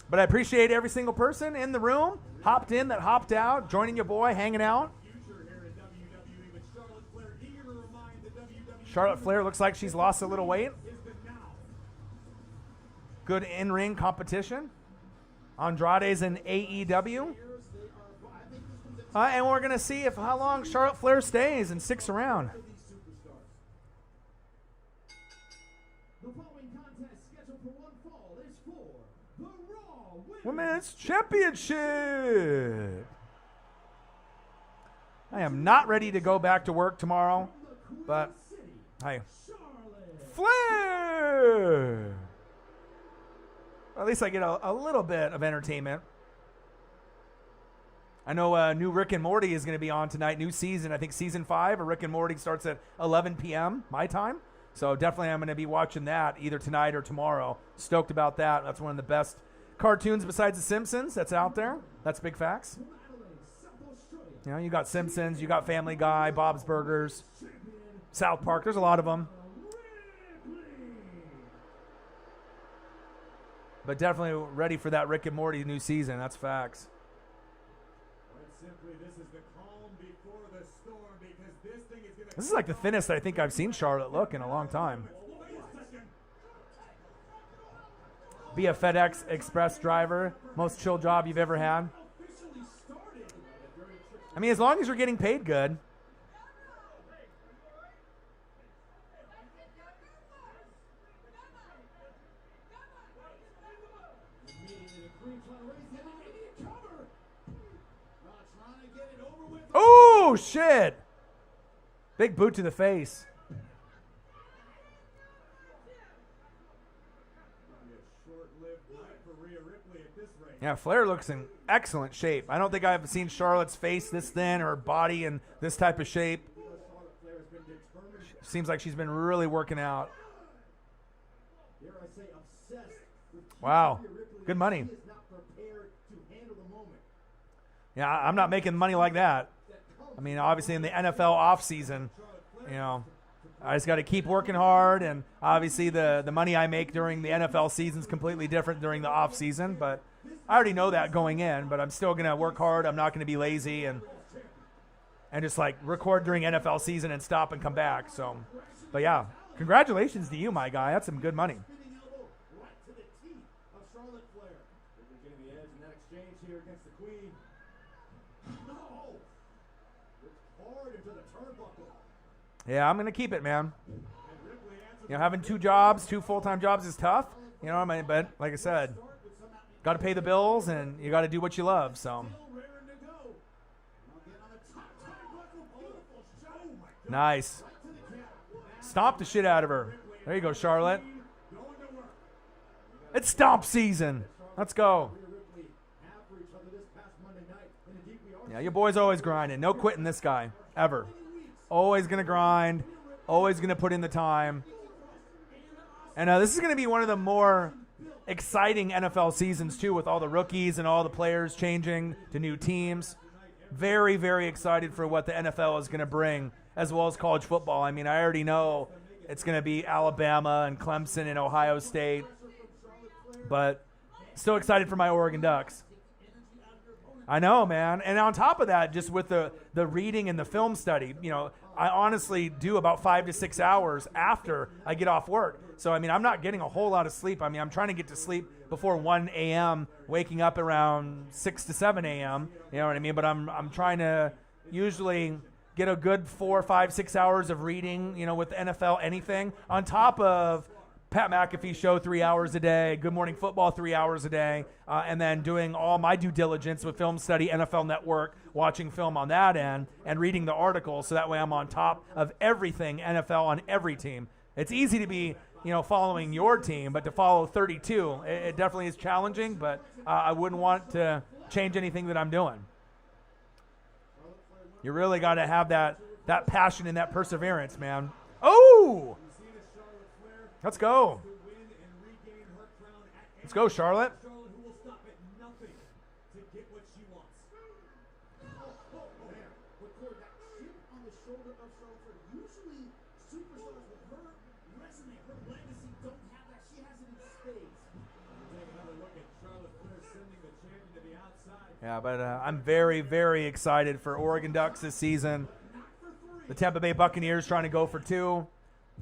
But I appreciate every single person in the room, hopped in, that hopped out, joining your boy, hanging out. Charlotte Flair looks like she's lost a little weight. Good in-ring competition. Andrade's in AEW. And we're going to see how long Charlotte Flair stays and sticks around. The following contest scheduled for one fall is for the Raw Women's Championship. I am not ready to go back to work tomorrow, but hey, Flair. At least I get a little bit of entertainment. I know new Rick and Morty is going to be on tonight. New season, I think season 5 of Rick and Morty starts at 11 p.m. my time. So definitely I'm going to be watching that either tonight or tomorrow. Stoked about that. That's one of the best cartoons besides The Simpsons that's out there. That's big facts. You know, you got Simpsons, you got Family Guy, Bob's Burgers, South Park. There's a lot of them. But definitely ready for that Rick and Morty new season. That's facts. Simply, this is the calm before the storm because this thing is going to. This is like the thinnest I think I've seen Charlotte look in a long time. Be a FedEx Express driver, most chill job you've ever had. I mean, as long as you're getting paid good. Oh, shit. Big boot to the face. Short-lived night for Rhea Ripley at this rate. Yeah, Flair looks in excellent shape. I don't think I've seen Charlotte's face this thin or her body in this type of shape. Charlotte Flair has been determined. Seems like she's been really working out. Dare I say obsessed with Wow. Rhea Ripley. Good money. She is not prepared to handle the moment. Yeah, I'm not making money like that. I mean, obviously in the NFL offseason, you know, I just got to keep working hard, and obviously the money I make during the NFL season is completely different during the off season, but I already know that going in, but I'm still going to work hard. I'm not going to be lazy and just like record during NFL season and stop and come back. So, but yeah, congratulations to you, my guy. That's some good money. Spinning elbow right to the teeth of Charlotte Flair. Ripley getting the edge in that exchange here against the Queen. No! It's hard into the turnbuckle. Yeah, I'm going to keep it, man. And Ripley answers You know, having two full-time jobs is tough. You know what I mean? But like I said, with some got to pay the bills and you got to do what you love. So still raring to go. Now get on the top turnbuckle. Beautiful shot. Oh my God. nice. Right to the cap. Stomp the shit out of her. There you go, Charlotte. Going to work. It's stomp season. Let's go. Rhea Ripley have for each other this past Monday night in a deeply Yeah, your boy's always grinding. No quitting this guy, ever. Always going to grind. Always going to put in the time. And this is going to be one of the more exciting NFL seasons, too, with all the rookies and all the players changing to new teams. Very, very excited for what the NFL is going to bring, as well as college football. I mean, I already know it's going to be Alabama and Clemson and Ohio State. But still excited for my Oregon Ducks. I know, man. And on top of that, just with the reading and the film study, you know, I honestly do about 5 to 6 hours after I get off work. So, I mean, I'm not getting a whole lot of sleep. I mean, I'm trying to get to sleep before 1 a.m., waking up around 6 to 7 a.m., you know what I mean? But I'm trying to usually get a good 4, 5, 6 hours of reading, you know, with the NFL anything, on top of Pat McAfee show 3 hours a day, Good Morning Football 3 hours a day, and then doing all my due diligence with Film Study, NFL Network, watching film on that end, and reading the articles, so that way I'm on top of everything NFL on every team. It's easy to be, you know, following your team, but to follow 32, it definitely is challenging, but I wouldn't want to change anything that I'm doing. You really got to have that passion and that perseverance, man. Oh! Let's go. Let's go, Charlotte. Charlotte, who will stop at nothing to get what she wants. Man, record that chip on the shoulder of Charlotte Flair. Usually, superstars with her resume, her legacy, don't have that. She has it in spades. Take another look at Charlotte Flair sending the champion to the outside. Yeah, but I'm very, very excited for Oregon Ducks this season. The Tampa Bay Buccaneers trying to go for 2.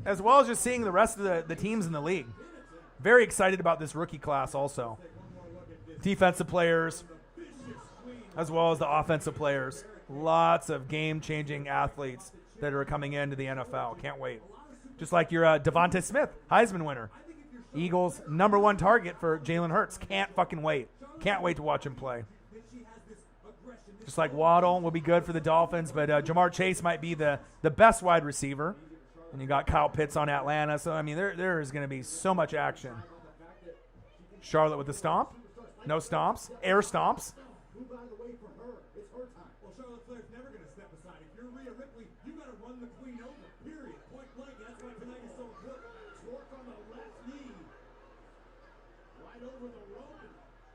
As well as just seeing the rest of the teams in the league. Very excited about this rookie class also. Defensive players, as well as the offensive players. Lots of game-changing athletes that are coming into the NFL. Can't wait. Just like your Devontae Smith, Heisman winner. Eagles' #1 target for Jalen Hurts. Can't fucking wait. Can't wait to watch him play. Just like Waddle will be good for the Dolphins, but Jamar Chase might be the best wide receiver. And you got Kyle Pitts on Atlanta. So, I mean, there is going to be so much action. Charlotte with the stomp. No stomps. Air stomps. Move out of the way for her. It's her time. Well, Charlotte Flair's never going to step aside. If you're Rhea Ripley, you got to run the Queen over. Period. Point blank. That's why tonight is so important. Torque on the left knee. Right over the rope.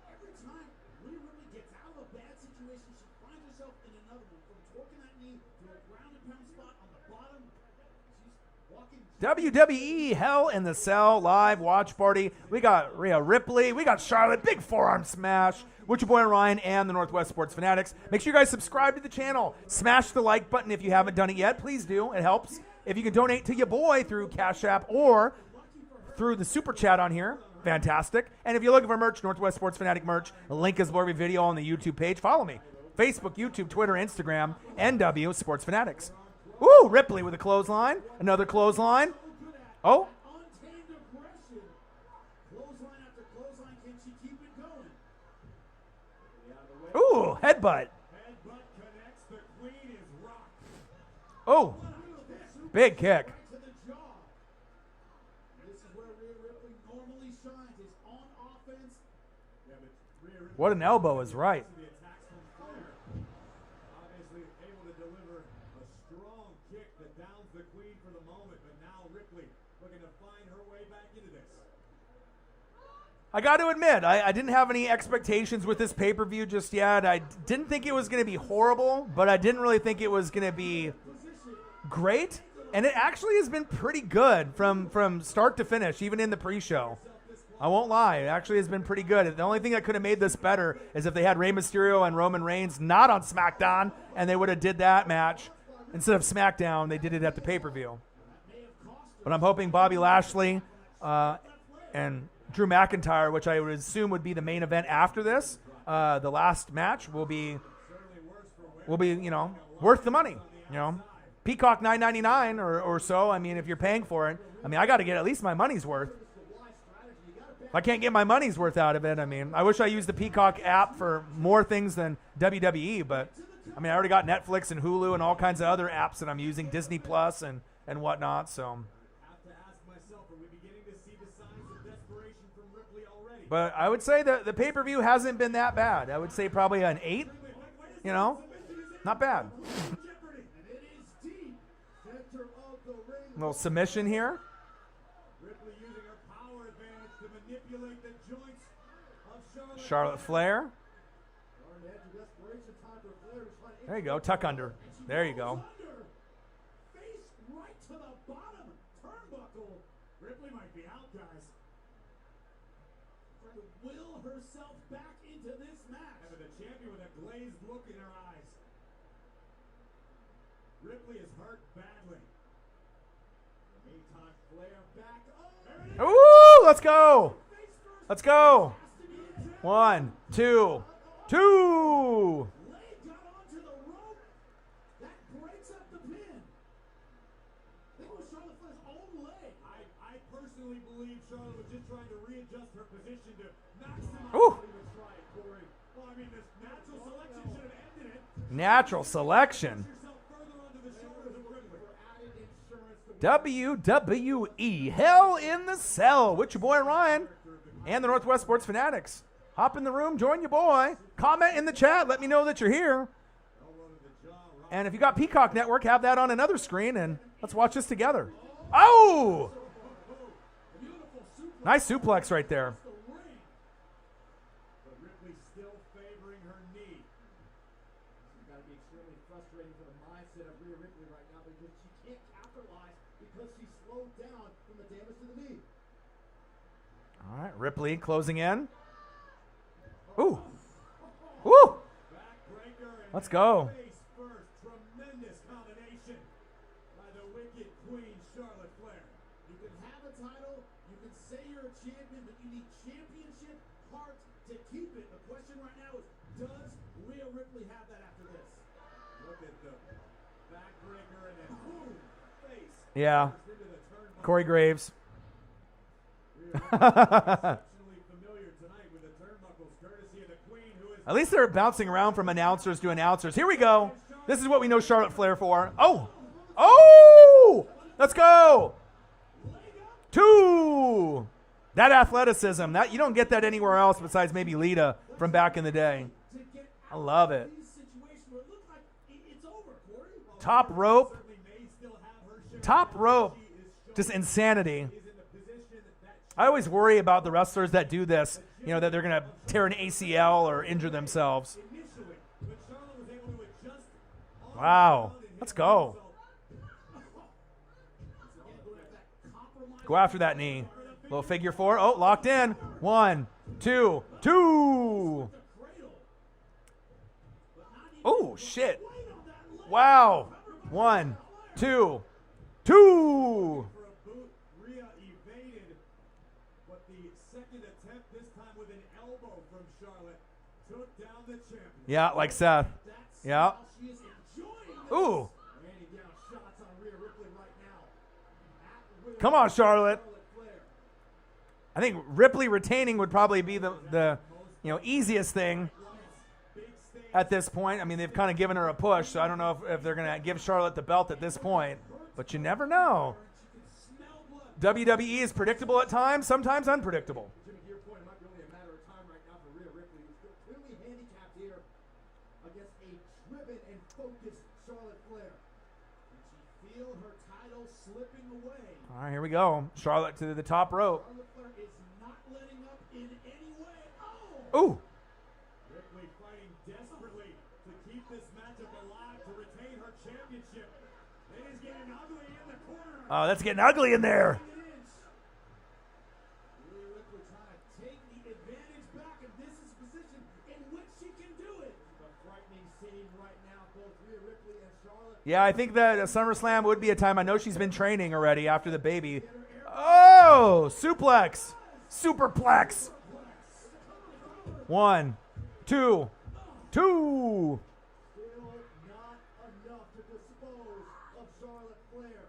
Every time Rhea Ripley gets out of a bad situation, she finds herself in another one. From torquing that knee to a ground and pound spot on the bottom. WWE Hell in the Cell live watch party. We got Rhea Ripley. We got Charlotte. Big forearm smash. With your boy Ryan and the Northwest Sports Fanatics. Make sure you guys subscribe to the channel. Smash the like button if you haven't done it yet. Please do. It helps. If you can donate to your boy through Cash App or through the Super Chat on here, fantastic. And if you're looking for merch, Northwest Sports Fanatic merch, a link is below every video on the YouTube page. Follow me. Facebook, YouTube, Twitter, Instagram, NW Sports Fanatics. Ooh, Ripley with a clothesline. Another clothesline. Oh. Untamed aggression. Clothesline after clothesline. Can she keep it going? Ooh, headbutt. Headbutt connects. The Queen is rocked. Oh, big kick. Right to the jaw. This is where Rhea Ripley normally shines, is on offense. Yeah, but Rhea Ripley What an elbow is right. the attacks from Flair. Obviously able to deliver a strong kick that downs the Queen for the moment, but now Ripley looking to find her way back into this. I got to admit, I didn't have any expectations with this pay-per-view just yet. I didn't think it was going to be horrible, but I didn't really think it was going to be great. And it actually has been pretty good from start to finish, even in the pre-show. I won't lie. It actually has been pretty good. The only thing that could have made this better is if they had Rey Mysterio and Roman Reigns not on SmackDown, and they would have did that match. Instead of SmackDown, they did it at the pay-per-view. But I'm hoping Bobby Lashley and Drew McIntyre, which I would assume would be the main event after this, the last match will be worth the money. Peacock $9.99 or so. I mean, if you're paying for it, I mean, I got to get at least my money's worth. If I can't get my money's worth out of it, I mean, I wish I used the Peacock app for more things than WWE, but I mean, I already got Netflix and Hulu and all kinds of other apps that I'm using, Disney Plus and whatnot. So. But I would say that the pay-per-view hasn't been that bad. I would say probably an 8. Not bad. Little submission here. Charlotte Flair. There you go, tuck under. There you go. Face right to the bottom turnbuckle. Ripley might be out, guys. Trying to will herself back into this match. Having the champion with a glazed look in her eyes. Ripley is hurt badly. Meantime, Flair back. Ooh, let's go. Let's go. 1, 2, 2. Leg got onto the rope. That breaks up the pin. I think it was Charlotte Flair's own leg. I personally believe Charlotte was just trying to readjust her position to maximize what he was trying, Corey. Well, I mean, this natural selection should have ended it. Natural selection. Yourself further onto the shoulders of Ripley. WWE Hell in the Cell with your boy Ryan and the Northwest Sports Fanatics. Hop in the room, join your boy, comment in the chat, let me know that you're here. And if you got Peacock Network, have that on another screen, and let's watch this together. Oh! Nice suplex right there. But Ripley still favoring her knee. It's got to be extremely frustrating for the mindset of Rhea Ripley right now because she can't capitalize because she's slowed down from the damage to the knee. All right, Ripley closing in. Ooh. Woo! Let's go. First, tremendous combination by the wicked Queen Charlotte Flair. You can have a title, you can say you're a champion, but you need championship heart to keep it. The question right now is, does Rhea Ripley have that after this? Look at the backbreaker and then boom, face. Yeah. Corey Graves. At least they're bouncing around from announcers to announcers. Here we go. This is what we know Charlotte Flair for. Oh! Oh! Let's go! 2! That athleticism, that you don't get that anywhere else besides maybe Lita from back in the day. I love it. Top rope. Top rope. Just insanity. I always worry about the wrestlers that do this, that they're going to tear an ACL or injure themselves. Wow. Let's go. Go after that knee. Little figure 4. Oh, locked in. 1, 2, 2. Oh, shit. Wow. 1, 2, 2. Yeah, like Seth. Yeah. Ooh. Come on, Charlotte. I think Ripley retaining would probably be the easiest thing at this point. I mean, they've kind of given her a push, so I don't know if they're going to give Charlotte the belt at this point. But you never know. WWE is predictable at times, sometimes unpredictable. focused Charlotte Flair. Can she feel her title slipping away? All right, here we go. Charlotte to the top rope. Charlotte Flair is not letting up in any way. Oh! Ooh. Ripley fighting desperately to keep this matchup alive to retain her championship. It is getting ugly in the corner. Oh, that's getting ugly in there. Rhea Ripley trying to take the advantage back, and this is a position in which she can do it. A frightening scene right now, both Rhea Ripley and Charlotte. Yeah, I think that SummerSlam would be a time. I know she's been training already after the baby. Oh, suplex. Superplex. 1, 2, 2. Still not enough to dispose of Charlotte Flair.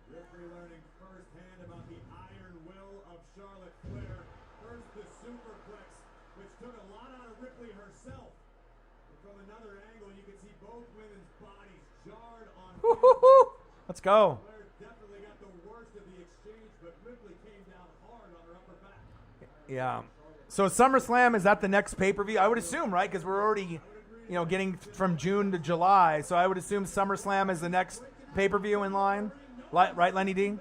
Ripley learning firsthand about the iron will of Charlotte Flair. First the superplex, which took a lot out of Ripley herself. But from another angle, you can see both women's bodies jarred on. Woo-hoo-hoo. Let's go. Flair definitely got the worst of the exchange, but Ripley came down hard on her upper back. Yeah. So SummerSlam, is that the next pay-per-view? I would assume, right? Because we're already, getting from June to July. So I would assume SummerSlam is the next pay-per-view in line. Right, Lenny D?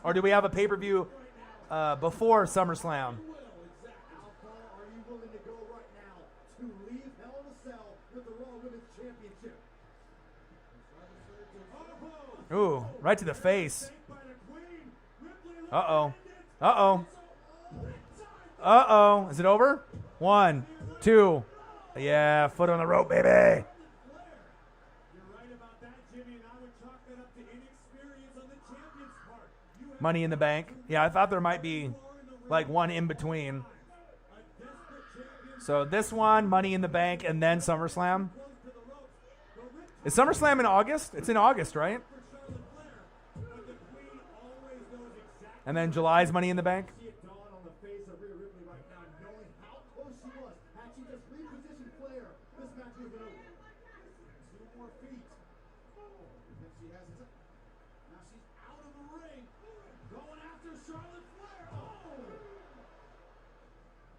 Or do we have a pay-per-view before SummerSlam? How far are you willing to go right now to leave Hell in a Cell with the Raw Women's Championship? Ooh, right to the face. Uh-oh. Uh-oh. Uh-oh. Is it over? 1, 2. Yeah, foot on the rope, baby. You're right about that, Jimmy, and I would chalk that up to inexperience on the champion's part. You have Money in the Bank. Yeah, I thought there might be like one in between. a desperate champion So this one, Money in the Bank, and then SummerSlam. close to the ropes. The Ripley Is SummerSlam in August? It's in August, right? for Charlotte Flair, but the Queen always knows exactly. And then July's Money in the Bank. See it dawn on the face of Rhea Ripley right now, knowing how close she was. Had she just repositioned Flair, this match would have been over. 2 more feet. And she has it. Now she's out of the ring, going after Charlotte Flair. Oh!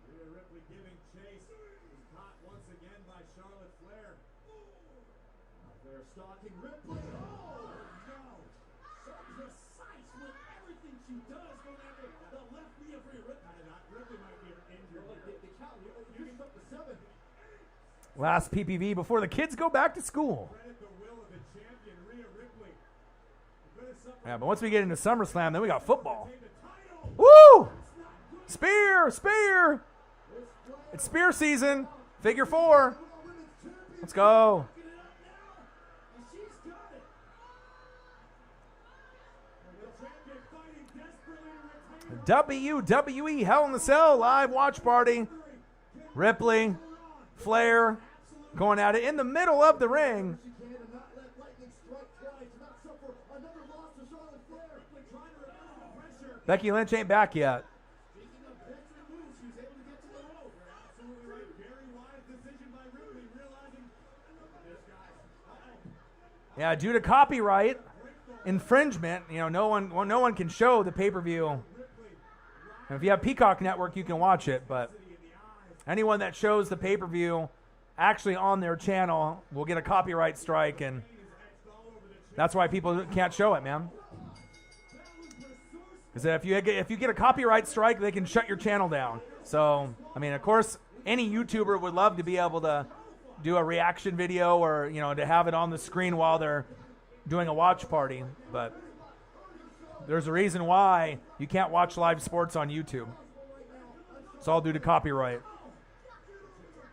Rhea Ripley giving chase is caught once again by Charlotte Flair. They're stalking Ripley. Oh, no. So precise with everything she does, going after the left knee of Rhea Ripley. Ripley might be injured. The count, you can up to 7. Last PPV before the kids go back to school. Credit the will of the champion, Rhea Ripley. A bit of something Yeah, but once we get into SummerSlam, then we got football. to take the title. Woo! Spear! Spear! It's spear season. Figure 4. Let's go. Get it up now, and she's got it. The champion fighting desperately to retain WWE Hell in the Cell live watch party. Ripley, Flair, going at it in the middle of the ring. She can and not let lightning strike twice, not suffer another loss to Charlotte Flair. trying to remove the pressure. Becky Lynch ain't back yet. Speaking of veteran moves, she was able to get to the rope. Absolutely right. Very wise decision by Ripley, realizing this guy's. Yeah, due to copyright infringement, no one can show the pay-per-view. And if you have Peacock Network, you can watch it, but anyone that shows the pay-per-view actually on their channel will get a copyright strike, and that's why people can't show it, man. Because if you get a copyright strike, they can shut your channel down. So, I mean, of course, any YouTuber would love to be able to do a reaction video or, to have it on the screen while they're doing a watch party. But there's a reason why you can't watch live sports on YouTube. It's all due to copyright.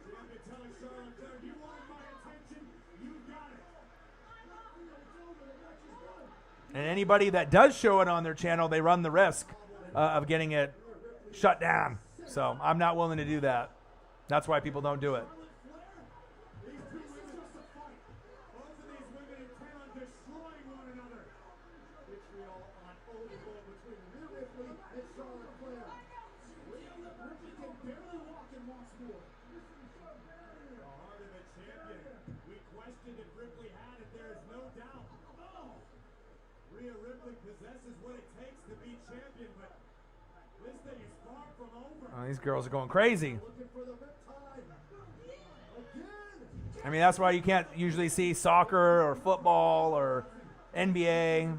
Champion telling Charlotte Flair, you wanted my attention, you got it. And anybody that does show it on their channel, they run the risk of getting it shut down. So I'm not willing to do that. That's why people don't do it. These two women just a fight. Both of these women intent on destroying one another. Vitriol on overload between Rhea Ripley and Charlotte Flair. Rhea Ripley can barely walk and wants more. The heart of the champion. We questioned if Ripley had it. There is no doubt. Oh! Rhea Ripley possesses what it takes to be champion, but this thing is far from over. These girls are going crazy. Looking for the riptide. Again. I mean, that's why you can't usually see soccer or football or NBA.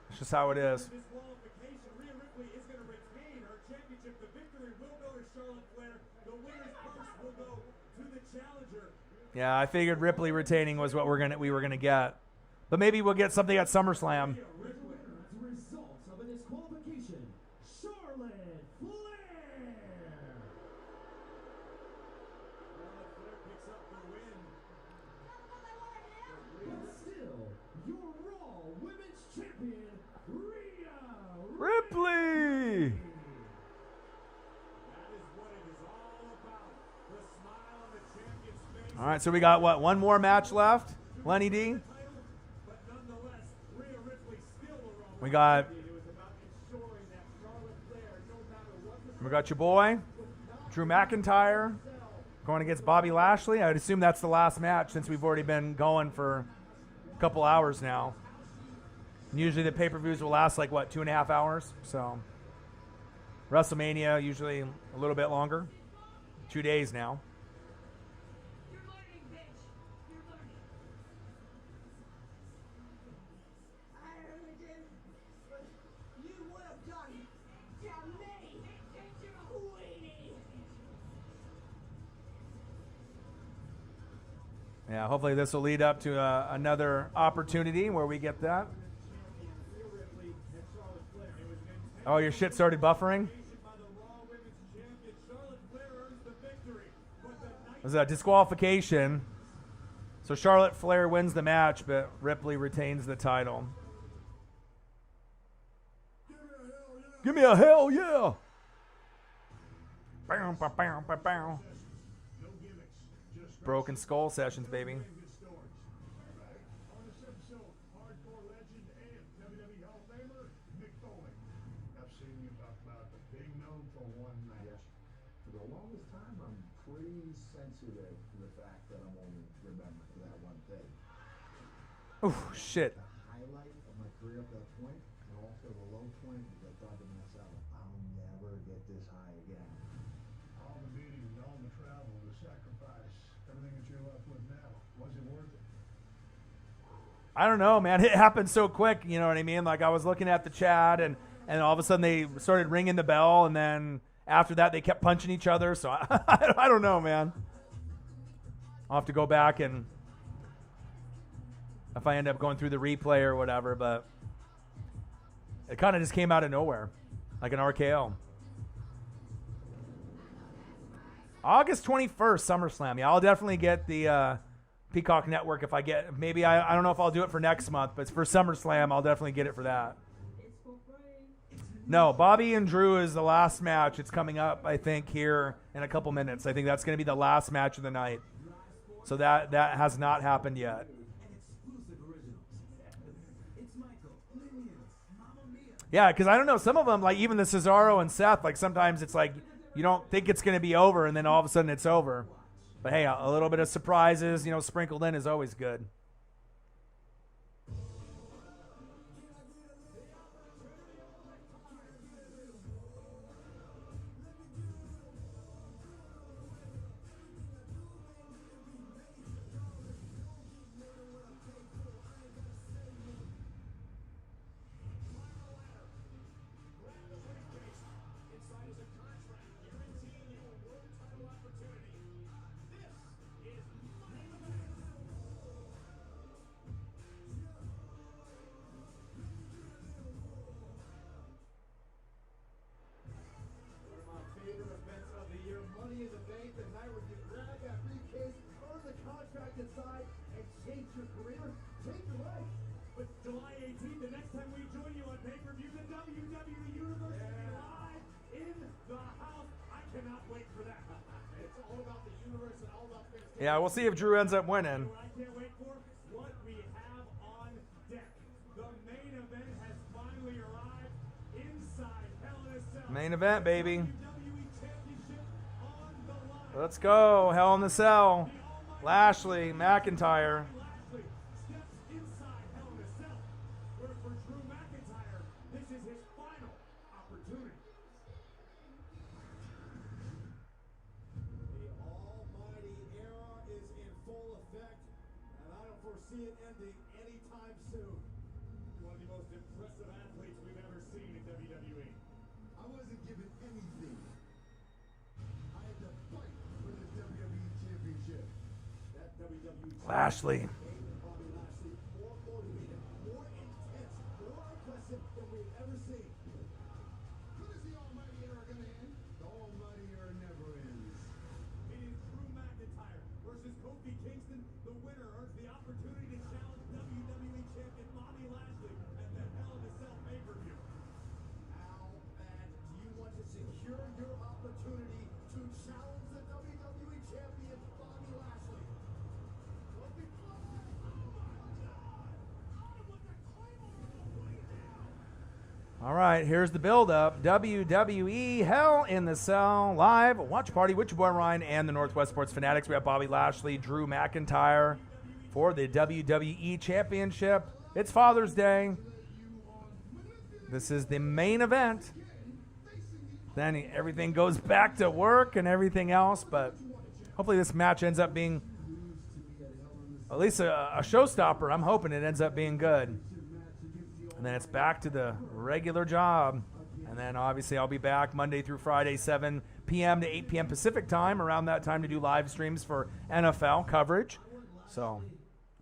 It's just how it is. Disqualification. Rhea Ripley is going to retain her championship. The victory will go to Charlotte Flair. The winner's purse will go to the challenger. Yeah, I figured Ripley retaining was what we were gonna get, but maybe we'll get something at SummerSlam. Rhea Ripley. As a result of a disqualification, Charlotte Flair. Charlotte Flair picks up the win. But still, your Raw Women's Champion, Rhea Ripley. That is what it is all about. The smile on the champion's face. All right, so we got what? One more match left, Lenny D. But nonetheless, Rhea Ripley still the Raw We got It was about ensuring that Charlotte Flair, no matter what the we got your boy, Drew McIntyre, going against Bobby Lashley. I'd assume that's the last match since we've already been going for a couple hours now. And usually the pay-per-views will last like what, 2.5 hours. So WrestleMania usually a little bit longer, 2 days now. You're learning, bitch. You're learning. I really did what you would have done to me. Queenie. Yeah, hopefully this will lead up to another opportunity where we get that. Rhea Ripley and Charlotte Flair. It was an intense Oh, your shit started buffering? by the Raw Women's Champion. Charlotte Flair earns the victory. But the night There's a disqualification. So Charlotte Flair wins the match, but Ripley retains the title. Give me a hell yeah! Bow, bow, bow, bow, bow. no gimmicks, just Broken Skull sessions, baby. good stories. On this episode, hardcore legend and WWE Hall of Famer Mick Foley. I've seen you talk about the big no for one night. Yes. For the longest time, I'm pretty sensitive to the fact that I'm only remembered for that one thing. Oh, shit. The highlight of my career up to that point, and also the low point, is I thought to myself, I'll never get this high again. All the meetings, all the travel, the sacrifice, everything that you're left with now, was it worth it? I don't know, man. It happened so quick, you know what I mean? Like, I was looking at the chat, and all of a sudden they started ringing the bell, and then after that they kept punching each other. So I don't know, man. I'll have to go back and if I end up going through the replay or whatever, but it kind of just came out of nowhere, like an RKO. August 21st, SummerSlam. Yeah, I'll definitely get the Peacock Network if I get, maybe, I don't know if I'll do it for next month, but for SummerSlam, I'll definitely get it for that. No, Bobby and Drew is the last match. It's coming up, I think, here in a couple minutes. I think that's going to be the last match of the night. So that has not happened yet. Yeah, because I don't know, some of them, like even the Cesaro and Seth, like sometimes it's like you don't think it's going to be over, and then all of a sudden it's over. But hey, a little bit of surprises, you know, sprinkled in is always good. July 18th, the next time we join you on pay-per-view, the WWE Universe will be live in the house. I cannot wait for that. It's all about the universe and all about things. Yeah, we'll see if Drew ends up winning. What I can't wait for, what we have on deck. The main event has finally arrived inside Hell in a Cell. Main event, baby. WWE Championship on the line. Let's go. Hell in the Cell. Lashley, McIntyre. Lashley steps inside Hell in a Cell, where for Drew McIntyre, this is his final opportunity. The almighty era is in full effect. see it ending anytime soon. One of the most impressive athletes we've ever seen in WWE. I wasn't given anything. I had to fight for the WWE Championship. That WWE Lashley. Bobby Lashley, more motivated, more intense, more aggressive than we've ever seen. When is the Almighty era going to end? The Almighty era never ends. It is Drew McIntyre versus Kofi Kingston. The winner earns the opportunity to challenge WWE Champion Bobby Lashley at the Hell in a Cell pay-per-view. How bad do you want to secure your opportunity to challenge the WWE Champion Bobby Lashley? What the fuck? All right, here's the build-up. WWE Hell in the Cell live watch party with your boy Ryan and the Northwest Sports Fanatics. We have Bobby Lashley, Drew McIntyre for the WWE Championship. It's Father's Day. This is the main event. Then everything goes back to work and everything else, but hopefully this match ends up being at least a showstopper. I'm hoping it ends up being good. And then it's back to the regular job. And then obviously I'll be back Monday through Friday, 7 p.m. to 8 p.m. Pacific time, around that time to do live streams for NFL coverage. So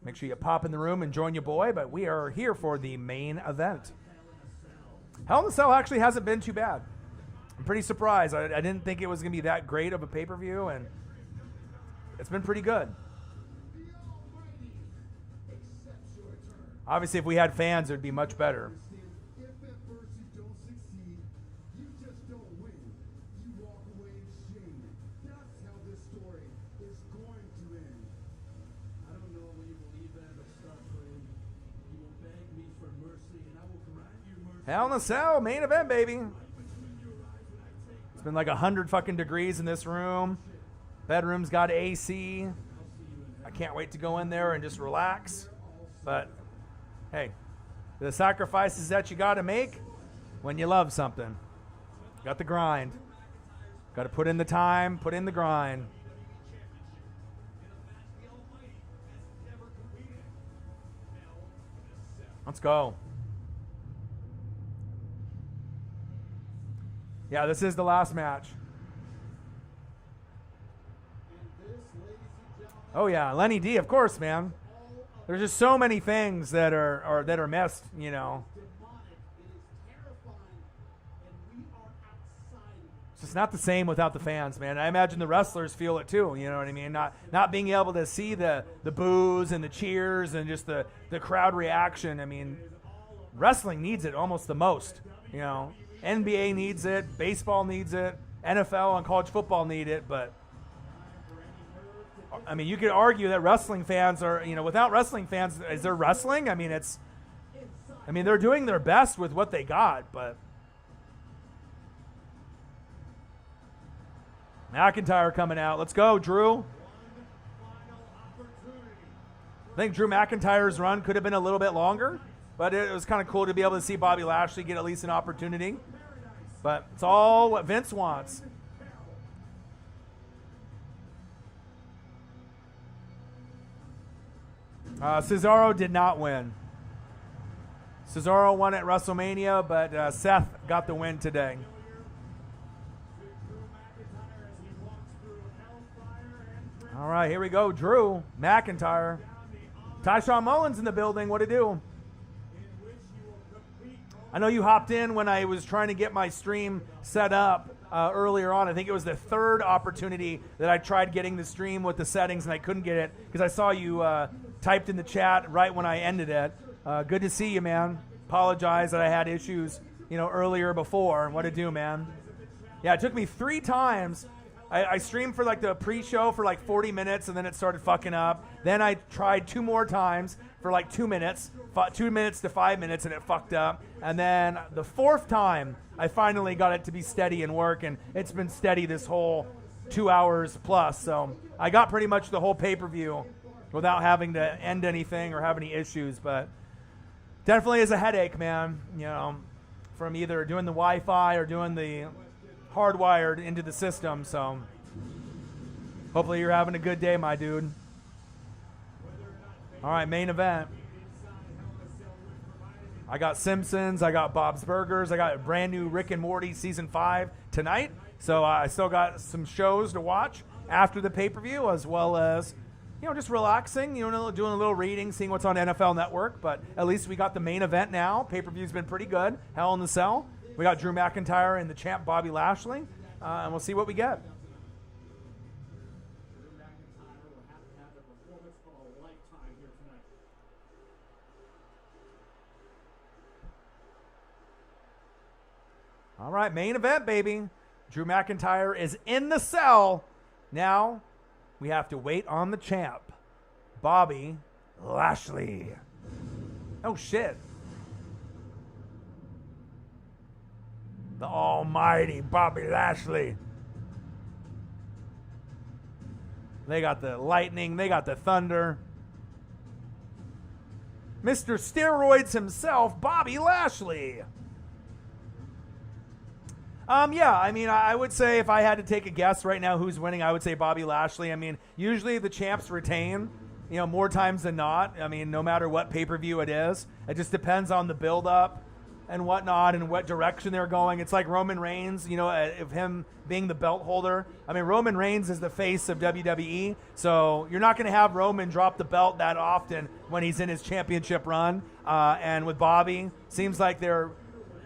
make sure you pop in the room and join your boy. But we are here for the main event. Hell in the Cell actually hasn't been too bad. I'm pretty surprised. I didn't think it was going to be that great of a pay-per-view, and it's been pretty good. Obviously, if we had fans, it would be much better. If at first you don't succeed, you just don't win. You walk away in shame. That's how this story is going to end. I don't know when you believe that, but start praying. You will beg me for mercy, and I will grant you mercy. Hell in the Cell, main event, baby. It's been like 100 fucking degrees in this room. Bedroom's got AC. I can't wait to go in there and just relax. But hey, the sacrifices that you got to make when you love something. Got the grind. Got to put in the time, put in the grind. Let's go. Yeah, this is the last match. Oh yeah, Lenny D, of course, man. There's just so many things that are missed, you know. It's just not the same without the fans, man. I imagine the wrestlers feel it too, you know what I mean? Not being able to see the boos and the cheers and just the crowd reaction. I mean, wrestling needs it almost the most, you know. NBA needs it, baseball needs it, NFL and college football need it, but I mean, you could argue that wrestling fans are, you know, without wrestling fans, is there wrestling? I mean, they're doing their best with what they got, but McIntyre coming out. Let's go, Drew. I think Drew McIntyre's run could have been a little bit longer, but it was kind of cool to be able to see Bobby Lashley get at least an opportunity. But it's all what Vince wants. Cesaro did not win. Cesaro won at WrestleMania, but Seth got the win today. All right, here we go. Drew McIntyre. Tyshawn Mullins in the building. What to do? I know you hopped in when I was trying to get my stream set up earlier on. I think it was the third opportunity that I tried getting the stream with the settings, and I couldn't get it because I saw you typed in the chat right when I ended it. Good to see you, man. Apologize that I had issues, you know, earlier before. What to do, man? Yeah, it took me 3 times. I streamed for like the pre-show for like 40 minutes, and then it started fucking up. Then I tried 2 more times for like 2 minutes, 2 minutes to 5 minutes, and it fucked up. And then the 4th time, I finally got it to be steady and work, and it's been steady this whole 2 hours plus. So I got pretty much the whole pay-per-view without having to end anything or have any issues. But definitely is a headache, man, you know, from either doing the Wi-Fi or doing the hardwired into the system. So hopefully you're having a good day, my dude. All right, main event. I got Simpsons. I got Bob's Burgers. I got a brand new Rick and Morty season 5 tonight. So I still got some shows to watch after the pay-per-view, as well as, just relaxing, doing a little reading, seeing what's on NFL Network. But at least we got the main event now. Pay-per-view's been pretty good. Hell in the Cell. We got Drew McIntyre and the champ Bobby Lashley. And we'll see what we get. Drew McIntyre will have to have the performance of a lifetime here tonight. All right, main event, baby. Drew McIntyre is in the cell. Now we have to wait on the champ, Bobby Lashley. Oh, shit. The almighty Bobby Lashley. They got the lightning. They got the thunder. Mr. Steroids himself, Bobby Lashley. I would say if I had to take a guess right now who's winning, I would say Bobby Lashley. Usually the champs retain, more times than not. No matter what pay-per-view it is. It just depends on the build-up and whatnot and what direction they're going. It's like Roman Reigns, of him being the belt holder. Roman Reigns is the face of WWE, so you're not going to have Roman drop the belt that often when he's in his championship run. And with Bobby, seems like they're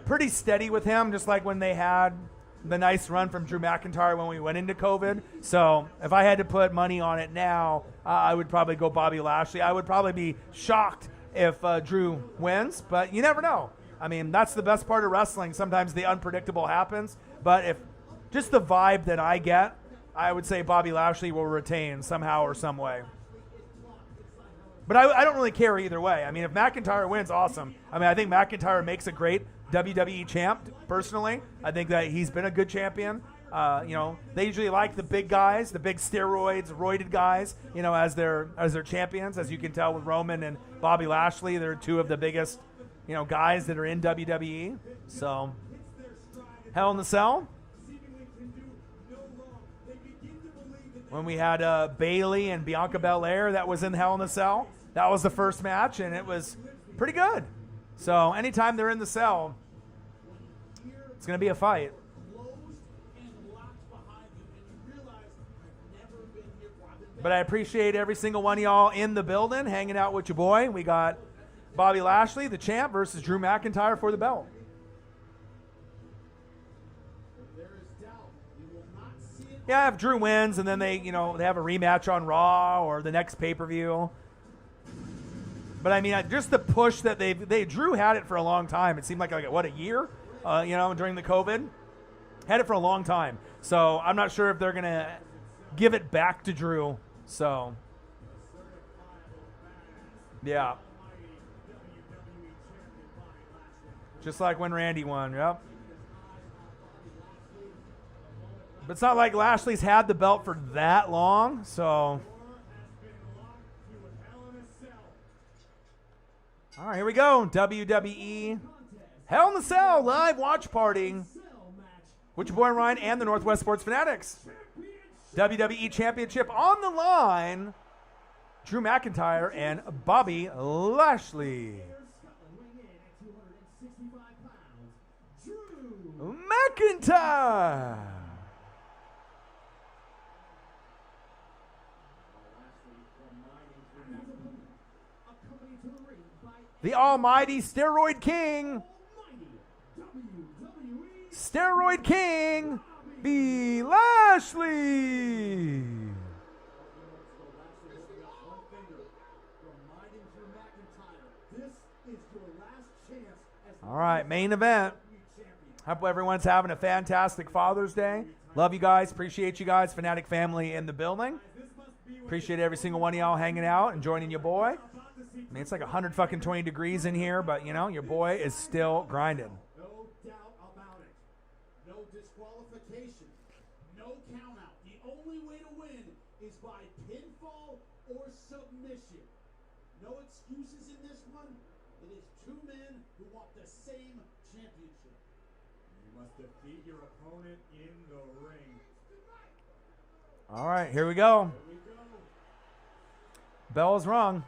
pretty steady with him, just like when they had the nice run from Drew McIntyre when we went into COVID. So if I had to put money on it now, I would probably go Bobby Lashley. I would probably be shocked if Drew wins, but you never know. That's the best part of wrestling. Sometimes the unpredictable happens, but if just the vibe that I get, I would say Bobby Lashley will retain somehow or some way. But I don't really care either way. If McIntyre wins, awesome. I think McIntyre makes a great WWE champ, personally. I think that he's been a good champion. They usually like the big guys, the big steroids, roided guys, as their champions. As you can tell with Roman and Bobby Lashley, they're two of the biggest, guys that are in WWE. So, Hell in the Cell. When we had Bayley and Bianca Belair, that was in Hell in the Cell. That was the first match, and it was pretty good. So anytime they're in the cell, it's going to be a fight. But I appreciate every single one of y'all in the building, hanging out with your boy. We got Bobby Lashley, the champ, versus Drew McIntyre for the belt. Yeah, if Drew wins and then they have a rematch on Raw or the next pay-per-view. But just the push that Drew had it for a long time. It seemed like a year, during the COVID. Had it for a long time. So I'm not sure if they're going to give it back to Drew. So, yeah. Just like when Randy won, yep. But it's not like Lashley's had the belt for that long, so. All right, here we go. WWE Hell in the Cell live watch party with your boy Ryan and the Northwest Sports Fanatics. WWE Championship on the line. Drew McIntyre and Bobby Lashley. McIntyre. The almighty Steroid King. Steroid King, B. Lashley. All right, main event. Hope everyone's having a fantastic Father's Day. Love you guys. Appreciate you guys. Fanatic family in the building. Appreciate every single one of y'all hanging out and joining your boy. It's like 120 degrees in here, but your boy is still grinding. No doubt about it. No disqualification. No count out. The only way to win is by pinfall or submission. No excuses in this one. It is two men who want the same championship. You must defeat your opponent in the ring. All right, here we go. Bell is rung.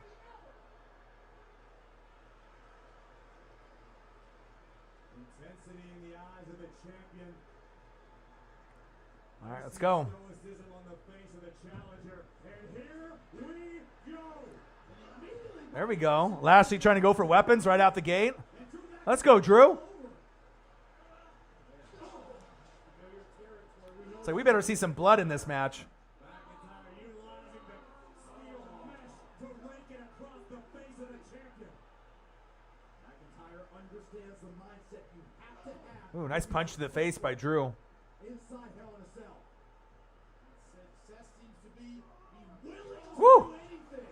All right, let's go. Stoicism on the face of the challenger. And here we go. There we go. Lashley trying to go for weapons right out the gate. Let's go, Drew. So we better see some blood in this match. McIntyre utilizing the steel mesh to rake it across the face of the champion. McIntyre understands the mindset you have to have Ooh, nice punch to the face by Drew. inside Hell in a Cell. Success seems to be willing to Woo! do anything.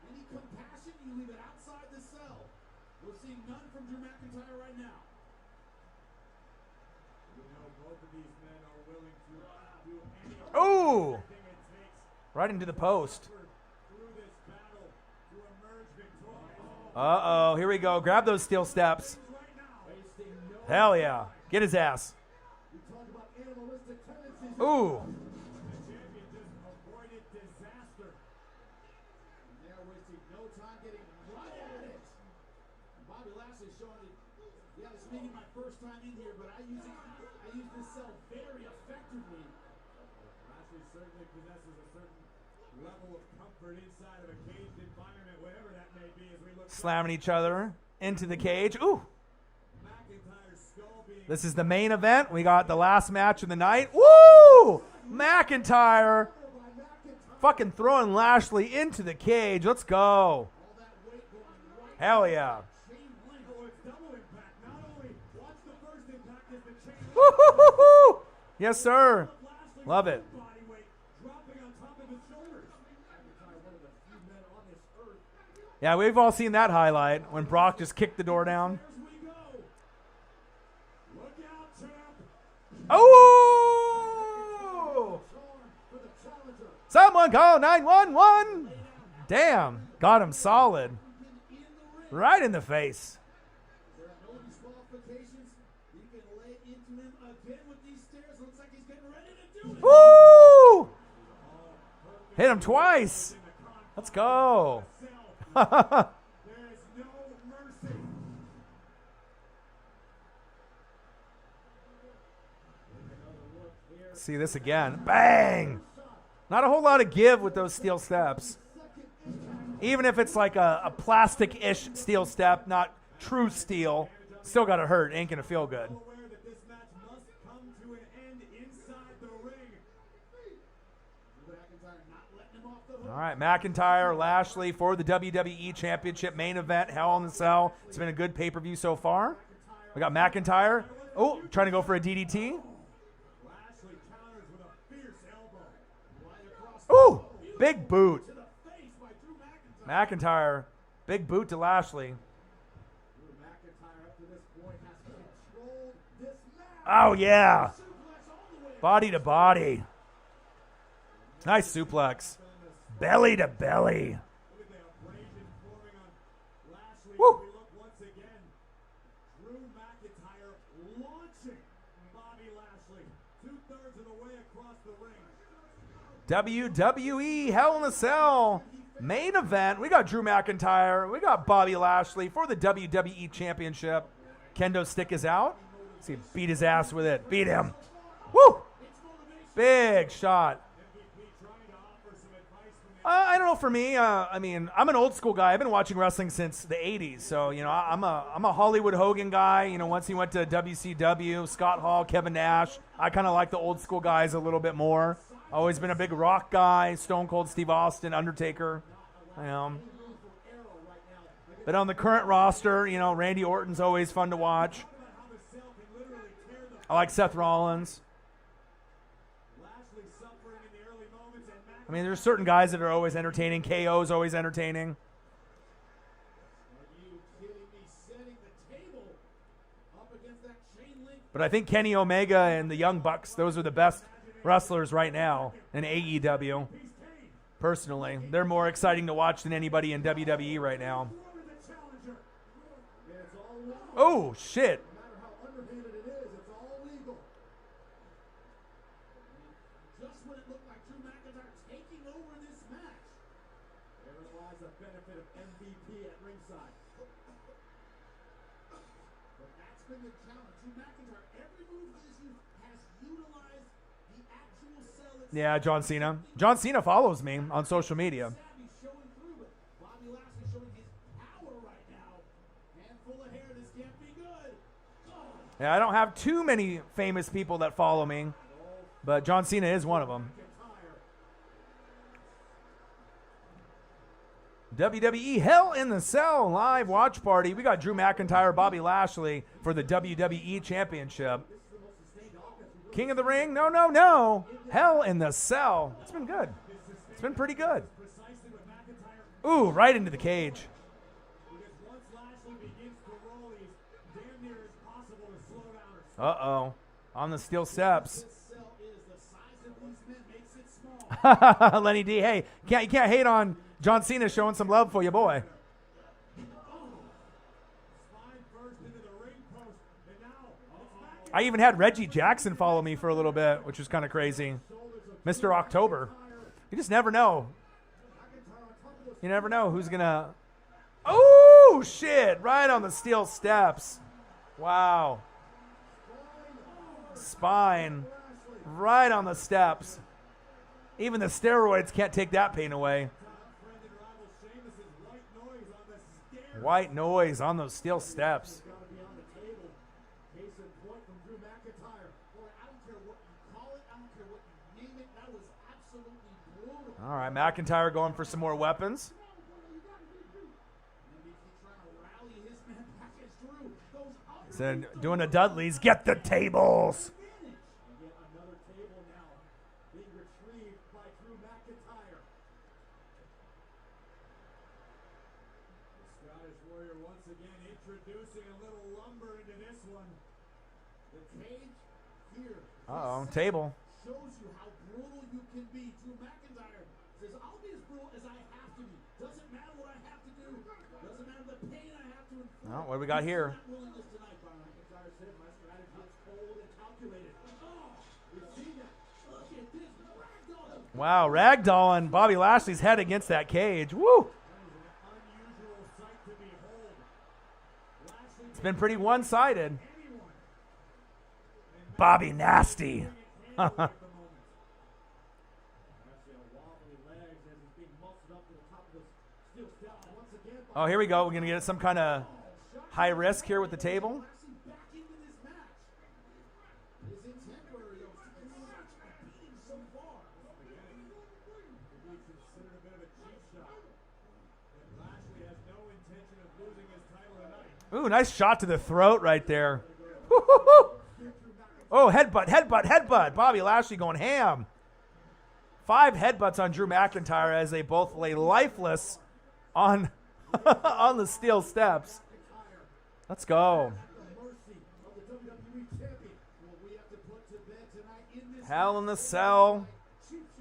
Any compassion, you leave it outside the cell. We're seeing none from Drew McIntyre right now. You know, both of these men are willing to do anything Ooh! it takes Right into the post. through this battle to emerge victorious. Uh-oh, here we go. Grab those steel steps. Hell yeah. Get his ass. We talk about animalistic tendencies. Ooh. The champion just avoided disaster. And they're wasting no time getting right at it. And Bobby Lashley showing it. Yeah, this may be my first time in here, but I use this cell very effectively. Lashley certainly possesses a certain level of comfort inside of a caged environment, whatever that may be, as we look. Slamming each other into the cage. Ooh. McIntyre's skull being This is the main event. We got the last match of the night. Woo! McIntyre fucking throwing Lashley into the cage. Let's go. Hell yeah. Oh, it's double impact. Not only watch the first impact as the chain Woo-hoo-hoo-hoo. Yes, sir. Lashley Love it. body weight dropping on top of his shoulders. McIntyre, one of the few men on this earth. Yeah, we've all seen that highlight when Brock just kicked the door down. There's we go. Look out, champ. Oh! For the challenger. Someone call 911. Damn. Got him solid. Right in the face. There are no disqualifications. You can lay into him again with these stairs. Looks like he's getting ready to do it. Woo! Hit him twice. Let's go. There's no mercy. See this again. Bang! Not a whole lot of give with those steel steps. Even if it's like a plastic-ish steel step, not true steel, still got to hurt. Ain't going to feel good. Aware that this match must come to an end inside the ring. McIntyre not letting him off the hook. All right, McIntyre, Lashley for the WWE Championship main event, Hell in the Cell. It's been a good pay-per-view so far. We got McIntyre. Oh, trying to go for a DDT. Lashley counters with a fierce elbow. Ooh, big boot. To the face by Drew McIntyre. McIntyre, big boot to Lashley. Drew McIntyre up to this point has controlled this match. Oh, yeah. Suplex all the way. Body to body. Nice suplex. Belly to belly. Look at the abrasion forming on Lashley. Woo. As we look once again. Drew McIntyre launching Bobby Lashley 2/3 of the way across the ring. WWE Hell in a Cell main event. We got Drew McIntyre. We got Bobby Lashley for the WWE Championship. Kendo stick is out. See, beat his ass with it. Beat him. Woo! Big shot. I don't know. For me, I mean, I'm an old school guy. I've been watching wrestling since the '80s, so you know, I'm a Hollywood Hogan guy. You know, once he went to WCW, Scott Hall, Kevin Nash. I kind of like the old school guys a little bit more. Always been a big Rock guy, Stone Cold Steve Austin, Undertaker. But on the current roster, you know, Randy Orton's always fun to watch. I like Seth Rollins. Lashley suffering in the early moments and I mean, there's certain guys that are always entertaining. KO's always entertaining. Are you kidding me? Setting the table up against that chain link. But I think Kenny Omega and the Young Bucks, those are the best wrestlers right now in AEW. Personally, they're more exciting to watch than anybody in WWE right now. Oh, shit. No matter how underhanded it is, it's all legal. Just when it looked like Drew McIntyre taking over this match. therein lies the benefit of MVP at ringside. But that's been the challenge. Drew McIntyre, every move he has utilized the Yeah, John Cena. John Cena follows me on social media. Savvy showing through, but Bobby Lashley showing his power right now. Handful of hair, this can't be good. Yeah, I don't have too many famous people that follow me, but John Cena is one of them. WWE Hell in the Cell live watch party. We got Drew McIntyre, Bobby Lashley for the WWE Championship. King of the Ring? No, no, no. Hell in the Cell. It's been good. It's been pretty good. Ooh, right into the cage. Uh-oh. On the steel steps. Lenny D. Hey, you can't hate on John Cena showing some love for your boy. I even had Reggie Jackson follow me for a little bit, which was kind of crazy. Mr. October. You just never know. You never know who's going to... Oh, shit. Right on the steel steps. Wow. Spine. Right on the steps. Even the steroids can't take that pain away. White noise on those steel steps. All right, McIntyre going for some more weapons. Then doing a Dudley's. Get the tables. Uh-oh, table. Shows you how brutal you can be. Drew McIntyre says, I'll be as brutal as I have to be. Doesn't matter what I have to do. Doesn't matter the pain I have to inflict. Oh, what do we got here? McIntyre said, my strategy is cold and calculated. Oh, you see that? Look at this. Ragdoll. Wow, ragdolling Bobby Lashley's head against that cage. Woo! It's been pretty one-sided. Bobby Nasty. Oh, here we go. We're going to get some kind of high risk here with the table. Ooh, nice shot to the throat right there. Woo-hoo-hoo. Oh, headbutt. Bobby Lashley going ham. 5 headbutts on Drew McIntyre as they both lay lifeless on, on the steel steps. Let's go. Hell in the Cell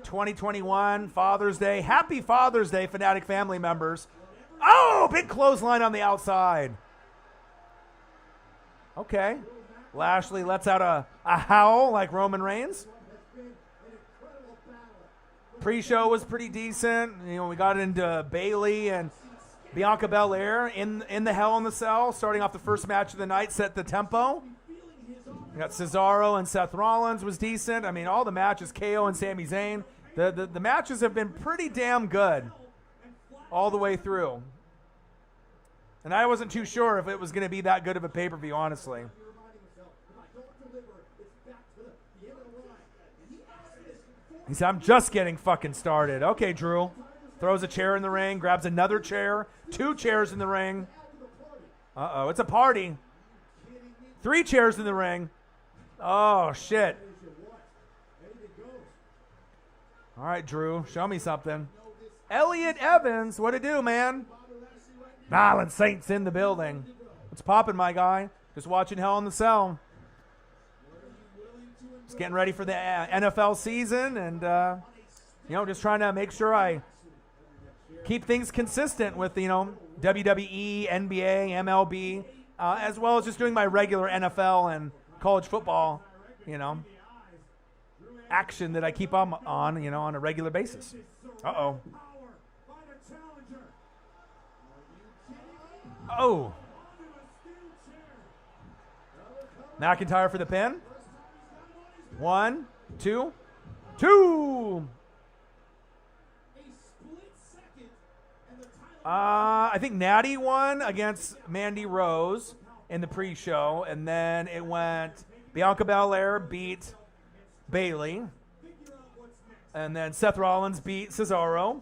2021, Father's Day. Happy Father's Day, Fanatic family members. Oh, big clothesline on the outside. Okay. Lashley lets out a howl like Roman Reigns. Pre-show was pretty decent. You know, we got into Bayley and Bianca Belair in the Hell in the Cell, starting off the first match of the night, set the tempo. We got Cesaro and Seth Rollins was decent. I mean, all the matches, KO and Sami Zayn. The matches have been pretty damn good all the way through. And I wasn't too sure if it was going to be that good of a pay-per-view, honestly. He said, I'm just getting fucking started. Okay, Drew. Throws a chair in the ring, grabs another chair. 2 chairs in the ring. Uh-oh, it's a party. 3 chairs in the ring. Oh, shit. All right, Drew, show me something. Elliot Evans, what it do, man? Violent Saints in the building. What's popping, my guy? Just watching Hell in the Cell. Just getting ready for the NFL season and, you know, just trying to make sure I keep things consistent with, you know, WWE, NBA, MLB, as well as just doing my regular NFL and college football, you know, action that I keep on, you know, on a regular basis. Uh-oh. Oh. McIntyre for the pin. 1, 2. 2. A split second, and the title I think Natty won against Mandy Rose in the pre-show, and then it went Bianca Belair beat Bailey, and then Seth Rollins beat Cesaro.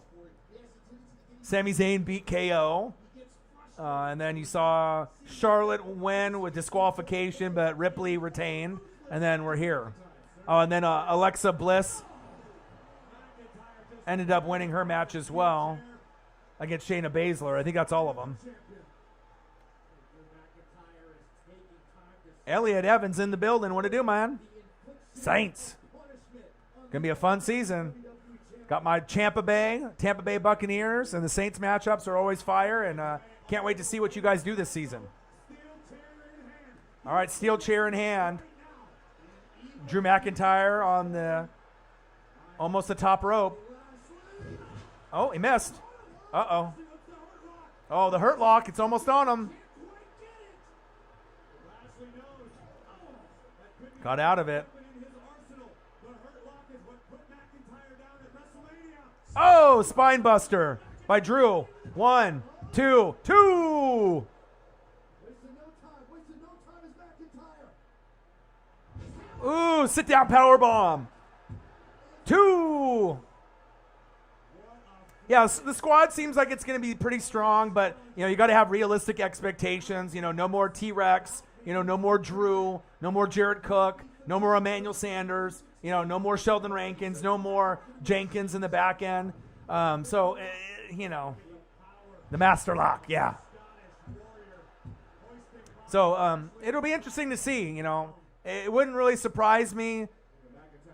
Sami Zayn beat KO. And then you saw Charlotte win with disqualification, but Ripley retained. And then we're here. Oh, and then Alexa Bliss ended up winning her match as well against Shayna Baszler. I think that's all of them. Elliot Evans in the building. What to do, man? Saints. Gonna be a fun season. Got my Tampa Bay Buccaneers, and the Saints matchups are always fire, and can't wait to see what you guys do this season. All right, steel chair in hand. Drew McIntyre on almost the top rope. Oh, he missed. Uh-oh. Oh, the Hurt Lock. It's almost on him. Got out of it. Oh, spine buster by Drew. 1, 2, 2. Ooh, sit down power bomb. 2. Yeah, the squad seems like it's going to be pretty strong, but you got to have realistic expectations. No more T-Rex. No more Drew. No more Jarrett Cook. No more Emmanuel Sanders. No more Sheldon Rankins. No more Jenkins in the back end. The Master Lock, yeah. So it'll be interesting to see. It wouldn't really surprise me,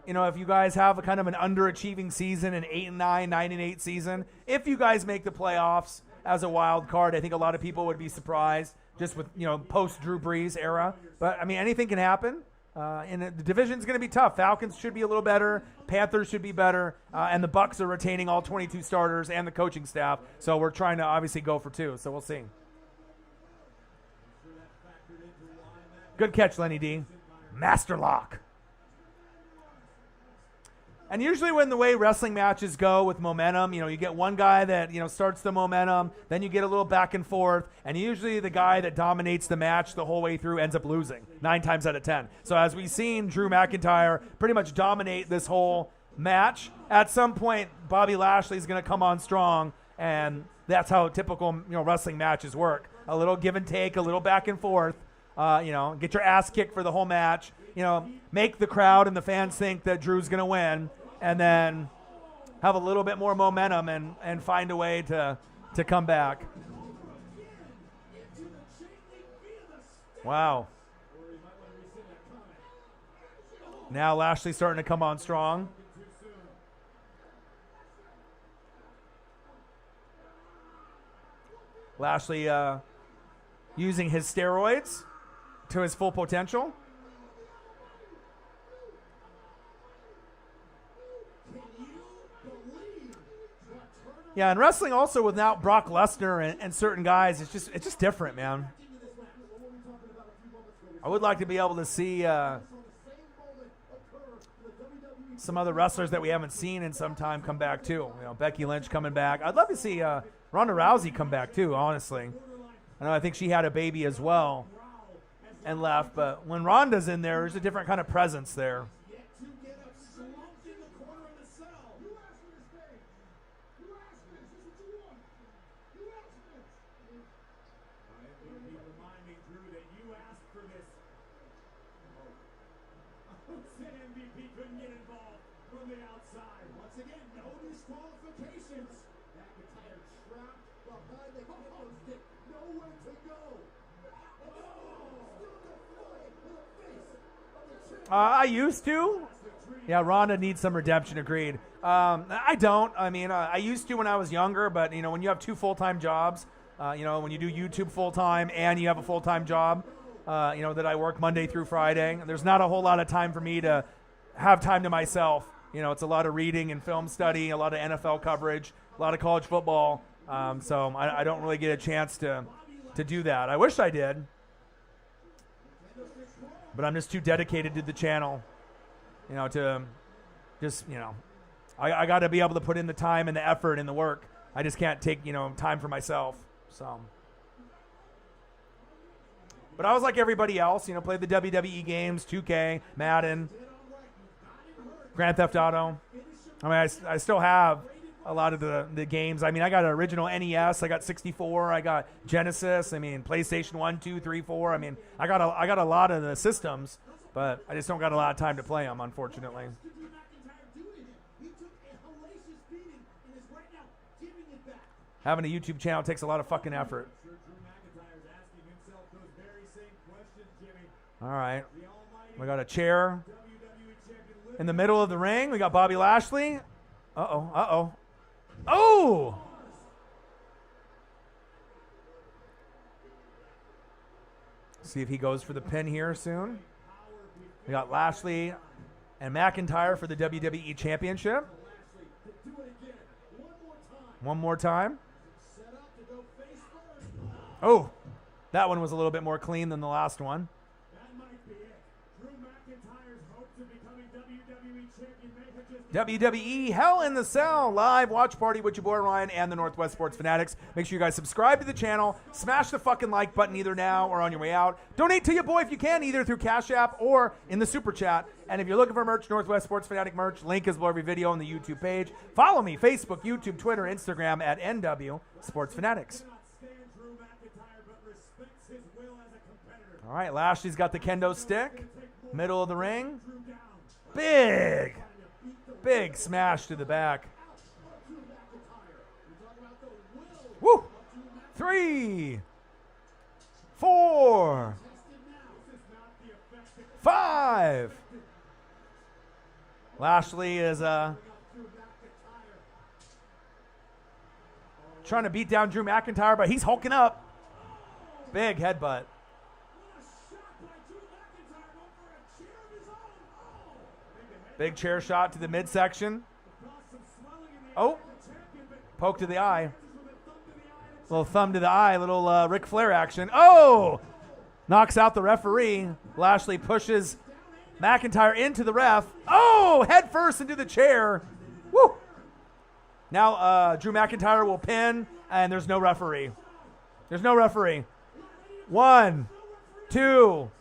if you guys have a kind of an underachieving season, an 8-9, 9-8 season. If you guys make the playoffs as a wild card, I think a lot of people would be surprised just with, post Drew Brees era. But anything can happen. And the division's going to be tough. Falcons should be a little better. Panthers should be better. And the Bucks are retaining all 22 starters and the coaching staff. So we're trying to obviously go for 2. So we'll see. Good catch, Lenny D. Master Lock. And usually when the way wrestling matches go with momentum, you get one guy that, starts the momentum, then you get a little back and forth, and usually the guy that dominates the match the whole way through ends up losing 9 times out of 10. So as we've seen Drew McIntyre pretty much dominate this whole match, at some point Bobby Lashley is going to come on strong, and that's how typical wrestling matches work. A little give and take, a little back and forth, get your ass kicked for the whole match, make the crowd and the fans think that Drew's going to win, and then have a little bit more momentum and find a way to come back. Wow. Now Lashley's starting to come on strong. Lashley using his steroids to his full potential. Yeah, and wrestling also without Brock Lesnar and certain guys, it's just different, man. I would like to be able to see some other wrestlers that we haven't seen in some time come back too. Becky Lynch coming back. I'd love to see Ronda Rousey come back too, honestly. I think she had a baby as well and left, but when Ronda's in there, there's a different kind of presence there. I used to. Yeah, Ronda needs some redemption, agreed. I don't. I used to when I was younger, but, when you have 2 full-time jobs, when you do YouTube full-time and you have a full-time job, that I work Monday through Friday, there's not a whole lot of time for me to have time to myself. It's a lot of reading and film study, a lot of NFL coverage, a lot of college football. So I don't really get a chance to do that. I wish I did. But I'm just too dedicated to the channel, to just, you know, I got to be able to put in the time and the effort and the work. I just can't take, you know, time for myself. So, but I was like everybody else, you know, played the WWE games, 2K, Madden, Grand Theft Auto. I mean, I still have a lot of the games. I mean, I got an original NES, I got 64, I got Genesis, I mean, PlayStation 1, 2, 3, 4. I mean, I got a lot of the systems, but I just don't got a lot of time to play them, unfortunately. Having a YouTube channel takes a lot of fucking effort. All right. We got a chair in the middle of the ring. We got Bobby Lashley. Uh-oh, uh-oh. Oh! See if he goes for the pin here soon. We got Lashley and McIntyre for the WWE Championship. One more time. Oh, that one was a little bit more clean than the last one. That might be it. Drew McIntyre's hopes of becoming WWE champion may have just WWE Hell in the Cell live watch party with your boy Ryan and the Northwest Sports Fanatics. Make sure you guys subscribe to the channel. Smash the fucking like button either now or on your way out. Donate to your boy if you can, either through Cash App or in the Super Chat. And if you're looking for merch, Northwest Sports Fanatic merch, link is below every video on the YouTube page. Follow me, Facebook, YouTube, Twitter, Instagram at NW Sports Fanatics. All right, Lashley's got the kendo stick, middle of the ring. Big smash to the back. Woo! 3, 4, 5. Lashley is trying to beat down Drew McIntyre, but he's hulking up. Big headbutt. Big chair shot to the midsection. Oh, poke to the eye. Little thumb to the eye, little Ric Flair action. Oh, knocks out the referee. Lashley pushes McIntyre into the ref. Oh, head first into the chair. Woo. Now Drew McIntyre will pin, and there's no referee. There's no referee. 1, 2.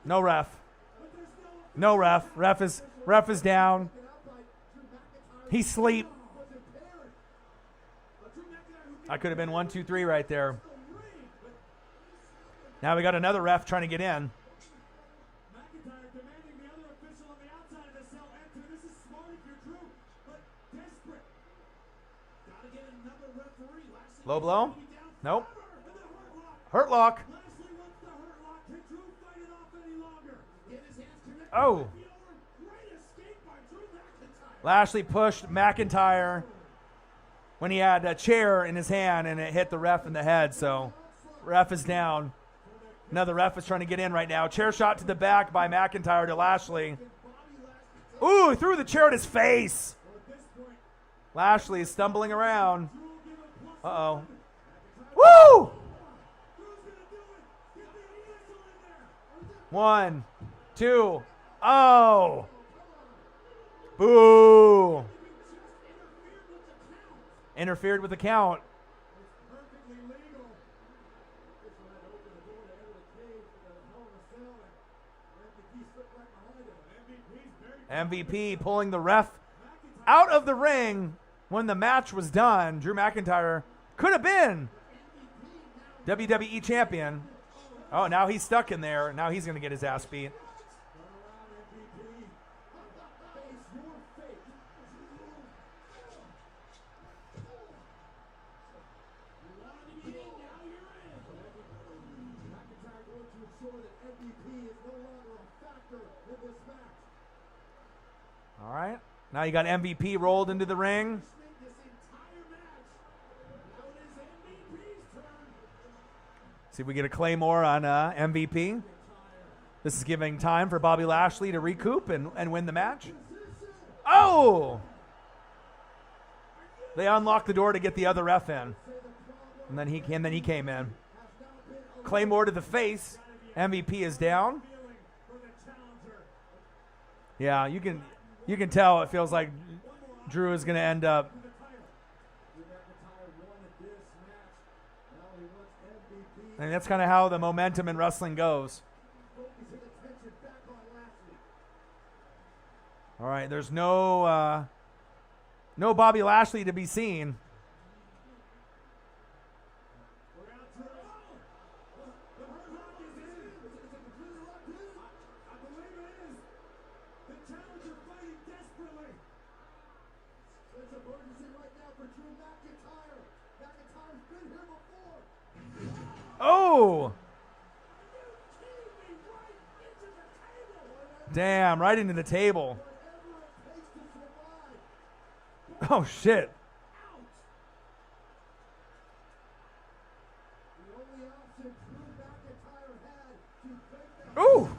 No ref. No ref. Ref is down. He's asleep. I could have been 1, 2, 3 right there. Now we got another ref trying to get in. McIntyre demanding the other official on the outside of the cell enter. This is smart if you're Drew, but desperate. Gotta get another referee. Lashley Low blow? Nope. Hurt lock. Lashley wants the hurt lock. Can Drew fight it off any longer? Get his hands connected. Oh. Great escape by Drew McIntyre. Lashley pushed McIntyre when he had a chair in his hand, and it hit the ref in the head, so ref is down. Another ref is trying to get in right now. Chair shot to the back by McIntyre to Lashley. Ooh, threw the chair at his face. Lashley is stumbling around. Uh-oh. Woo! 1, 2. Oh! Boo! Interfered with the count. Perfectly legal. This one had to open the door to enter the cage for the Hell in a Cell, and MVP slipped right behind him. MVP's very MVP pulling the ref out of the ring when the match was done. Drew McIntyre could have been WWE champion. Oh, now he's stuck in there. Now he's going to get his ass beat. All right. Now you got MVP rolled into the ring. See if we get a Claymore on MVP. This is giving time for Bobby Lashley to recoup and win the match. Oh! They unlocked the door to get the other ref in. And then he came in. Claymore to the face. MVP is down. Yeah, you can You can tell it feels like Drew is going to end up. And that's kind of how the momentum in wrestling goes. All right, there's no Bobby Lashley to be seen. Oh! Damn, right into the table. Oh, shit. Ooh!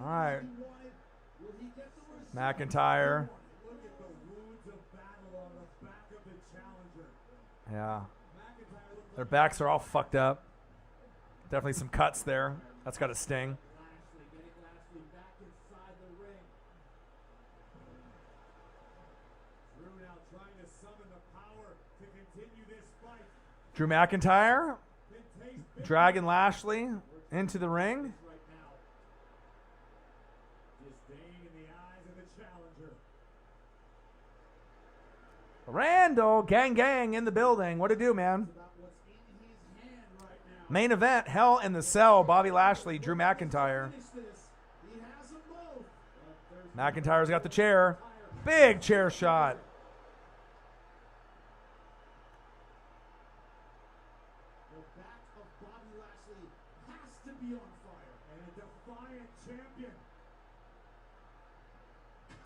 All right. McIntyre. Yeah. Their backs are all fucked up. Definitely some cuts there. That's got to sting. Drew McIntyre dragging Lashley into the ring. Randall, gang in the building. What to do, man? Main event, Hell in the Cell, Bobby Lashley, Drew McIntyre. McIntyre's got the chair. Big chair shot.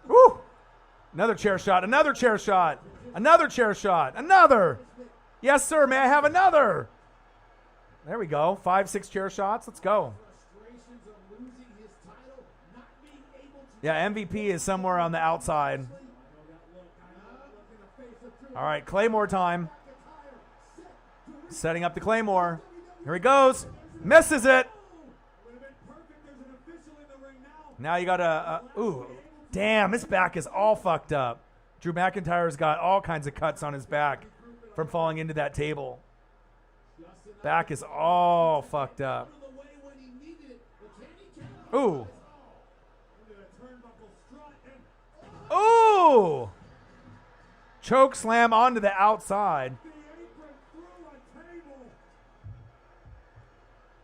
Woo! Another chair shot, another chair shot, another chair shot, another. Yes, sir, may I have another? There we go. 5-6 chair shots. Let's go. Yeah, MVP is somewhere on the outside. All right, Claymore time. Setting up the Claymore. Here he goes. Misses it. Now you got a ooh. Damn, his back is all fucked up. Drew McIntyre's got all kinds of cuts on his back from falling into that table. Back is all fucked up. Ooh. Ooh. Choke slam onto the outside.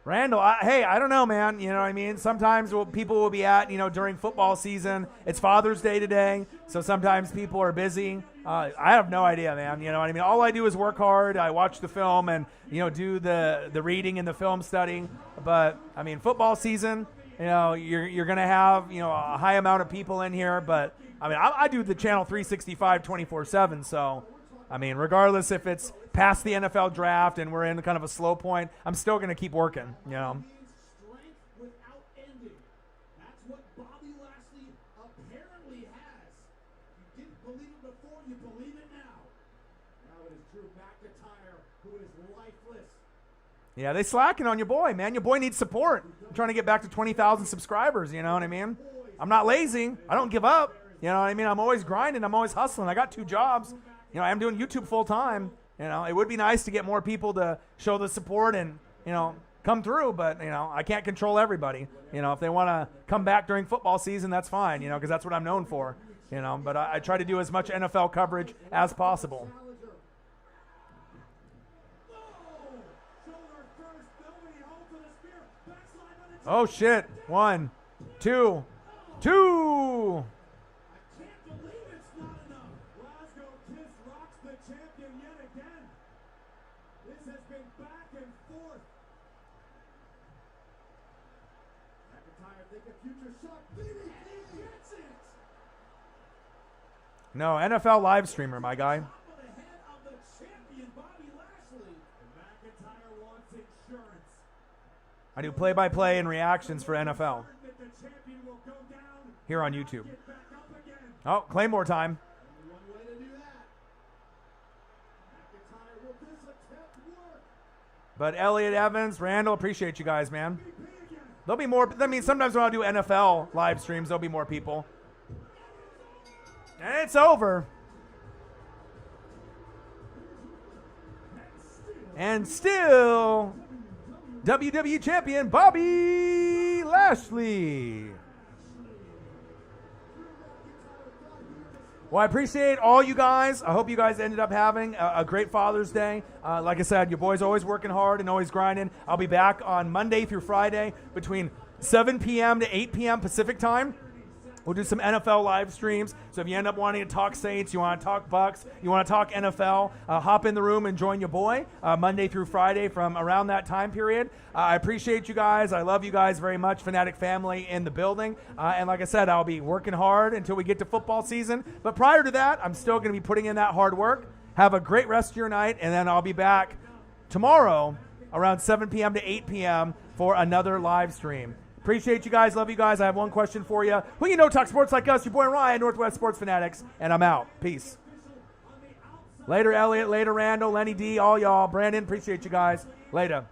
Randall, I don't know, man. You know what I mean? Sometimes people will be at, during football season. It's Father's Day today, so sometimes people are busy. I have no idea, man. You know what I mean? All I do is work hard. I watch the film and, do the reading and the film studying. But, I mean, football season, you're going to have, a high amount of people in here. But, I mean, I do the channel 365 24/7, so, I mean, regardless if it's past the NFL draft and we're in kind of a slow point, I'm still going to keep working, Strength without ending. That's what Bobby Lashley apparently has. You didn't believe it before, you believe it now. Now it is Drew McIntyre who is lifeless. Yeah, they slacking on your boy, man. Your boy needs support. I'm trying to get back to 20,000 subscribers, you know what I mean? I'm not lazy. I don't give up. You know what I mean? I'm always grinding. I'm always hustling. I got 2 jobs. I'm doing YouTube full time. It would be nice to get more people to show the support and, come through, but, I can't control everybody. If they want to come back during football season, that's fine, because that's what I'm known for, but I try to do as much NFL coverage as possible. Oh, shit. 1, 2, 2. Take a future shot. DDT gets it. No, NFL live streamer, my guy. Top of the head of the champion, Bobby Lashley. And McIntyre wants insurance. I do play-by-play and reactions for NFL That the champion will go down. here on YouTube. Get back up again. Oh, Claymore time. Only one way to do that. McIntyre, will this attempt work? But Elliot Evans, Randall, appreciate you guys, man. There'll be more. I mean, sometimes when I do NFL live streams, there'll be more people. And it's over. And still, WWE Champion Bobby Lashley. Well, I appreciate all you guys. I hope you guys ended up having a great Father's Day. Like I said, your boy's always working hard and always grinding. I'll be back on Monday through Friday between 7 p.m. to 8 p.m. Pacific time. We'll do some NFL live streams. So if you end up wanting to talk Saints, you want to talk Bucks, you want to talk NFL, hop in the room and join your boy Monday through Friday from around that time period. I appreciate you guys. I love you guys very much. Fanatic family in the building. And like I said, I'll be working hard until we get to football season. But prior to that, I'm still going to be putting in that hard work. Have a great rest of your night. And then I'll be back tomorrow around 7 p.m. to 8 p.m. for another live stream. Appreciate you guys. Love you guys. I have one question for you. Who you know talk sports like us? Your boy Ryan, Northwest Sports Fanatics. And I'm out. Peace. Later, Elliot. Later, Randall, Lenny D, all y'all. Brandon, appreciate you guys. Later.